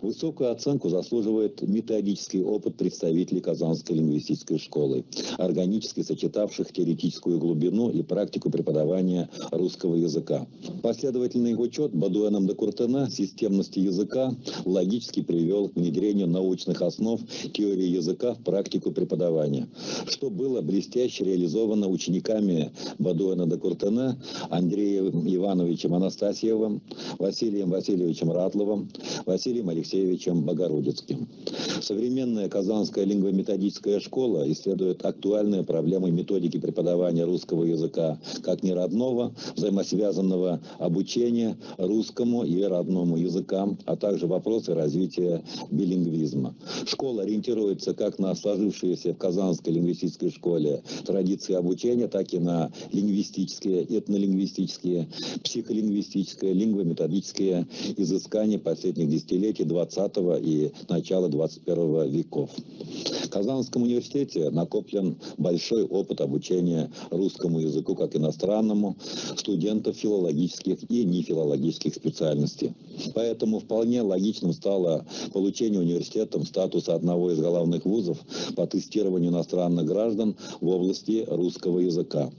Высокую оценку заслуживает методический опыт представителей Казанской лингвистической школы, органически сочетавших теоретическую глубину и практику преподавания русского языка. Последовательный учет Бадуэном де Куртена системности языка логически привел к внедрению научных основ теории языка в практику преподавания, что было блестяще реализовано учениками Бадуэна де Куртена Андреем Ивановичем Анастасьевым, Василием Васильевичем Ратловым, Василием Алексеевичем Богородицким. Современная Казанская лингвометодическая школа исследует актуальные проблемы методики преподавания русского языка как неродного, взаимосвязанного обучения русскому и родному языкам, а также вопросы развития билингвизма. Школа ориентируется как на сложившиеся в Казанской лингвистической школе традиции обучения, так и на лингвистические, этнолингвистические, психолингвистические, лингвометодические изыскания последних десятилетий 20-го и начала 21 веков. В Казанском университете накоплен большой опыт обучения русскому языку как иностранному студентов филологических и нефилологических специальностей. Поэтому вполне логичным стало получение университетом статуса одного из главных вузов по тестированию иностранных граждан в области развитии русского языка.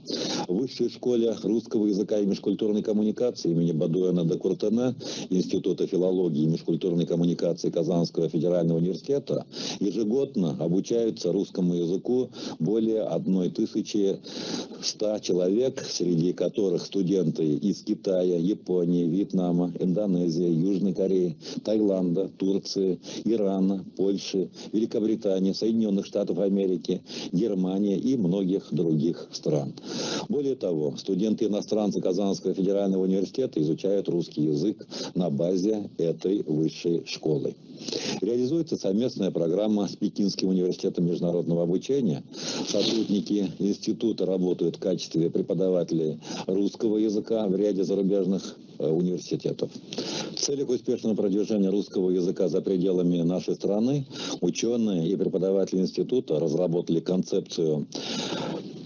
В Высшей школе русского языка и межкультурной коммуникации имени Бадуэна де Куртене Института филологии и межкультурной коммуникации Казанского федерального университета ежегодно обучаются русскому языку более 1100 человек, среди которых студенты из Китая, Японии, Вьетнама, Индонезии, Южной Кореи, Таиланда, Турции, Ирана, Польши, Великобритании, Соединенных Штатов Америки, Германии и многих других стран. Более того, студенты-иностранцы Казанского федерального университета изучают русский язык на базе этой высшей школы. Реализуется совместная программа с Пекинским университетом международного обучения. Сотрудники института работают в качестве преподавателей русского языка в ряде зарубежных университетов. В целях успешного продвижения русского языка за пределами нашей страны ученые и преподаватели института разработали концепцию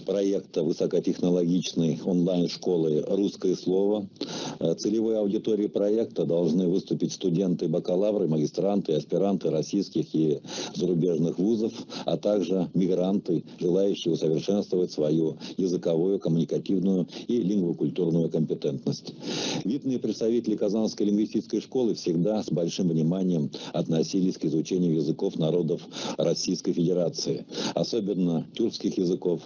проекта высокотехнологичной онлайн-школы «Русское слово». Целевой аудиторией проекта должны выступить студенты, бакалавры, магистранты, аспиранты российских и зарубежных вузов, а также мигранты, желающие усовершенствовать свою языковую, коммуникативную и лингвокультурную компетентность. Видные представители Казанской лингвистической школы всегда с большим вниманием относились к изучению языков народов Российской Федерации, особенно тюркских языков,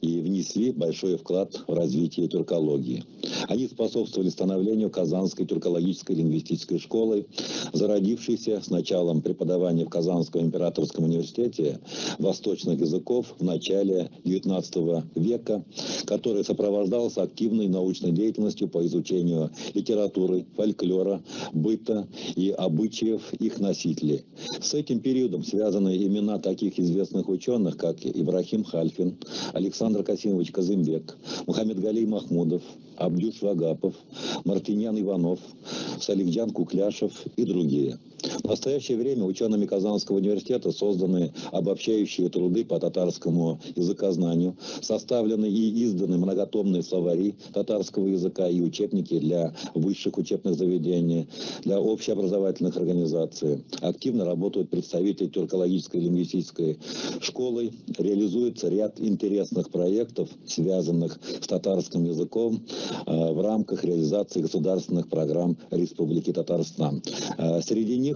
и внесли большой вклад в развитие тюркологии. Они способствовали становлению Казанской тюркологической лингвистической школы, зародившейся с началом преподавания в Казанском императорском университете восточных языков в начале XIX века, который сопровождался активной научной деятельностью по изучению литературы, фольклора, быта и обычаев их носителей. С этим периодом связаны имена таких известных ученых, как Ибрахим Хальфин, Александр Касимович Казымбек, Мухаммедгалий Махмудов, Абдюш Вагапов, Мартинян Иванов, Салихджан Кукляшев и другие. В настоящее время учеными Казанского университета созданы обобщающие труды по татарскому языкознанию, составлены и изданы многотомные словари татарского языка и учебники для высших учебных заведений, для общеобразовательных организаций. Активно работают представители тюркологической лингвистической школы, реализуется ряд интересных проектов, связанных с татарским языком в рамках реализации государственных программ Республики Татарстан. Среди них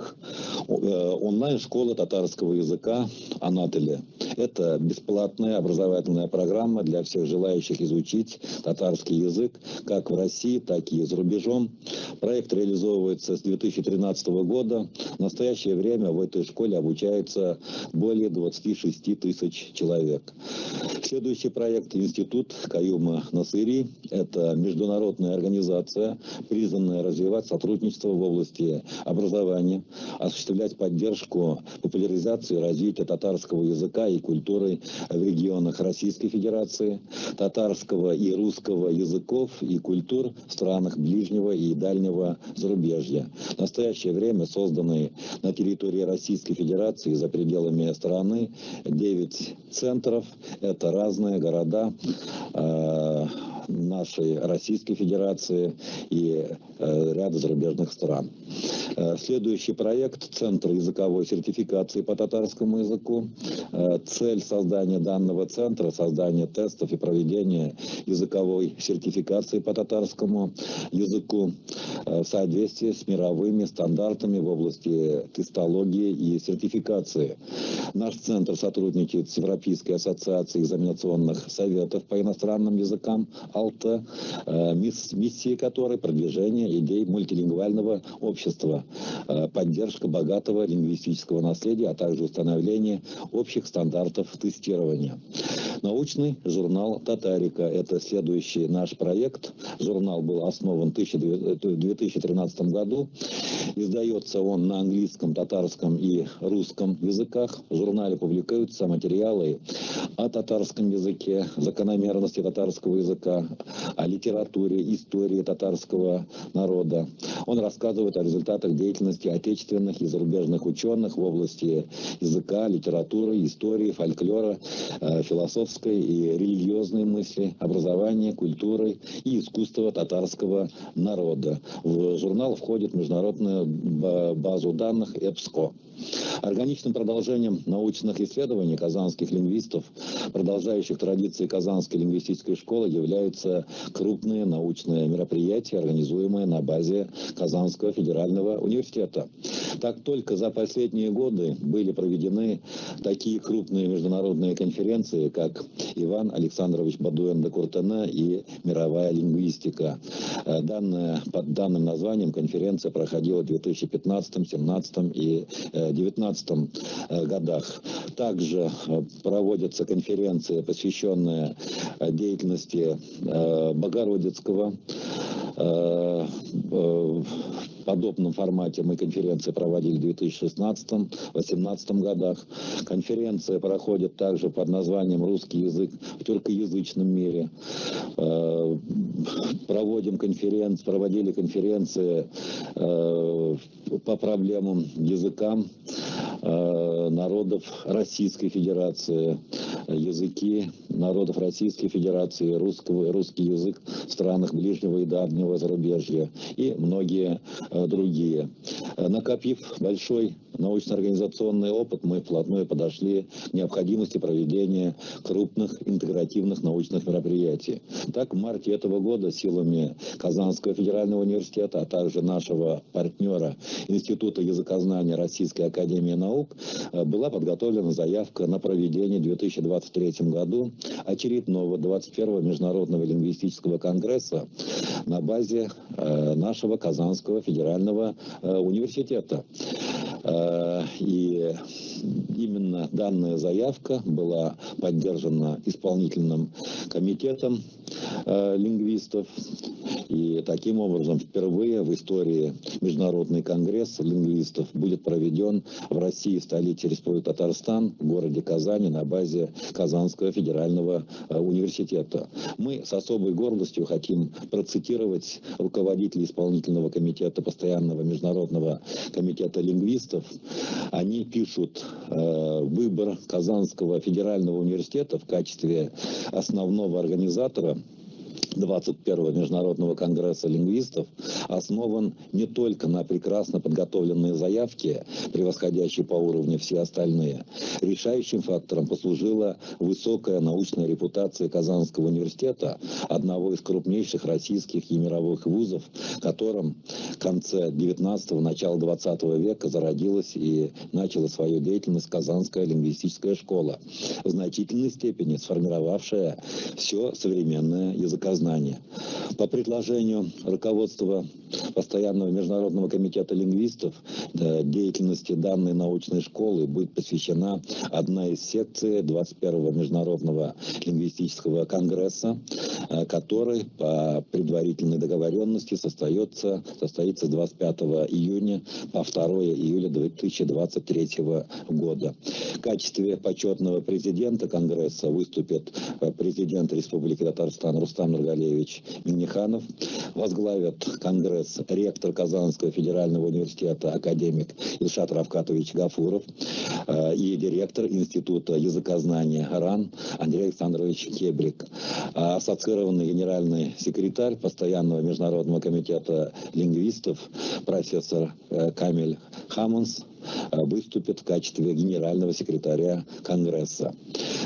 онлайн-школа татарского языка «Анатолия». Это бесплатная образовательная программа для всех желающих изучить татарский язык как в России, так и за рубежом. Проект реализовывается с 2013 года. В настоящее время в этой школе обучается более 26 тысяч человек. Следующий проект — Институт Каюма Насыри. Это международная организация, призванная развивать сотрудничество в области образования, осуществлять поддержку популяризации и развития татарского языка и культуры в регионах Российской Федерации, татарского и русского языков и культур в странах ближнего и дальнего зарубежья. В настоящее время созданы на территории Российской Федерации за пределами страны 9 центров. Это разные города нашей Российской Федерации и ряда зарубежных стран. Следующий проект — Центр языковой сертификации по татарскому языку. Цель создания данного центра — создание тестов и проведение языковой сертификации по татарскому языку в соответствии с мировыми стандартами в области тестологии и сертификации. Наш центр сотрудничает с Европейской ассоциацией экзаменационных советов по иностранным языкам АЛТА, миссией которой продвижение идей мультилингвального общества, поддержка богатого лингвистического наследия, а также установление общих стандартов тестирования. Научный журнал «Татарика» — это следующий наш проект. Журнал был основан в 2013 году. Издается он на английском, татарском и русском языках. В журнале публикуются материалы о татарском языке, закономерности татарского языка, о литературе, истории татарского народа. Он рассказывает о результатах деятельности отечественных и зарубежных ученых в области языка, литературы, истории, фольклора, философской и религиозной мысли, образования, культуры и искусства татарского народа. В журнал входит международную базу данных ЭПСКО. Органичным продолжением научных исследований казанских лингвистов продолжающих традиции Казанской лингвистической школы являются крупные научные мероприятия, организуемые на базе Казанского федерального университета. Так, только за последние годы были проведены такие крупные международные конференции, как Иван Александрович Бадуэн де Куртена и «Мировая лингвистика». Под данным названием конференция проходила в 2015, 2017 и 2019 годах. Также проводятся конференции, посвященные деятельности Богородицкого. В подобном формате мы конференции проводили в 2016-2018 годах. Конференция проходит также под названием «Русский язык в тюркоязычном мире». Проводили конференции по проблемам языка народов Российской Федерации, языки народов Российской Федерации, русский язык в странах ближнего и дальнего зарубежья и многие другие. Накопив большой научно-организационный опыт, мы вплотную подошли к необходимости проведения крупных интегративных научных мероприятий. Так, в марте этого года силами Казанского федерального университета, а также нашего партнера Института языкознания Российской академии наук была подготовлена заявка на проведение в 2023 году очередного 21-го международного лингвистического конгресса на базе нашего Казанского федерального университета. И именно данная заявка была поддержана исполнительным комитетом лингвистов. И таким образом впервые в истории Международный конгресс лингвистов будет проведен в России, в столице Республики Татарстан, в городе Казани, на базе Казанского федерального университета. Мы с особой гордостью хотим процитировать руководителей исполнительного комитета Постоянного международного комитета лингвистов. Они пишут: выбор Казанского федерального университета в качестве основного организатора 21-го Международного конгресса лингвистов основан не только на прекрасно подготовленные заявки, превосходящие по уровню все остальные. Решающим фактором послужила высокая научная репутация Казанского университета, одного из крупнейших российских и мировых вузов, в котором в конце 19-го, начала 20 века зародилась и начала свою деятельность Казанская лингвистическая школа, в значительной степени сформировавшая все современное языкознание. По предложению руководства Постоянного международного комитета лингвистов деятельности данной научной школы будет посвящена одна из секций 21-го Международного лингвистического конгресса, который по предварительной договоренности состоится с 25 июня по 2 июля 2023 года. В качестве почетного президента конгресса выступит президент Республики Татарстан Рустам Нургалиевич Минниханов. Возглавят конгресс ректор Казанского федерального университета академик Ильшат Равкатович Гафуров и директор Института языкознания РАН Андрей Александрович Кебрик. Ассоциированный генеральный секретарь Постоянного международного комитета лингвистов профессор Камиль Хаммонс выступит в качестве генерального секретаря Конгресса.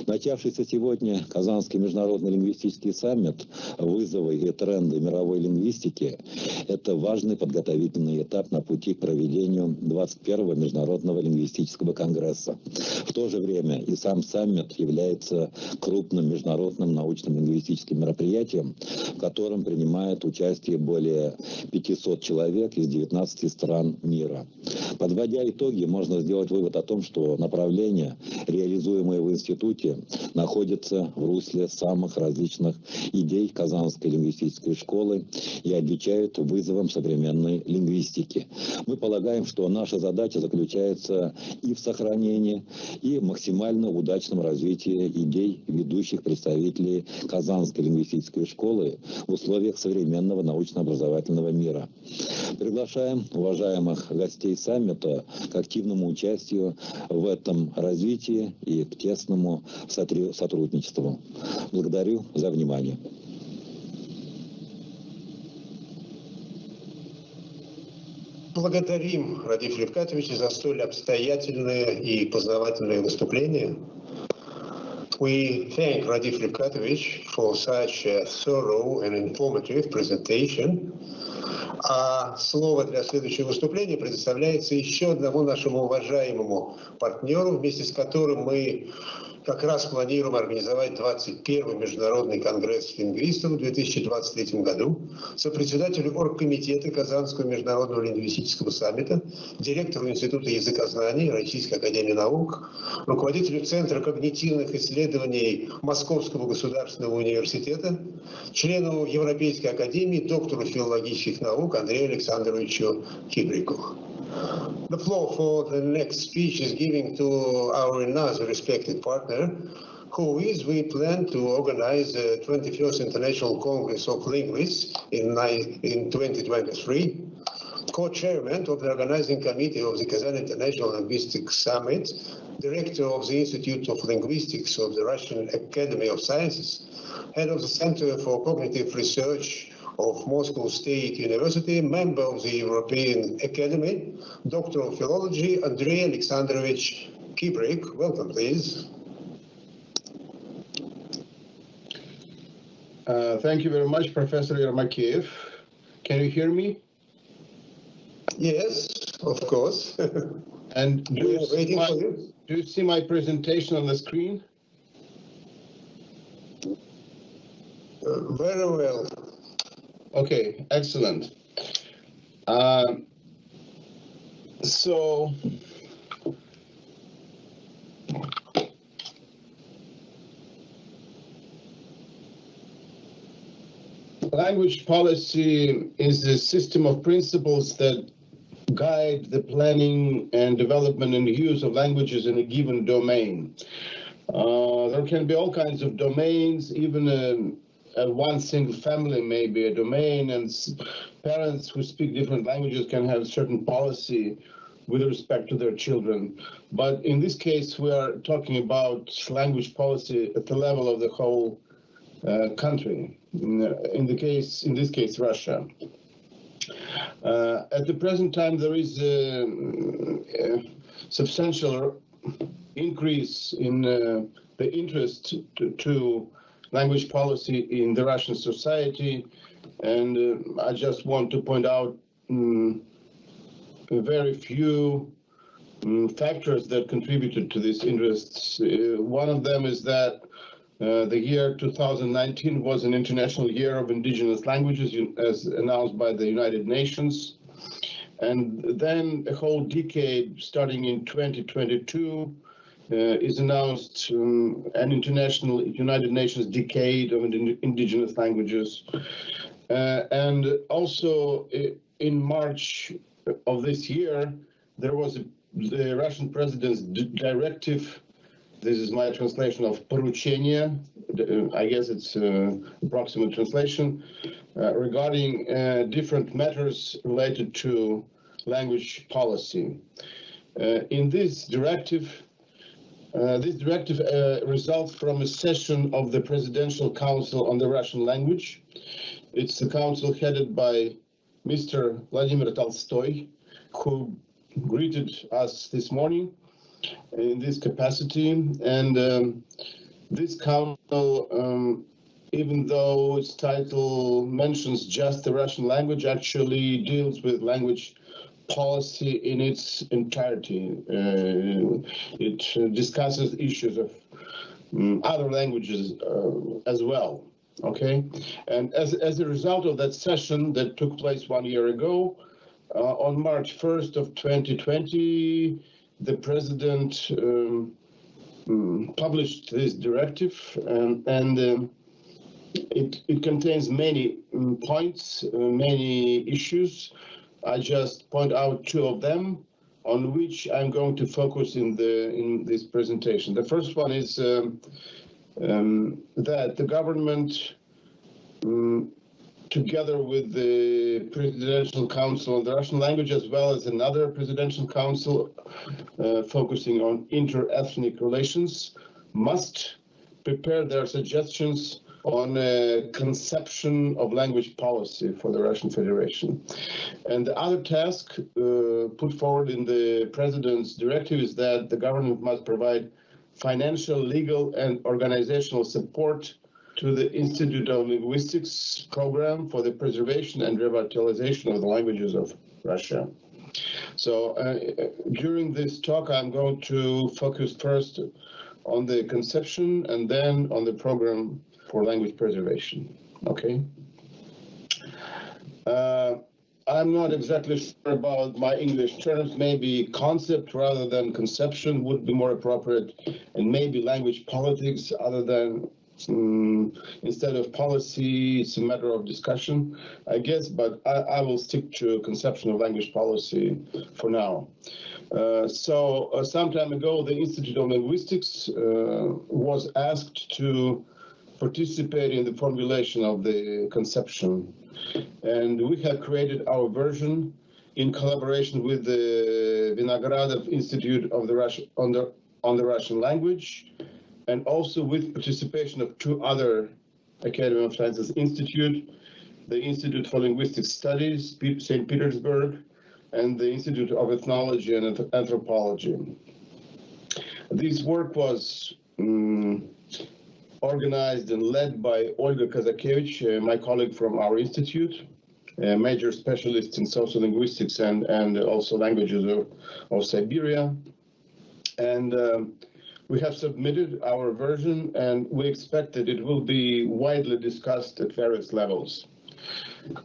Начавшийся сегодня Казанский международный лингвистический саммит «Вызовы и тренды мировой лингвистики» – это важный подготовительный этап на пути к проведению 21-го Международного лингвистического конгресса. В то же время и сам саммит является крупным международным научным лингвистическим мероприятием, в котором принимает участие более 500 человек из 19 стран мира. Подводя итоги, можно сделать вывод о том, что направления, реализуемые в институте, находятся в русле самых различных идей Казанской лингвистической школы и отвечают вызовам современной лингвистики. Мы полагаем, что наша задача заключается и в сохранении, и в максимально удачном развитии идей ведущих представителей Казанской лингвистической школы в условиях современного научно-образовательного мира. Приглашаем уважаемых гостей саммита к активному участию в этом развитии и к тесному сотрудничеству. Благодарю за внимание. Благодарим, Радиф Ревкатович, за столь обстоятельное и познавательное выступление. We thank Radif Rifkatovich for such a thorough and informative presentation. А слово для следующего выступления предоставляется еще одному нашему уважаемому партнеру, вместе с которым мы как раз планируем организовать 21-й Международный конгресс лингвистов в 2023 году, сопредседателю оргкомитета Казанского международного лингвистического саммита, директору Института языкознаний Российской академии наук, руководителю Центра когнитивных исследований Московского государственного университета, члену Европейской академии, доктору филологических наук Андрею Александровичу Кибрику. The floor for the next speech is given to our another respected partner, who is we plan to organize the 21st International Congress of Linguists in 2023, co-chairman of the organizing committee of the Kazan International Linguistic Summit, director of the Institute of Linguistics of the Russian Academy of Sciences, head of the Center for Cognitive Research of Moscow State University, member of the European Academy, Doctor of Philology, Andrei Alexandrovich Kibrik. Welcome, please. Thank you very much, Professor Yermakiev. Can you hear me? Yes, of course. And do you see my presentation on the screen? Very well. Okay, excellent. So language policy is a system of principles that guide the planning and development and use of languages in a given domain. There can be all kinds of domains, even one single family may be a domain, and parents who speak different languages can have certain policy with respect to their children. But in this case, we are talking about language policy at the level of the whole country. In this case, Russia. At the present time, there is a substantial increase in the interest to language policy in the Russian society, and I just want to point out very few factors that contributed to these interests. One of them is that the year 2019 was an International Year of Indigenous Languages, as announced by the United Nations. And then a whole decade, starting in 2022, is announced an International United Nations Decade of Indigenous Languages. And also in March of this year, there was the Russian President's Directive. This is my translation of поручение. I guess it's approximate translation regarding different matters related to language policy. In this directive results from a session of the Presidential Council on the Russian Language. It's the council headed by Mr. Vladimir Tolstoy, who greeted us this morning in this capacity. And this council, even though its title mentions just the Russian language, actually deals with language policy in its entirety. It discusses issues of other languages as well. Okay, and as a result of that session that took place 1 year ago, on March 1st of 2020, the president published this directive, and it contains many points, many issues. I just point out two of them on which I'm going to focus in this presentation. The first one is that the government, together with the Presidential Council on the Russian language, as well as another Presidential Council focusing on inter-ethnic relations, must prepare their suggestions on a conception of language policy for the Russian Federation. And the other task put forward in the President's directive is that the government must provide financial, legal, and organizational support to the Institute of Linguistics program for the preservation and revitalization of the languages of Russia. So during this talk, I'm going to focus first on the conception and then on the program for language preservation. Okay. I'm not exactly sure about my English terms. Maybe concept rather than conception would be more appropriate, and maybe language politics other than instead of policy. It's a matter of discussion, I guess, but I will stick to conception of language policy for now. So some time ago, the Institute of Linguistics was asked to participate in the formulation of the conception. And we have created our version in collaboration with the Vinogradov Institute of the on the Russian language, and also with participation of two other Academy of Sciences Institute, the Institute for Linguistic Studies, St. Petersburg, and the Institute of Ethnology and Anthropology. This work was organized and led by Olga Kazakevich, my colleague from our institute, a major specialist in sociolinguistics and also languages of Siberia. And we have submitted our version, and we expect that it will be widely discussed at various levels.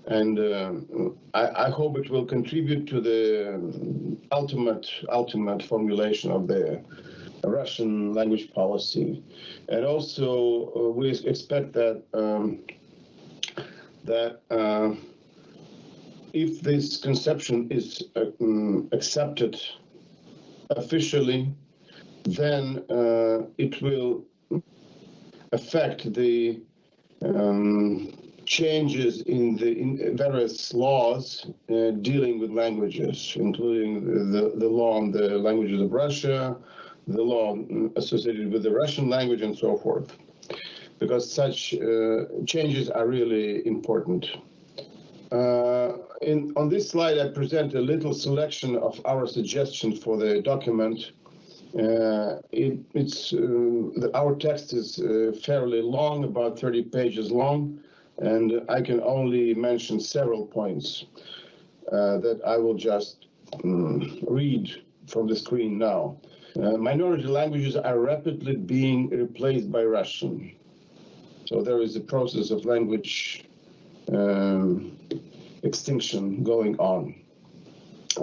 And I hope it will contribute to the ultimate formulation of the Russian language policy. And also we expect that if this conception is accepted officially, then it will affect the changes in various laws dealing with languages, including the law on the languages of Russia, the law associated with the Russian language, and so forth, because such changes are really important. On this slide, I present a little selection of our suggestions for the document. Our text is fairly long, about 30 pages long, and I can only mention several points that I will just read from the screen now. Minority languages are rapidly being replaced by Russian. So there is a process of language extinction going on.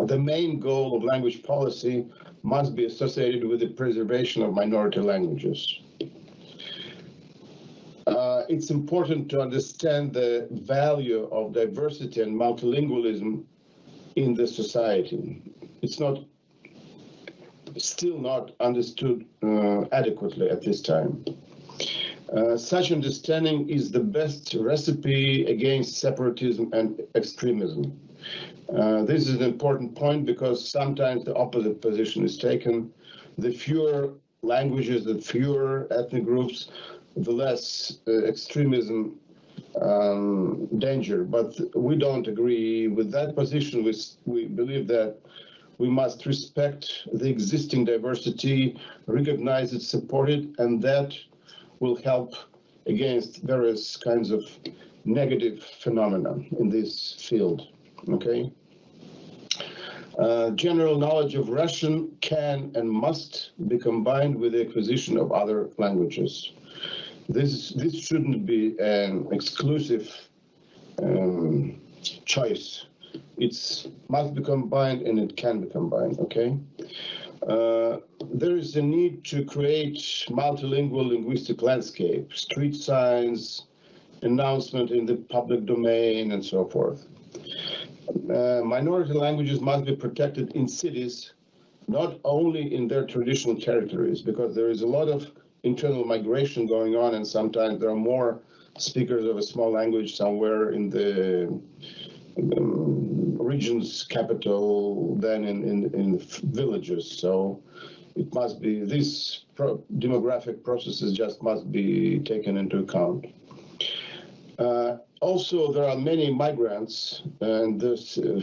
The main goal of language policy must be associated with the preservation of minority languages. It's important to understand the value of diversity and multilingualism in the society. It's still not understood adequately at this time. Such understanding is the best recipe against separatism and extremism. This is an important point because sometimes the opposite position is taken. The fewer languages, the fewer ethnic groups, the less extremism danger. But we don't agree with that position. We believe that we must respect the existing diversity, recognize it, support it, and that will help against various kinds of negative phenomena in this field. Okay. General knowledge of Russian can and must be combined with the acquisition of other languages. This shouldn't be an exclusive choice. It must be combined, and it can be combined. Okay. There is a need to create multilingual linguistic landscape, street signs, announcement in the public domain, and so forth. Minority languages must be protected in cities, not only in their traditional territories, because there is a lot of internal migration going on, and sometimes there are more speakers of a small language somewhere in the region's capital than in villages. So it must be, these demographic processes just must be taken into account. Also, there are many migrants, and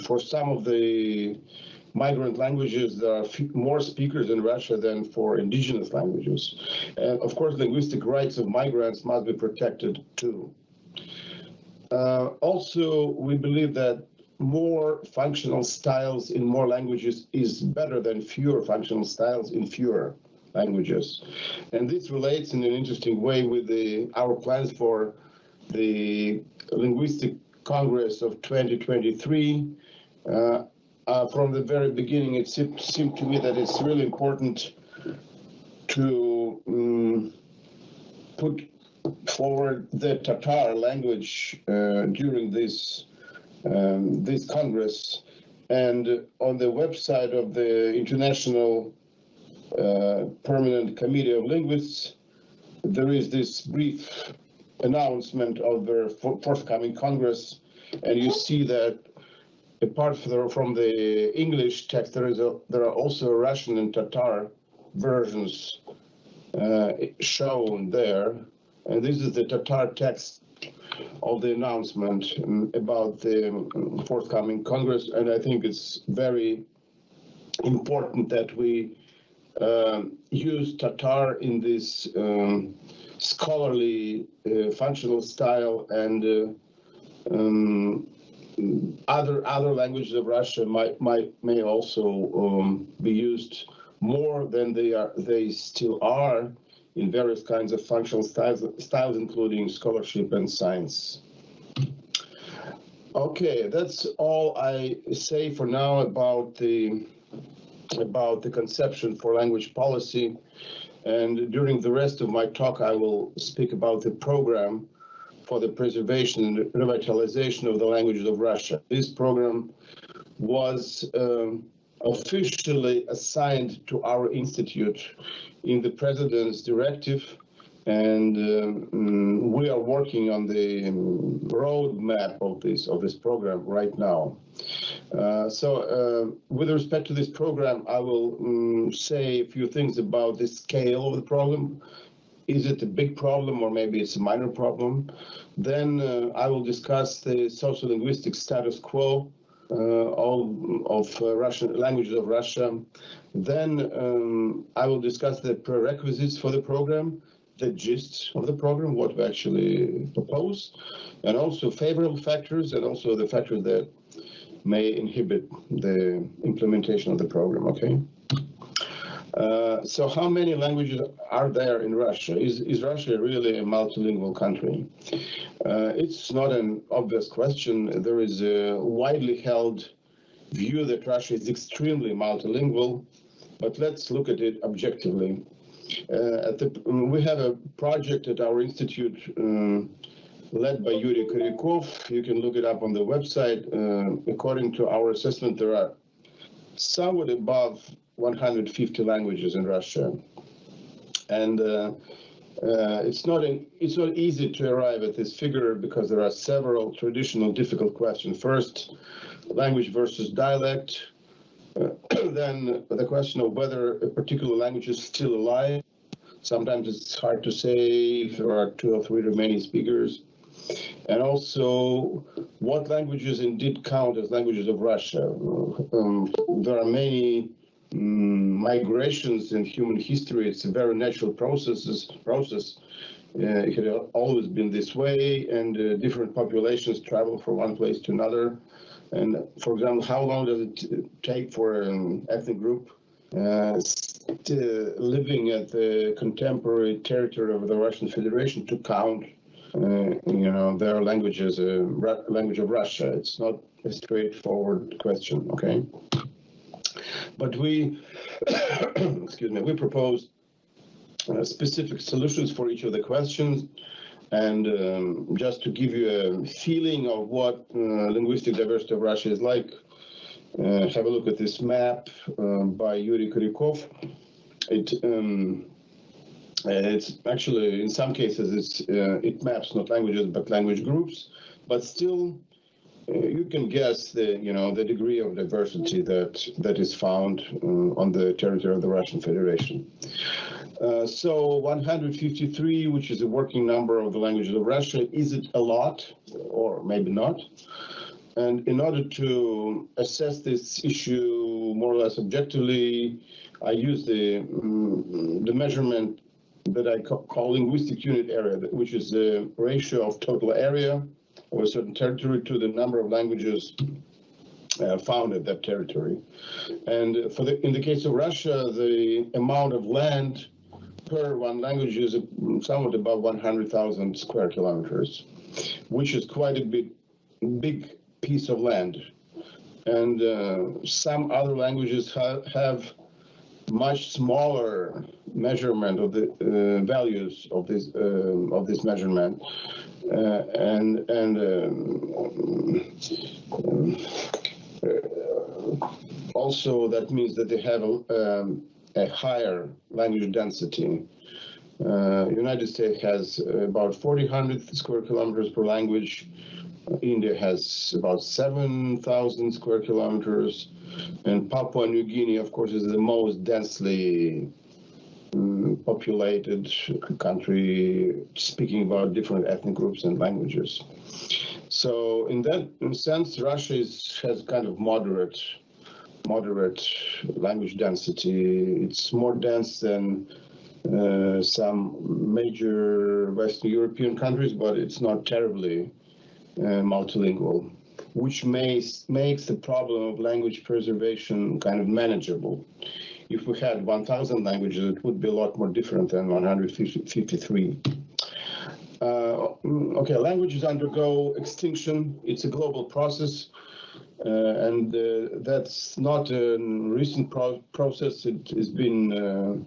for some of the migrant languages, there are more speakers in Russia than for indigenous languages. And of course, linguistic rights of migrants must be protected too. Also, we believe that more functional styles in more languages is better than fewer functional styles in fewer languages. And this relates in an interesting way with our plans for the Linguistic Congress of 2023. From the very beginning, it seemed to me that it's really important to put forward the Tatar language during this Congress. And on the website of the International Permanent Committee of Linguists, there is this brief announcement of their forthcoming Congress, and you see that apart from the English text, there are also Russian and Tatar versions shown there. And this is the Tatar text of the announcement about the forthcoming Congress. And I think it's very important that we use Tatar in this scholarly functional style, and other languages of Russia may also be used more than they still are in various kinds of functional styles, including scholarship and science. Okay, that's all I say for now about the conception for language policy. And during the rest of my talk, I will speak about the program for the preservation and revitalization of the languages of Russia. This program was officially assigned to our institute in the President's Directive, and we are working on the roadmap of this program right now. So with respect to this program, I will say a few things about the scale of the problem. Is it a big problem, or maybe it's a minor problem? Then I will discuss the sociolinguistic status quo of Russian languages of Russia. Then I will discuss the prerequisites for the program, the gist of the program, what we actually propose, and also favorable factors, and also the factors that may inhibit the implementation of the program. Okay. So how many languages are there in Russia? Is Russia really a multilingual country? It's not an obvious question. There is a widely held view that Russia is extremely multilingual, but let's look at it objectively. We have a project at our institute led by Yuri Koryakov. You can look it up on the website. According to our assessment, there are somewhat above 150 languages in Russia, and it's not easy to arrive at this figure because there are several traditional difficult questions. First, language versus dialect. Then the question of whether a particular language is still alive. Sometimes it's hard to say if there are 2 or 3 remaining speakers. And also, what languages indeed count as languages of Russia? There are many migrations in human history. It's a very natural process. It had always been this way, and different populations travel from one place to another. And for example, how long does it take for an ethnic group living at the contemporary territory of the Russian Federation to count, their language as a language of Russia? It's not a straightforward question. Okay. But we, we proposed specific solutions for each of the questions. And just to give you a feeling of what linguistic diversity of Russia is like, have a look at this map by Yuri Koryakov. It's actually, in some cases, it maps not languages but language groups, but still you can guess the degree of diversity that is found on the territory of the Russian Federation. So 153, which is a working number of the languages of Russia, is it a lot or maybe not? And in order to assess this issue more or less objectively, I use the measurement that I call linguistic unit area, which is the ratio of total area of a certain territory to the number of languages found at that territory. And in the case of Russia, the amount of land per one language is somewhat above 100,000 square kilometers, which is quite a big piece of land. And some other languages have much smaller measurement of the values of this measurement, also that means that they have a higher language density. United States has about 4,000 square kilometers per language. India has about 7,000 square kilometers, and Papua New Guinea, of course, is the most densely populated country, speaking about different ethnic groups and languages. So in that sense, Russia has kind of moderate language density. It's more dense than some major Western European countries, but it's not terribly multilingual, which makes the problem of language preservation kind of manageable. If we had 1,000 languages, it would be a lot more different than 153. Okay, languages undergo extinction. It's a global process, and that's not a recent process. It has been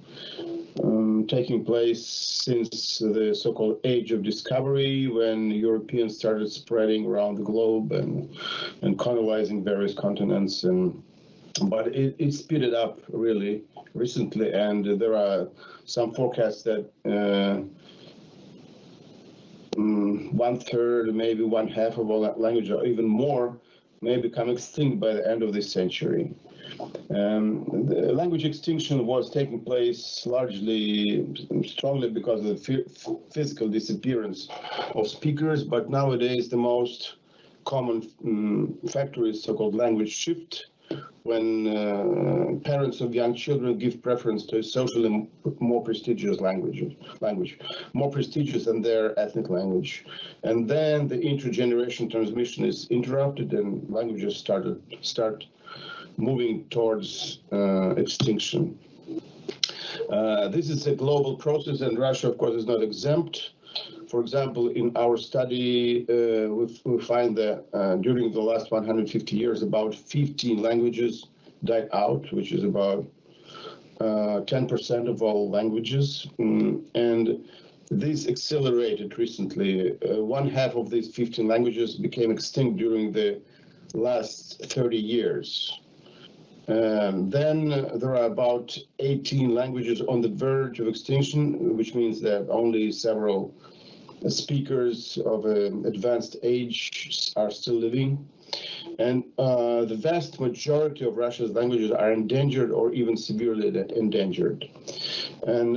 taking place since the so-called Age of Discovery, when Europeans started spreading around the globe and colonizing various continents. But it speeded up really recently, and there are some forecasts that 1/3, maybe 1/2 of all languages, or even more, may become extinct by the end of this century. The language extinction was taking place largely, strongly because of the physical disappearance of speakers, but nowadays the most common factor is so-called language shift, when parents of young children give preference to a socially more prestigious language, more prestigious than their ethnic language. And then the intergeneration transmission is interrupted and languages start moving towards extinction. This is a global process, and Russia, of course, is not exempt. For example, in our study, we find that during the last 150 years, about 15 languages died out, which is about 10% of all languages. And this accelerated recently. 1/2 of these 15 languages became extinct during the last 30 years. Then there are about 18 languages on the verge of extinction, which means that only several speakers of advanced age are still living. And the vast majority of Russia's languages are endangered or even severely endangered. And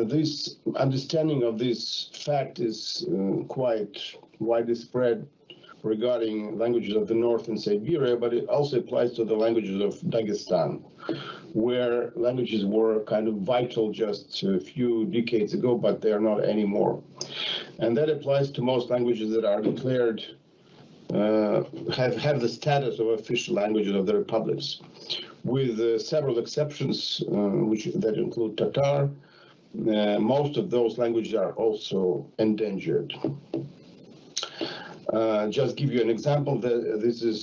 this understanding of this fact is quite widely spread regarding languages of the North and Siberia, but it also applies to the languages of Dagestan, where languages were kind of vital just a few decades ago, but they are not anymore. And that applies to most languages that are declared, have the status of official languages of the republics, with several exceptions, that include Tatar. Most of those languages are also endangered. Just give you an example. This is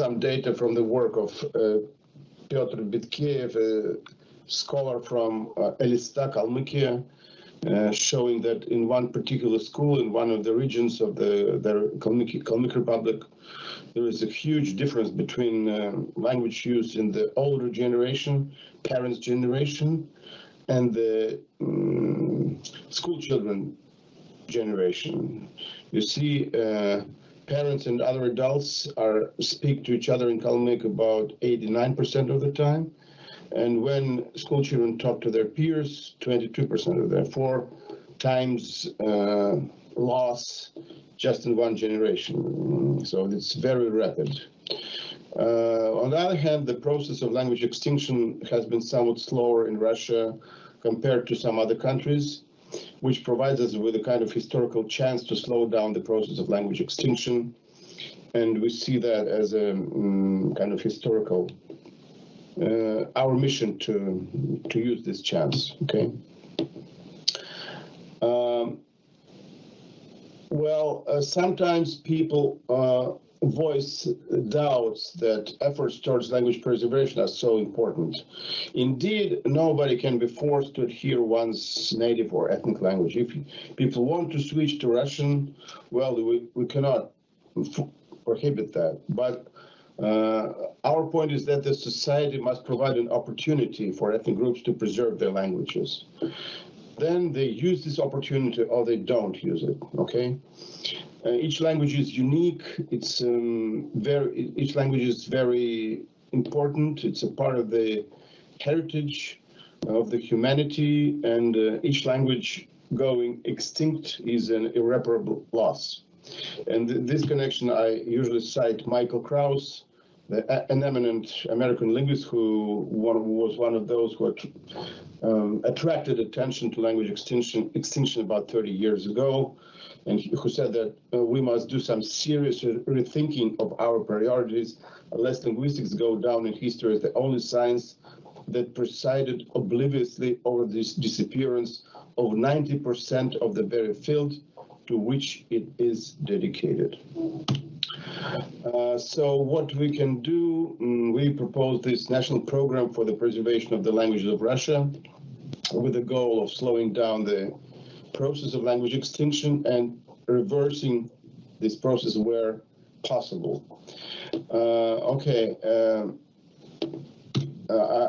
some data from the work of Pyotr Bitkeev, a scholar from Elista, Kalmykia, showing that in one particular school in one of the regions of the Kalmyk Republic, there is a huge difference between language use in the older generation, parents' generation, and the school children generation. You see, parents and other adults speak to each other in Kalmyk about 89% of the time, and when school children talk to their peers, 22% of them. 4 times loss just in one generation. So it's very rapid. On the other hand, the process of language extinction has been somewhat slower in Russia compared to some other countries, which provides us with a kind of historical chance to slow down the process of language extinction. And we see that as a kind of historical, our mission to use this chance, okay? Sometimes people voice doubts that efforts towards language preservation are so important. Indeed, nobody can be forced to adhere one's native or ethnic language. If people want to switch to Russian, well, we cannot prohibit that. But our point is that the society must provide an opportunity for ethnic groups to preserve their languages. Then they use this opportunity or they don't use it, okay? Each language is unique. It's each language is very important. It's a part of the heritage of the humanity, and each language going extinct is an irreparable loss. And this connection, I usually cite Michael Krauss, an eminent American linguist who was one of those who attracted attention to language extinction about 30 years ago, and who said that we must do some serious rethinking of our priorities, unless linguistics go down in history as the only science that presided obliviously over this disappearance of 90% of the very field to which it is dedicated. So what we can do, we propose this national program for the preservation of the languages of Russia with the goal of slowing down the process of language extinction and reversing this process where possible.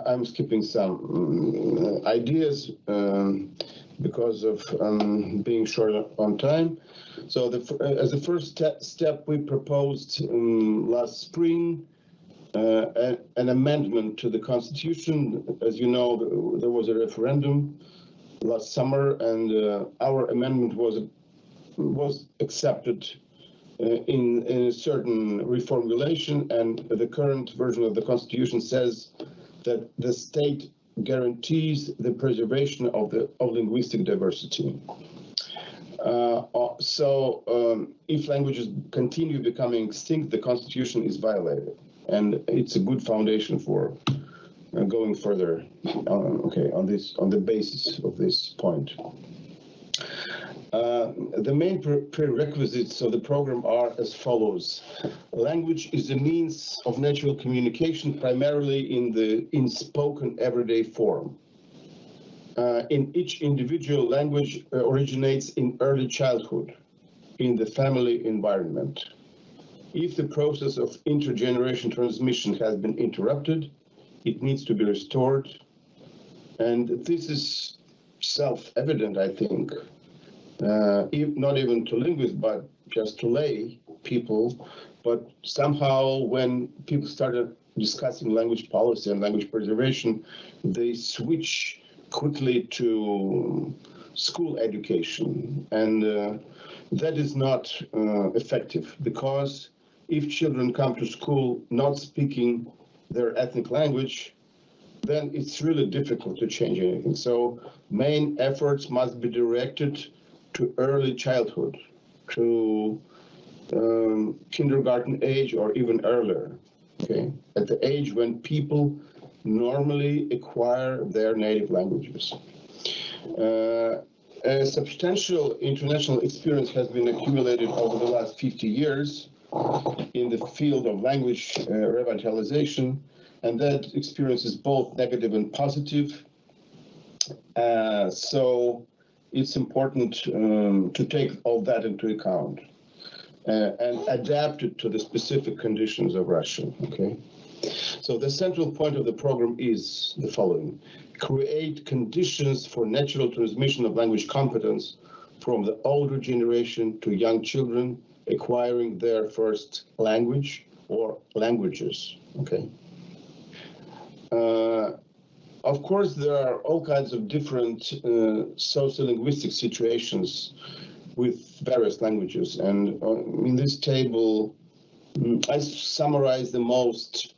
I'm skipping some ideas because of being short on time. So as a first step, we proposed last spring an amendment to the Constitution. As you know, there was a referendum last summer, and our amendment was accepted in a certain reformulation, and the current version of the Constitution says that the state guarantees the preservation of linguistic diversity. If languages continue becoming extinct, the Constitution is violated, and it's a good foundation for going further. On the basis of this point. The main prerequisites of the program are as follows. Language is a means of natural communication, primarily in spoken everyday form. In each individual, language originates in early childhood, in the family environment. If the process of intergeneration transmission has been interrupted, it needs to be restored. And this is self-evident, I think. Not even to linguists, but just to lay people. But somehow when people started discussing language policy and language preservation, they switch quickly to school education. And that is not effective, because if children come to school not speaking their ethnic language, then it's really difficult to change anything. So main efforts must be directed to early childhood, to kindergarten age or even earlier, okay? At the age when people normally acquire their native languages. A substantial international experience has been accumulated over the last 50 years in the field of language revitalization, and that experience is both negative and positive. So it's important to take all that into account and adapt it to the specific conditions of Russia, okay? So the central point of the program is the following: create conditions for natural transmission of language competence from the older generation to young children acquiring their first language or languages, okay? Of course, there are all kinds of different sociolinguistic situations with various languages. And in this table, I summarize the most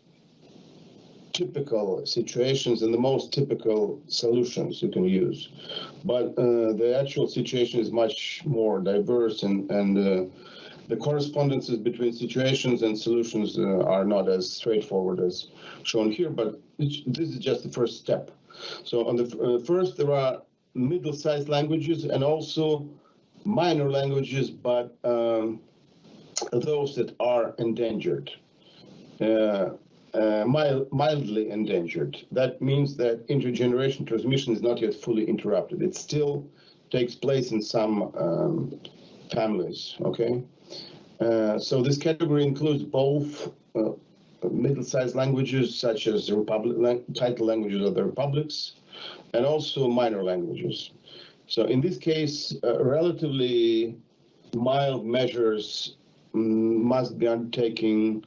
typical situations and the most typical solutions you can use. But the actual situation is much more diverse, and the correspondences between situations and solutions are not as straightforward as shown here, but this is just the first step. So on the first, there are middle-sized languages and also minor languages, but those that are endangered. Mildly endangered. That means that intergeneration transmission is not yet fully interrupted. It still takes place in some families, okay? So this category includes both middle-sized languages such as the title languages of the republics and also minor languages. So in this case, relatively mild measures must be undertaken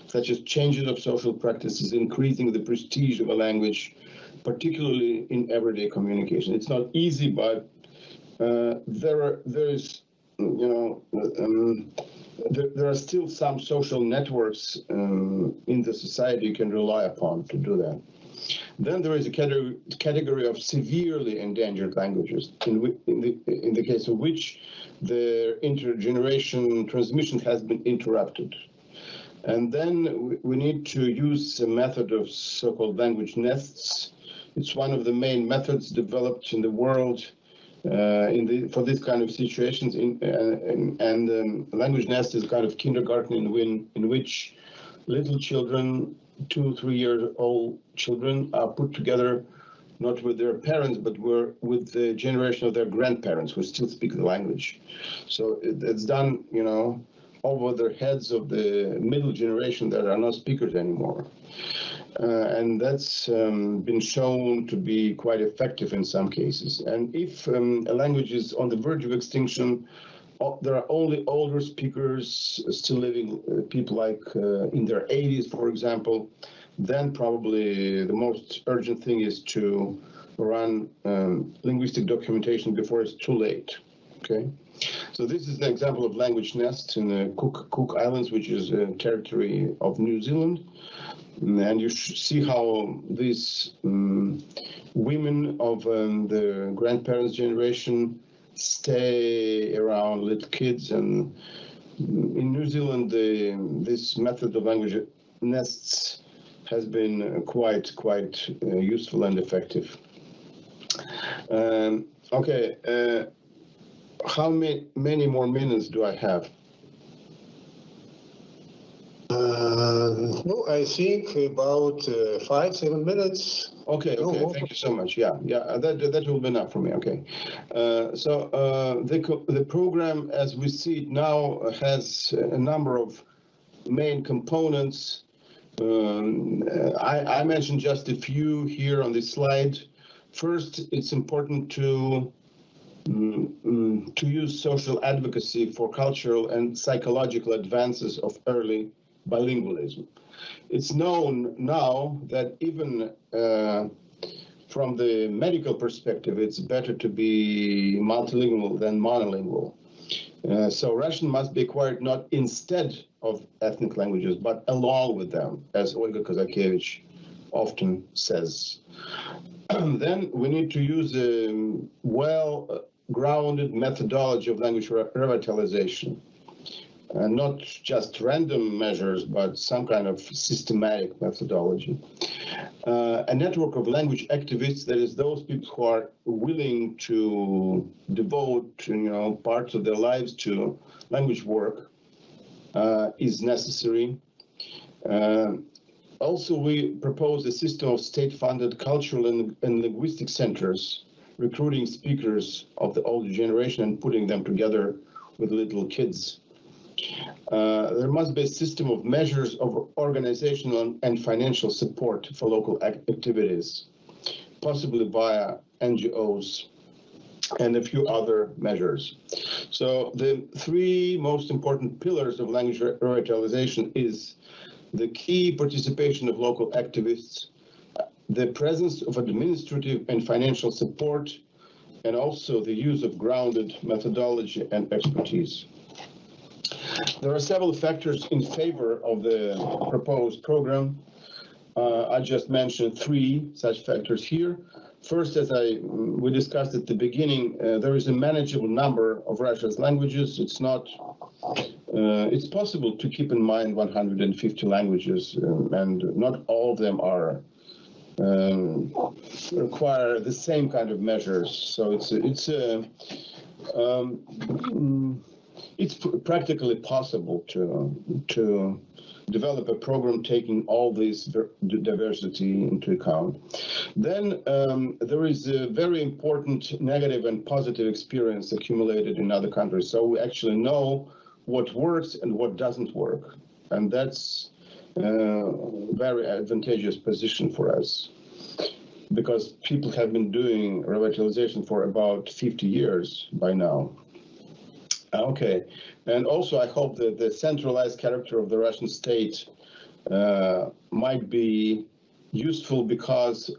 such as changes of social practices, increasing the prestige of a language, particularly in everyday communication. It's not easy, but there are still some social networks in the society you can rely upon to do that. Then there is a category of severely endangered languages, in the case of which the intergeneration transmission has been interrupted. And then we need to use a method of so-called language nests. It's one of the main methods developed in the world for this kind of situations. Language nest is a kind of kindergarten in which little children, 2-3 year old children, are put together not with their parents, but with the generation of their grandparents who still speak the language. So it's done, over the heads of the middle generation that are not speakers anymore. And that's been shown to be quite effective in some cases. And if a language is on the verge of extinction, there are only older speakers still living, people like in their 80s, for example, then probably the most urgent thing is to run linguistic documentation before it's too late, okay? So this is an example of language nests in the Cook Islands, which is a territory of New Zealand. And you see how these women of the grandparents' generation stay around little kids. And in New Zealand, this method of language nests has been quite useful and effective. Okay. How many more minutes do I have? No, I think about 5-7 minutes. Okay, thank you so much. Yeah, that will be enough for me. Okay, so the program, as we see it now, has a number of main components. I mentioned just a few here on this slide. First, it's important to use social advocacy for cultural and psychological advances of early bilingualism. It's known now that even from the medical perspective, it's better to be multilingual than monolingual. So Russian must be acquired not instead of ethnic languages, but along with them, as Olga Kozakevich often says. Then we need to use a well-grounded methodology of language revitalization. Not just random measures, but some kind of systematic methodology. A network of language activists, that is those people who are willing to devote parts of their lives to language work, is necessary. Also, we propose a system of state-funded cultural and linguistic centers, recruiting speakers of the older generation and putting them together with little kids. There must be a system of measures of organizational and financial support for local activities, possibly via NGOs. and a few other measures. So the three most important pillars of language revitalization is the key participation of local activists, the presence of administrative and financial support, and also the use of grounded methodology and expertise. There are several factors in favor of the proposed program. I just mentioned three such factors here. First, as we discussed at the beginning, there is a manageable number of Russia's languages. It's possible to keep in mind 150 languages, and not all of them are require the same kind of measures. So it's practically possible to develop a program taking all this diversity into account. Then there is a very important negative and positive experience accumulated in other countries. So we actually know what works and what doesn't work. And that's a very advantageous position for us, because people have been doing revitalization for about 50 years by now. Okay, and also I hope that the centralized character of the Russian state might be useful, because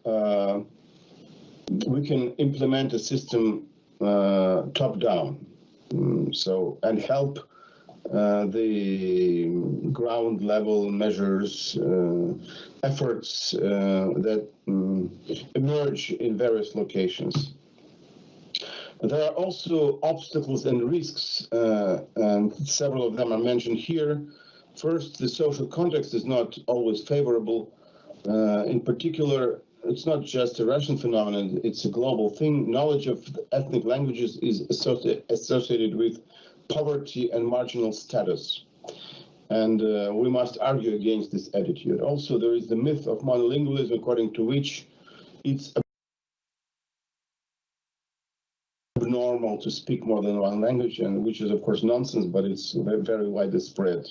we can implement a system top-down, and help the ground level measures, efforts that emerge in various locations. There are also obstacles and risks, and several of them are mentioned here. First, the social context is not always favorable. In particular, it's not just a Russian phenomenon, it's a global thing. Knowledge of ethnic languages is associated with poverty and marginal status. And we must argue against this attitude. Also, there is the myth of monolingualism, according to which it's normal to speak more than one language, and which is of course nonsense, but it's very widespread.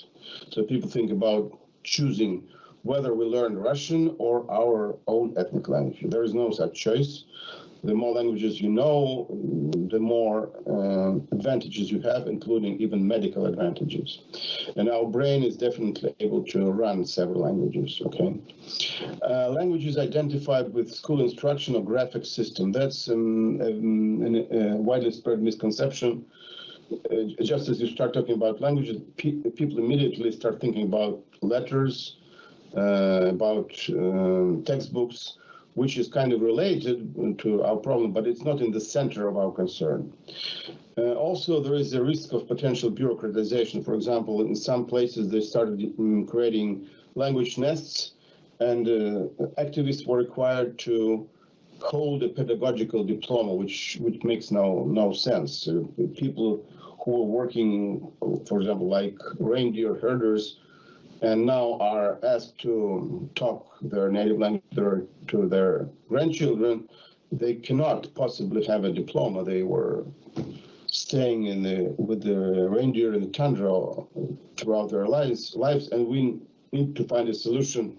So people think about choosing whether we learn Russian or our own ethnic language. There is no such choice. The more languages you know, the more advantages you have, including even medical advantages. And our brain is definitely able to run several languages, okay? Languages identified with school instruction or graphic system. That's a widely spread misconception. Just as you start talking about languages, people immediately start thinking about letters, about textbooks, which is kind of related to our problem, but it's not in the center of our concern. Also, there is a risk of potential bureaucratization. For example, in some places, they started creating language nests, and activists were required to hold a pedagogical diploma, which makes no sense. People who are working, for example, like reindeer herders, and now are asked to talk their native language to their grandchildren, they cannot possibly have a diploma. They were staying with the reindeer in the tundra throughout their lives, and we need to find a solution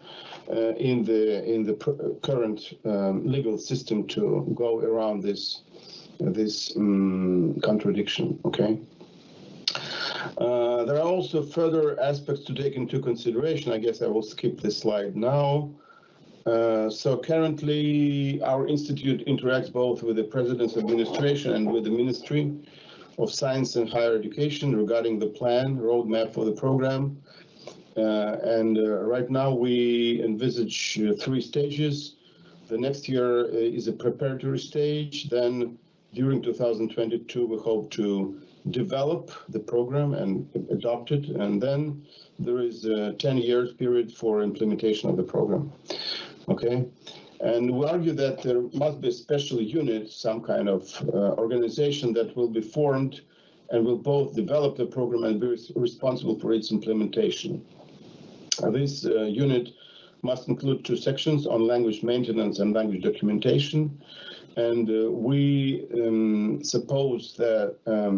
in the current legal system to go around this contradiction. Okay. There are also further aspects to take into consideration. I guess I will skip this slide now. So currently, our institute interacts both with the President's administration and with the Ministry of Science and Higher Education regarding the roadmap for the program. Right now, we envisage 3 stages. The next year is a preparatory stage. Then, during 2022, we hope to develop the program and adopt it, and then there is a 10-year period for implementation of the program. Okay, and we argue that there must be a special unit, some kind of organization that will be formed and will both develop the program and be responsible for its implementation. This unit must include 2 sections on language maintenance and language documentation. And we suppose that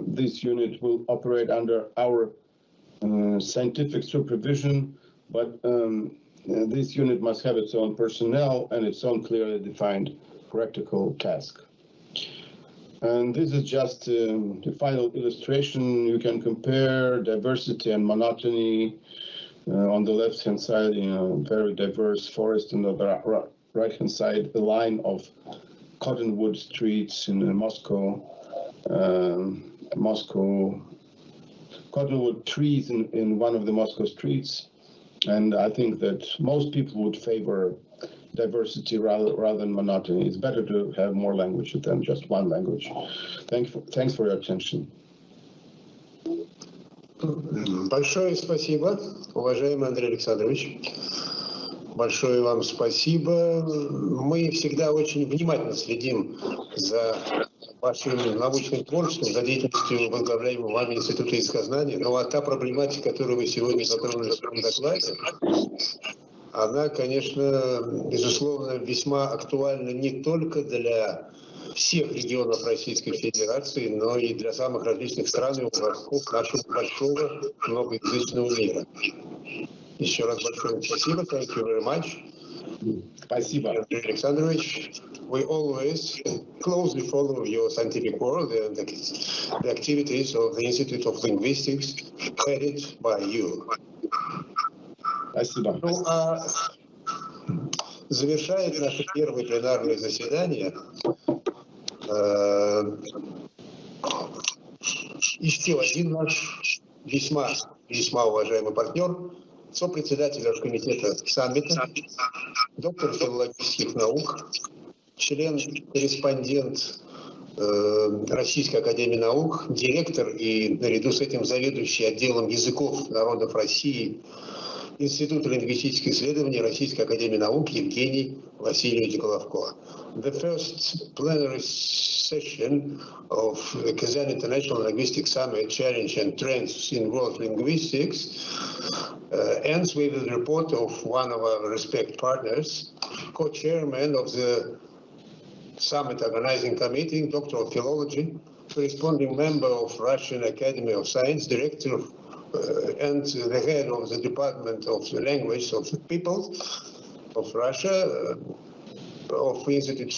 this unit will operate under our scientific supervision, but this unit must have its own personnel and its own clearly defined practical task. And this is just the final illustration. You can compare diversity and monotony. On the left-hand side, very diverse forest, and on the right-hand side, a line of cottonwood streets in Moscow. Cottonwood trees in one of the Moscow streets. And I think that most people would favor diversity rather than monotony. It's better to have more language than just one language. Thanks for your attention. Большое спасибо, уважаемый Андрей Александрович. Большое вам спасибо. Мы всегда очень внимательно следим за вашим научным творчеством, за деятельностью возглавляемого вами Института языкознания. Ну а та проблематика, которую вы сегодня затронули в своем докладе, она, конечно, безусловно, весьма актуальна не только для всех регионов Российской Федерации, но и для самых различных стран и уголков нашего большого многоязычного мира. Еще раз большое спасибо. Thank you very much. Спасибо. Андрей Александрович, we always closely follow your scientific work and the activities of the Institute of Linguistics headed by you. Спасибо. Ну, а завершает наше первое пленарное заседание еще один наш весьма уважаемый партнер, сопредседатель оргкомитета саммита, доктор филологических наук, член-корреспондент Российской академии наук, директор и наряду с этим заведующий отделом языков народов России Института лингвистических исследований Российской академии наук Евгений Васильевич Головко. The first plenary session of the Kazan International Linguistic Summit Challenge and Trends in World Linguistics ends with the report of one of our respect partners, co-chairman of the Summit Organizing Committee, Doctor of Philology, corresponding member of Russian Academy of Science, director and the head of the Department of the Language of the People of Russia, of the Institute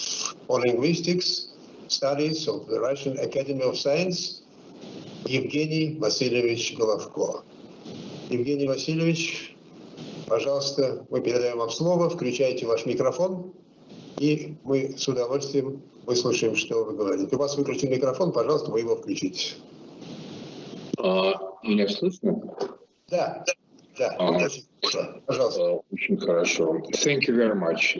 for Linguistics Studies of the Russian Academy of Science, Евгений Васильевич Головко. Евгений Васильевич, пожалуйста, мы передаем вам слово, включайте ваш микрофон, и мы с удовольствием выслушаем, что вы говорите. У вас выключен микрофон, пожалуйста, вы его включите. Меня слышно? Да. Пожалуйста. Очень хорошо. Thank you very much.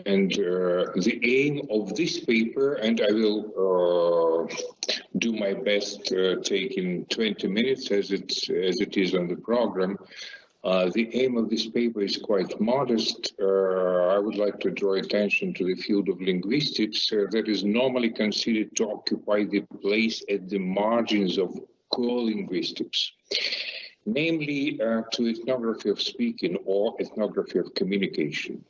And the aim of this paper, and I will do my best taking 20 minutes as it is on the program. The aim of this paper is quite modest. I would like to draw attention to the field of linguistics that is normally considered to occupy the place at the margins of core linguistics, namely to ethnography of speaking or ethnography of communication.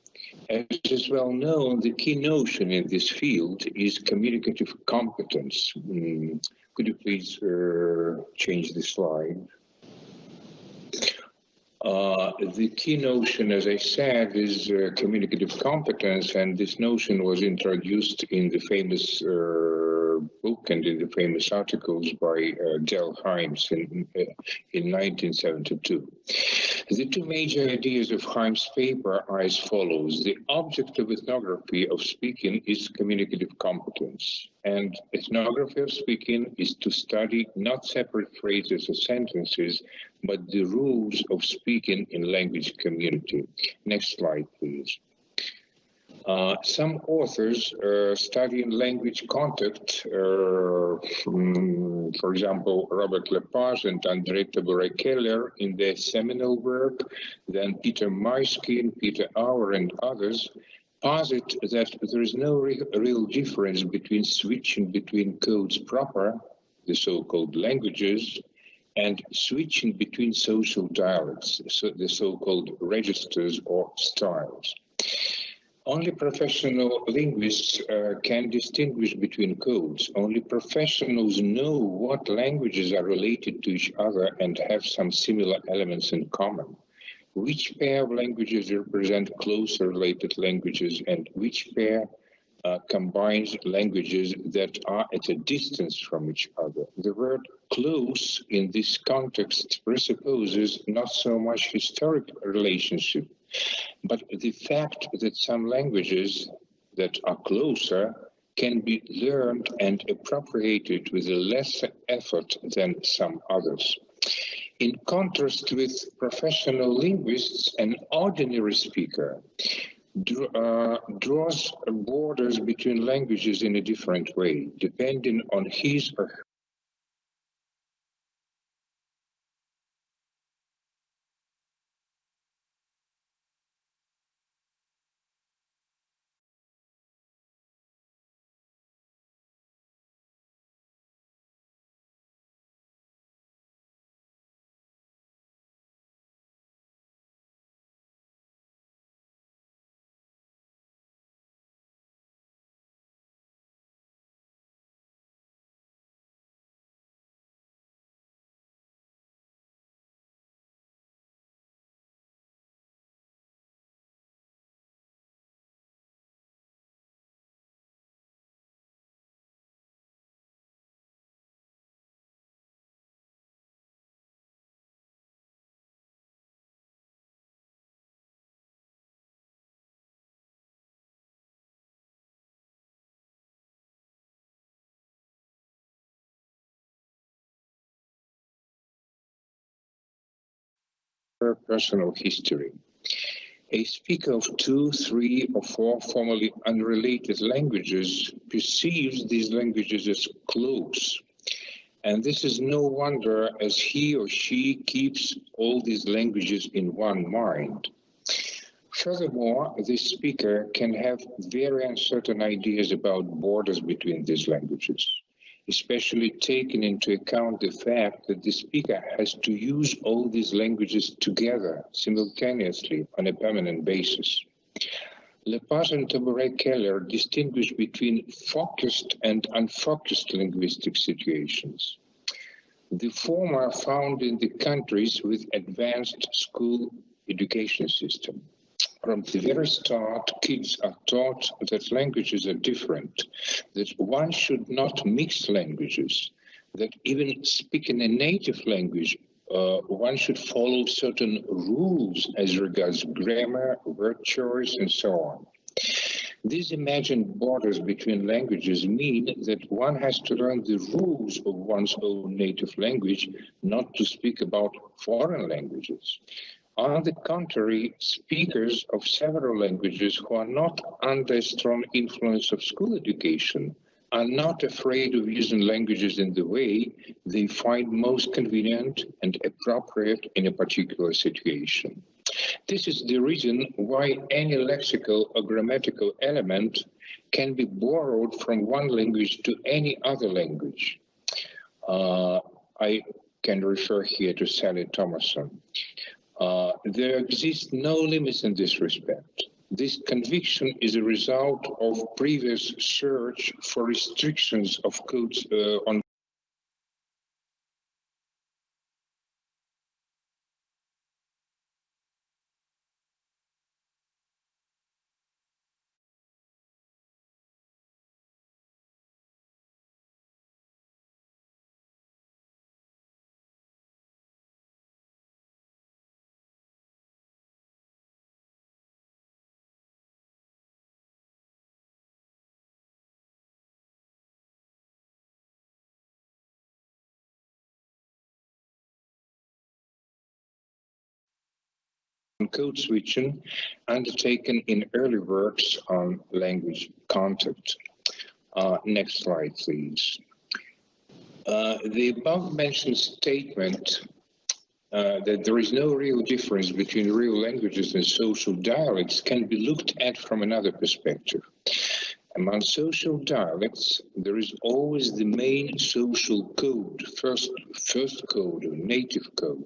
As is well known, the key notion in this field is communicative competence. Could you please change the slide? The key notion, as I said, is communicative competence, and this notion was introduced in the famous book and in the famous articles by Del Himes in 1972. The two major ideas of Himes' paper are as follows. The object of ethnography of speaking is communicative competence, and ethnography of speaking is to study not separate phrases or sentences, but the rules of speaking in language community. Next slide, please. Some authors studying language contact, for example, Robert Lepage and André Tabouret-Keller in their seminal work, then Peter Maiskin, Peter Auer, and others, posit that there is no real difference between switching between codes proper, the so-called languages, and switching between social dialects, so the so-called registers or styles. Only professional linguists can distinguish between codes. Only professionals know what languages are related to each other and have some similar elements in common. Which pair of languages represent closely related languages and which pair combines languages that are at a distance from each other. The word close in this context presupposes not so much historic relationship, but the fact that some languages that are closer can be learned and appropriated with a lesser effort than some others. In contrast with professional linguists, an ordinary speaker draws borders between languages in a different way, depending on his or personal history. A speaker of 2, 3, or 4 formally unrelated languages perceives these languages as close. And this is no wonder, as he or she keeps all these languages in one mind. Furthermore, this speaker can have very uncertain ideas about borders between these languages, especially taking into account the fact that the speaker has to use all these languages together, simultaneously, on a permanent basis. Lepage and Tabouret-Keller distinguish between focused and unfocused linguistic situations. The former are found in the countries with advanced school education system. From the very start, kids are taught that languages are different, that one should not mix languages, that even speaking a native language, one should follow certain rules as regards grammar, word choice, and so on. These imagined borders between languages mean that one has to learn the rules of one's own native language, not to speak about foreign languages. On the contrary, speakers of several languages who are not under a strong influence of school education are not afraid of using languages in the way they find most convenient and appropriate in a particular situation. This is the reason why any lexical or grammatical element can be borrowed from one language to any other language. I can refer here to Sally Thomason. There exist no limits in this respect. This conviction is a result of previous search for restrictions of codes on code switching undertaken in early works on language content. Next slide, please. The above-mentioned statement that there is no real difference between real languages and social dialects can be looked at from another perspective. Among social dialects, there is always the main social code, first code or native code.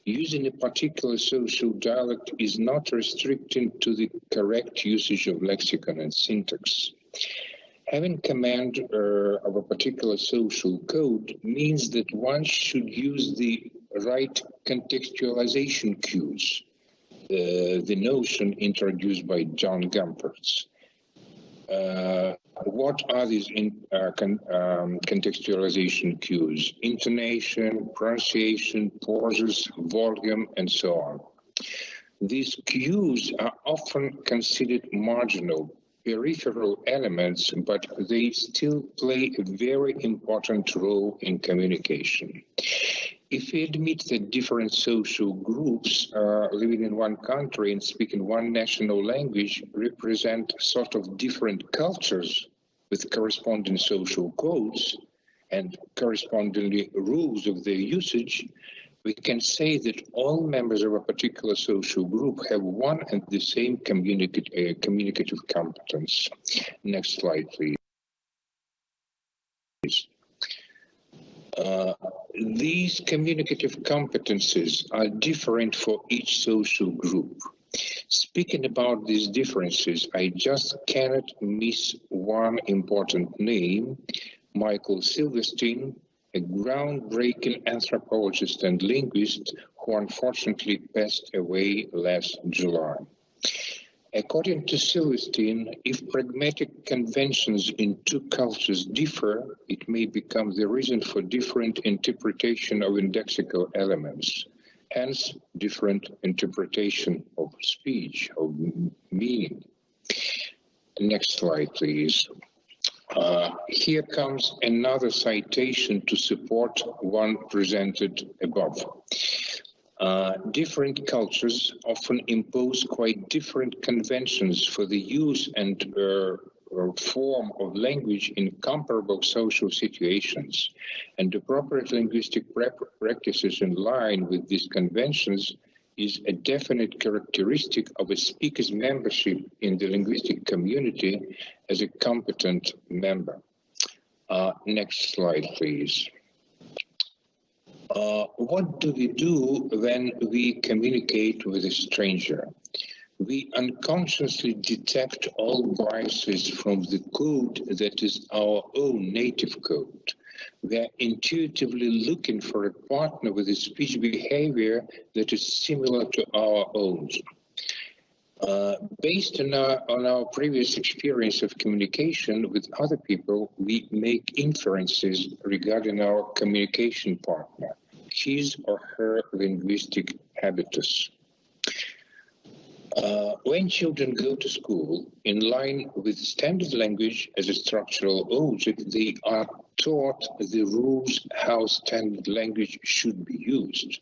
Using a particular social dialect is not restricted to the correct usage of lexicon and syntax. Having command of a particular social code means that one should use the right contextualization cues, the notion introduced by John Gumperz. What are these contextualization cues? Intonation, pronunciation, pauses, volume, and so on. These cues are often considered marginal, peripheral elements, but they still play a very important role in communication. If we admit that different social groups living in one country and speaking one national language represent sort of different cultures with corresponding social codes and correspondingly rules of their usage, we can say that all members of a particular social group have one and the same communicative competence. Next slide, please. These communicative competences are different for each social group. Speaking about these differences, I just cannot miss one important name, Michael Silverstein, a groundbreaking anthropologist and linguist who unfortunately passed away last July. According to Silverstein, if pragmatic conventions in two cultures differ, it may become the reason for different interpretation of indexical elements, hence different interpretation of speech, of meaning. Next slide, please. Here comes another citation to support one presented above. Different cultures often impose quite different conventions for the use and form of language in comparable social situations, and appropriate linguistic practices in line with these conventions is a definite characteristic of a speaker's membership in the linguistic community as a competent member. Next slide, please. What do we do when we communicate with a stranger? We unconsciously detect all biases from the code that is our own native code. We are intuitively looking for a partner with a speech behavior that is similar to our own. Based on our previous experience of communication with other people, we make inferences regarding our communication partner, his or her linguistic habitus. When children go to school, in line with standard language as a structural object, they are taught the rules how standard language should be used.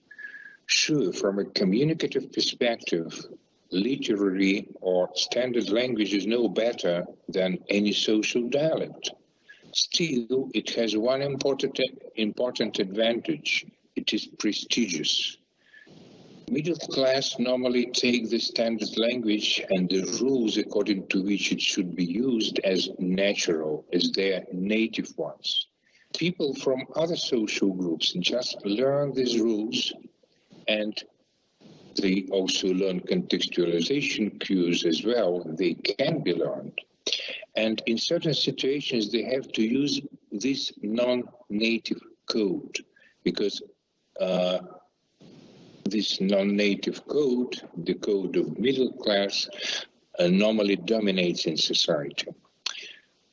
Sure, from a communicative perspective, literary or standard language is no better than any social dialect. Still, it has one important advantage. It is prestigious. Middle class normally take the standard language and the rules according to which it should be used as natural, as their native ones. People from other social groups just learn these rules, and they also learn contextualization cues as well. They can be learned. And in certain situations, they have to use this non-native code because this non-native code, the code of middle class, normally dominates in society.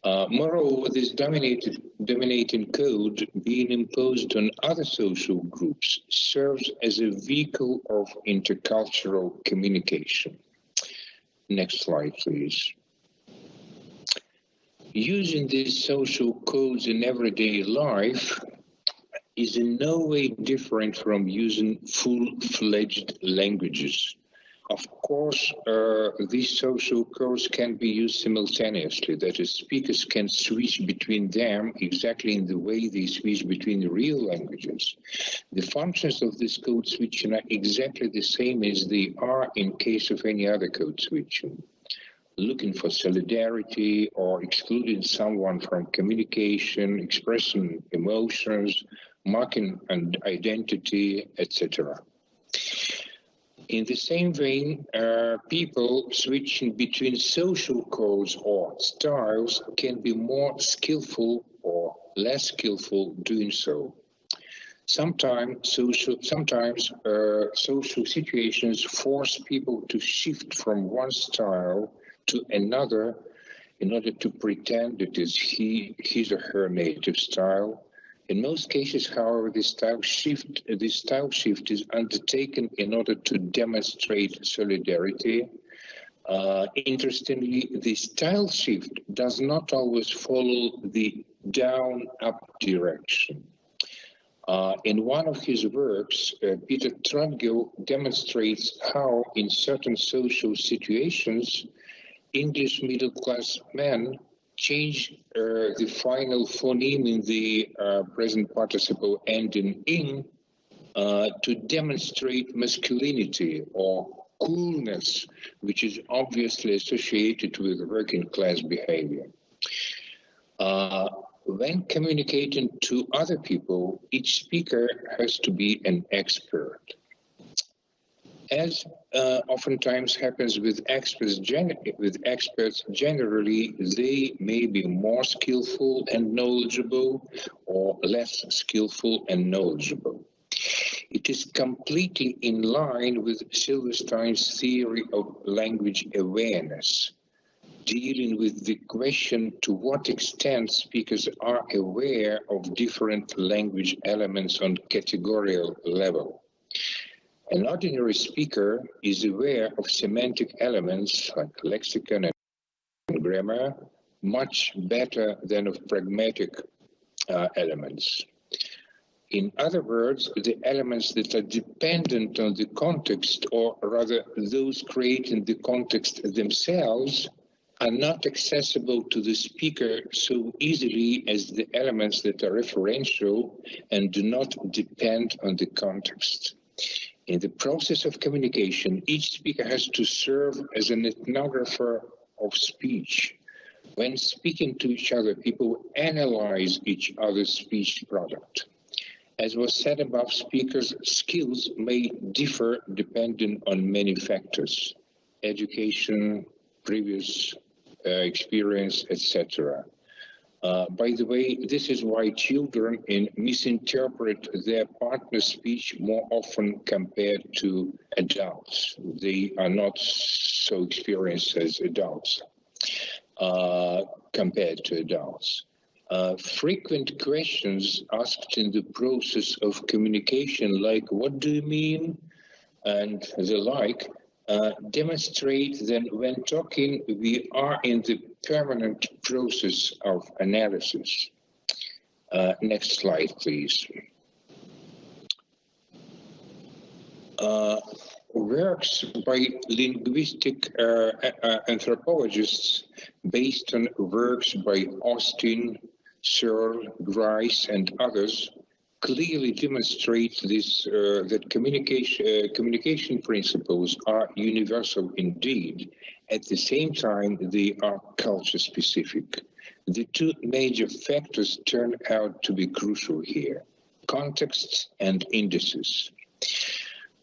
Moreover, this dominating code being imposed on other social groups serves as a vehicle of intercultural communication. Next slide, please. Using these social codes in everyday life is in no way different from using full-fledged languages. Of course, these social codes can be used simultaneously, that is, speakers can switch between them exactly in the way they switch between the real languages. The functions of this code switching are exactly the same as they are in case of any other code switching. Looking for solidarity or excluding someone from communication, expressing emotions, marking an identity, etc. In the same vein, people switching between social codes or styles can be more skillful or less skillful doing so. Sometimes social situations force people to shift from one style to another in order to pretend it is his or her native style. In most cases, however, this style shift is undertaken in order to demonstrate solidarity. Interestingly, the style shift does not always follow the down-up direction. In one of his works, Peter Trudgill demonstrates how, in certain social situations, English middle-class men change the final phoneme in the present participle ending "ing" to demonstrate masculinity or coolness, which is obviously associated with working-class behavior. When communicating to other people, each speaker has to be an expert. As oftentimes happens with experts generally, they may be more skillful and knowledgeable or less skillful and knowledgeable. It is completely in line with Silverstein's theory of language awareness, dealing with the question to what extent speakers are aware of different language elements on categorical level. An ordinary speaker is aware of semantic elements like lexicon and grammar much better than of pragmatic elements. In other words, the elements that are dependent on the context, or rather those creating the context themselves, are not accessible to the speaker so easily as the elements that are referential and do not depend on the context. In the process of communication, each speaker has to serve as an ethnographer of speech. When speaking to each other, people analyze each other's speech product. As was said above, speakers' skills may differ depending on many factors: education, previous experience, etc. By the way, this is why children misinterpret their partner's speech more often compared to adults. They are not so experienced as adults compared to adults. Frequent questions asked in the process of communication, like "what do you mean?" and the like, demonstrate that when talking, we are in the permanent process of analysis. Next slide, please. Works by linguistic anthropologists based on works by Austin, Searle, Grice, and others clearly demonstrate this, that communication principles are universal indeed. At the same time, they are culture-specific. The two major factors turn out to be crucial here: context and indices.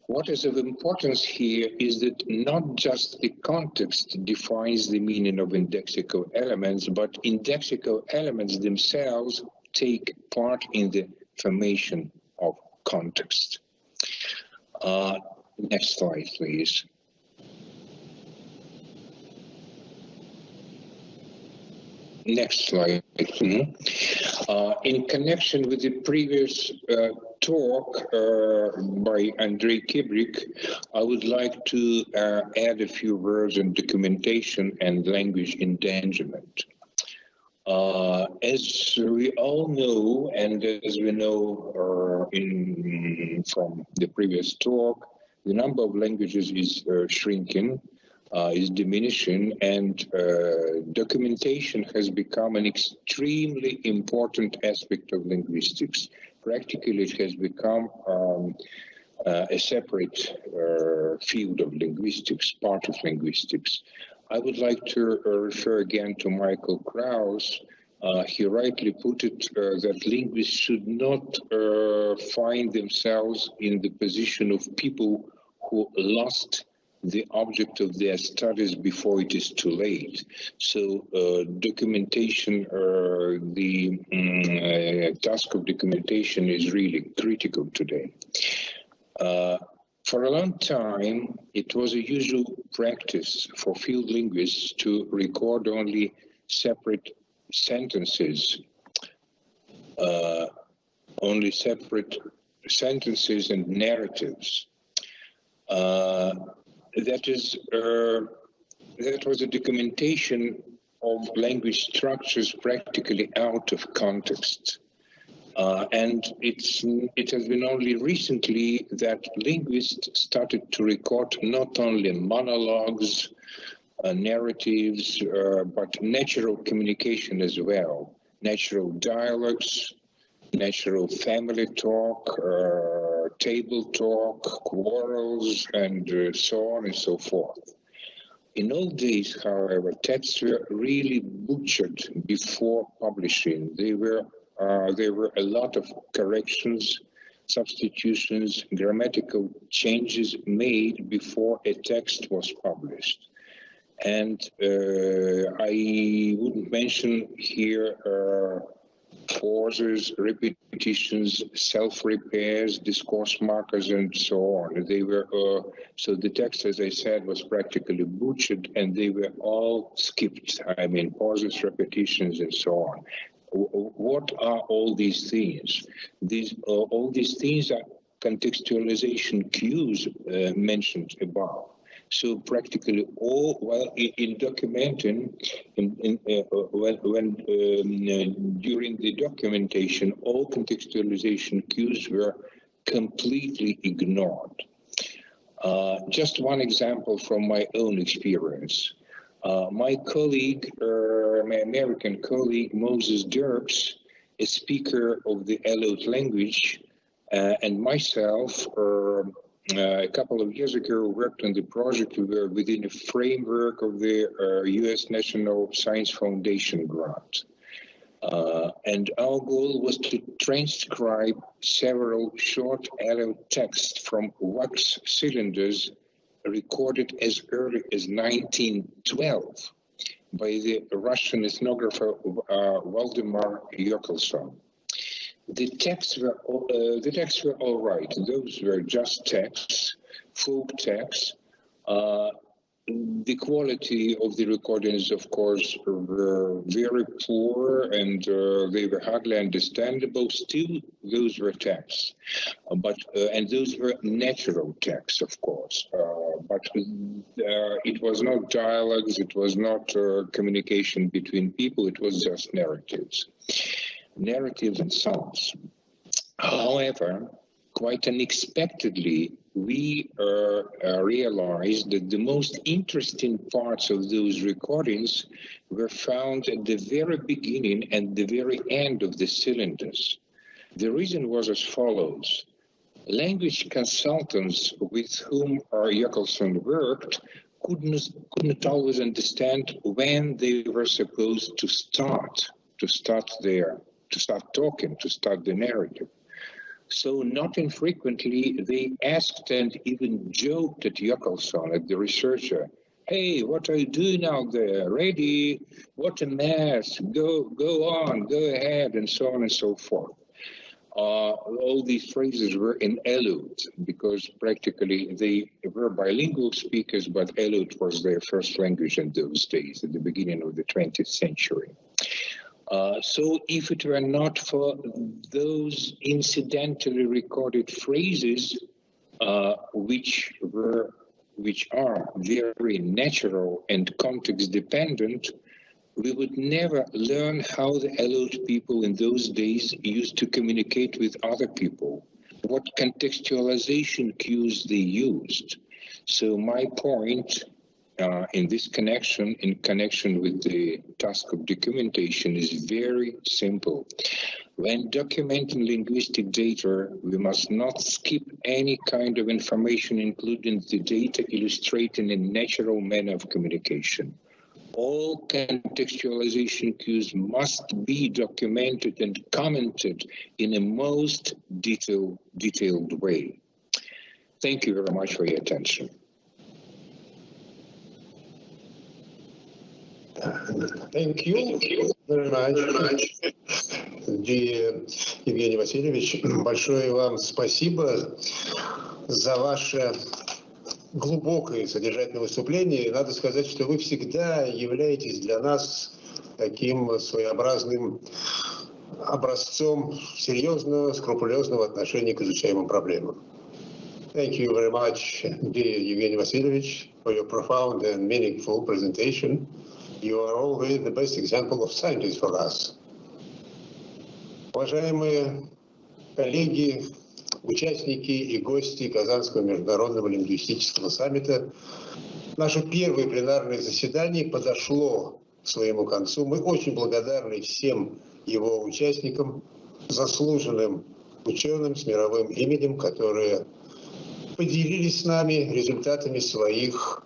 What is of importance here is that not just the context defines the meaning of indexical elements, but indexical elements themselves take part in the formation of context. Next slide, please. Next slide. In connection with the previous talk by Andrei Kibrik, I would like to add a few words on documentation and language endangerment. As we all know, and as we know from the previous talk, the number of languages is shrinking, is diminishing, and documentation has become an extremely important aspect of linguistics. Practically, it has become a separate field of linguistics, part of linguistics. I would like to refer again to Michael Krauss. He rightly put it that linguists should not find themselves in the position of people who lost the object of their studies before it is too late. So documentation, the task of documentation is really critical today. For a long time, it was a usual practice for field linguists to record only separate sentences, and narratives. That was a documentation of language structures practically out of context. And it has been only recently that linguists started to record not only monologues, narratives, but natural communication as well, natural dialogues, natural family talk, table talk, quarrels, and so on and so forth. In old days, however, texts were really butchered before publishing. There were a lot of corrections, substitutions, grammatical changes made before a text was published. And I wouldn't mention here pauses, repetitions, self-repairs, discourse markers, and so on. They were so the text, as I said, was practically butchered, and they were all skipped. I mean, pauses, repetitions, and so on. What are all these things? All these things are contextualization cues mentioned above. So practically all, well, in documenting, during the documentation, all contextualization cues were completely ignored. Just one example from my own experience. My colleague, my American colleague, Moses Dirks, a speaker of the Allied language, and myself, a couple of years ago, worked on the project. We were within a framework of the U.S. National Science Foundation grant. And our goal was to transcribe several short Allied texts from wax cylinders recorded as early as 1912 by the Russian ethnographer Valdemar Yokelson. The texts were all right. Those were just texts, folk texts. The quality of the recordings, of course, were very poor, and they were hardly understandable. Still, those were texts, and those were natural texts, of course. But it was not dialogues. It was not communication between people. It was just narratives and songs. However, quite unexpectedly, we realized that the most interesting parts of those recordings were found at the very beginning and the very end of the cylinders. The reason was as follows. Language consultants with whom Yokelson worked couldn't always understand when they were supposed to start talking, to start the narrative. So not infrequently, they asked and even joked at Yokelson, at the researcher, "Hey, what are you doing out there? Ready? What a mess. Go on, go ahead," and so on and so forth. All these phrases were in Allied because practically they were bilingual speakers, but Allied was their first language in those days, at the beginning of the 20th century. So if it were not for those incidentally recorded phrases, which are very natural and context dependent, we would never learn how the Allied people in those days used to communicate with other people, what contextualization cues they used. So my point in this connection, in connection with the task of documentation, is very simple. When documenting linguistic data, we must not skip any kind of information, including the data illustrating a natural manner of communication. All contextualization cues must be documented and commented in a most detailed way. Thank you very much for your attention. Thank you very much, dear Евгений Васильевич. Большое вам спасибо за ваше глубокое и содержательное выступление. И надо сказать, что вы всегда являетесь для нас таким своеобразным образцом серьезного, скрупулезного отношения к изучаемым проблемам. Thank you very much, dear Evgeny Vasilyevich, for your profound and meaningful presentation. You are always the best example of scientists for us. Уважаемые коллеги, участники и гости Казанского международного лингвистического саммита, наше первое пленарное заседание подошло к своему концу. Мы очень благодарны всем его участникам, заслуженным ученым с мировым именем, которые поделились с нами результатами своих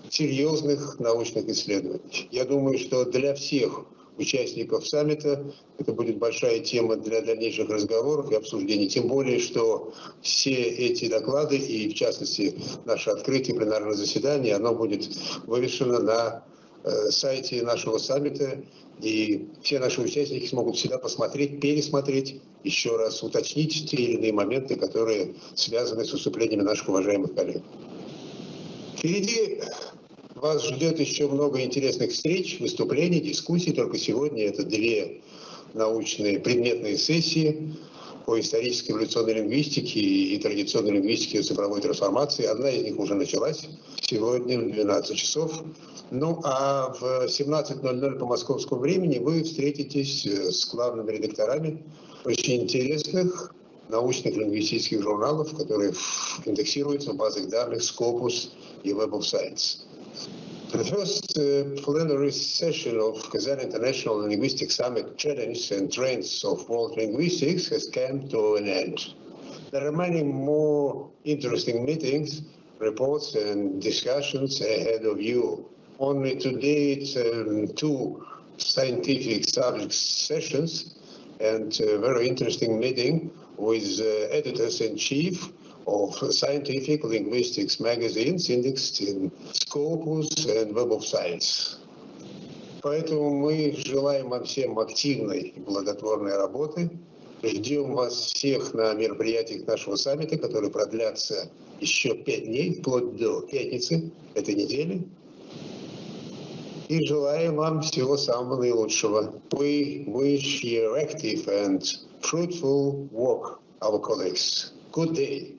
серьезных научных исследований. Я думаю, что для всех участников саммита это будет большая тема для дальнейших разговоров и обсуждений. Тем более, что все эти доклады и, в частности, наше открытие пленарного заседания, оно будет вывешено на сайте нашего саммита, и все наши участники смогут всегда посмотреть, пересмотреть, еще раз уточнить те или иные моменты, которые связаны с выступлениями наших уважаемых коллег. Впереди вас ждет еще много интересных встреч, выступлений, дискуссий. Только сегодня это две научные предметные сессии по исторической эволюционной лингвистике и традиционной лингвистике и цифровой трансформации. Одна из них уже началась сегодня в 12 часов. Ну а в 17:00 по московскому времени вы встретитесь с главными редакторами очень интересных научных лингвистических журналов, которые индексируются в базах данных Scopus и Web of Science. The first plenary session of Kazan International Linguistic Summit Challenge and Trends of World Linguistics has come to an end. There are many more interesting meetings, reports and discussions ahead of you. Only today, two scientific subject sessions and a very interesting meeting with editors-in-chief of scientific linguistics magazines indexed in Scopus and Web of Science. Поэтому мы желаем вам всем активной и плодотворной работы. Ждем вас всех на мероприятиях нашего саммита, которые продлятся еще 5 дней, вплоть до пятницы этой недели. И желаем вам всего самого наилучшего. We wish you active and fruitful work, our colleagues. Good day.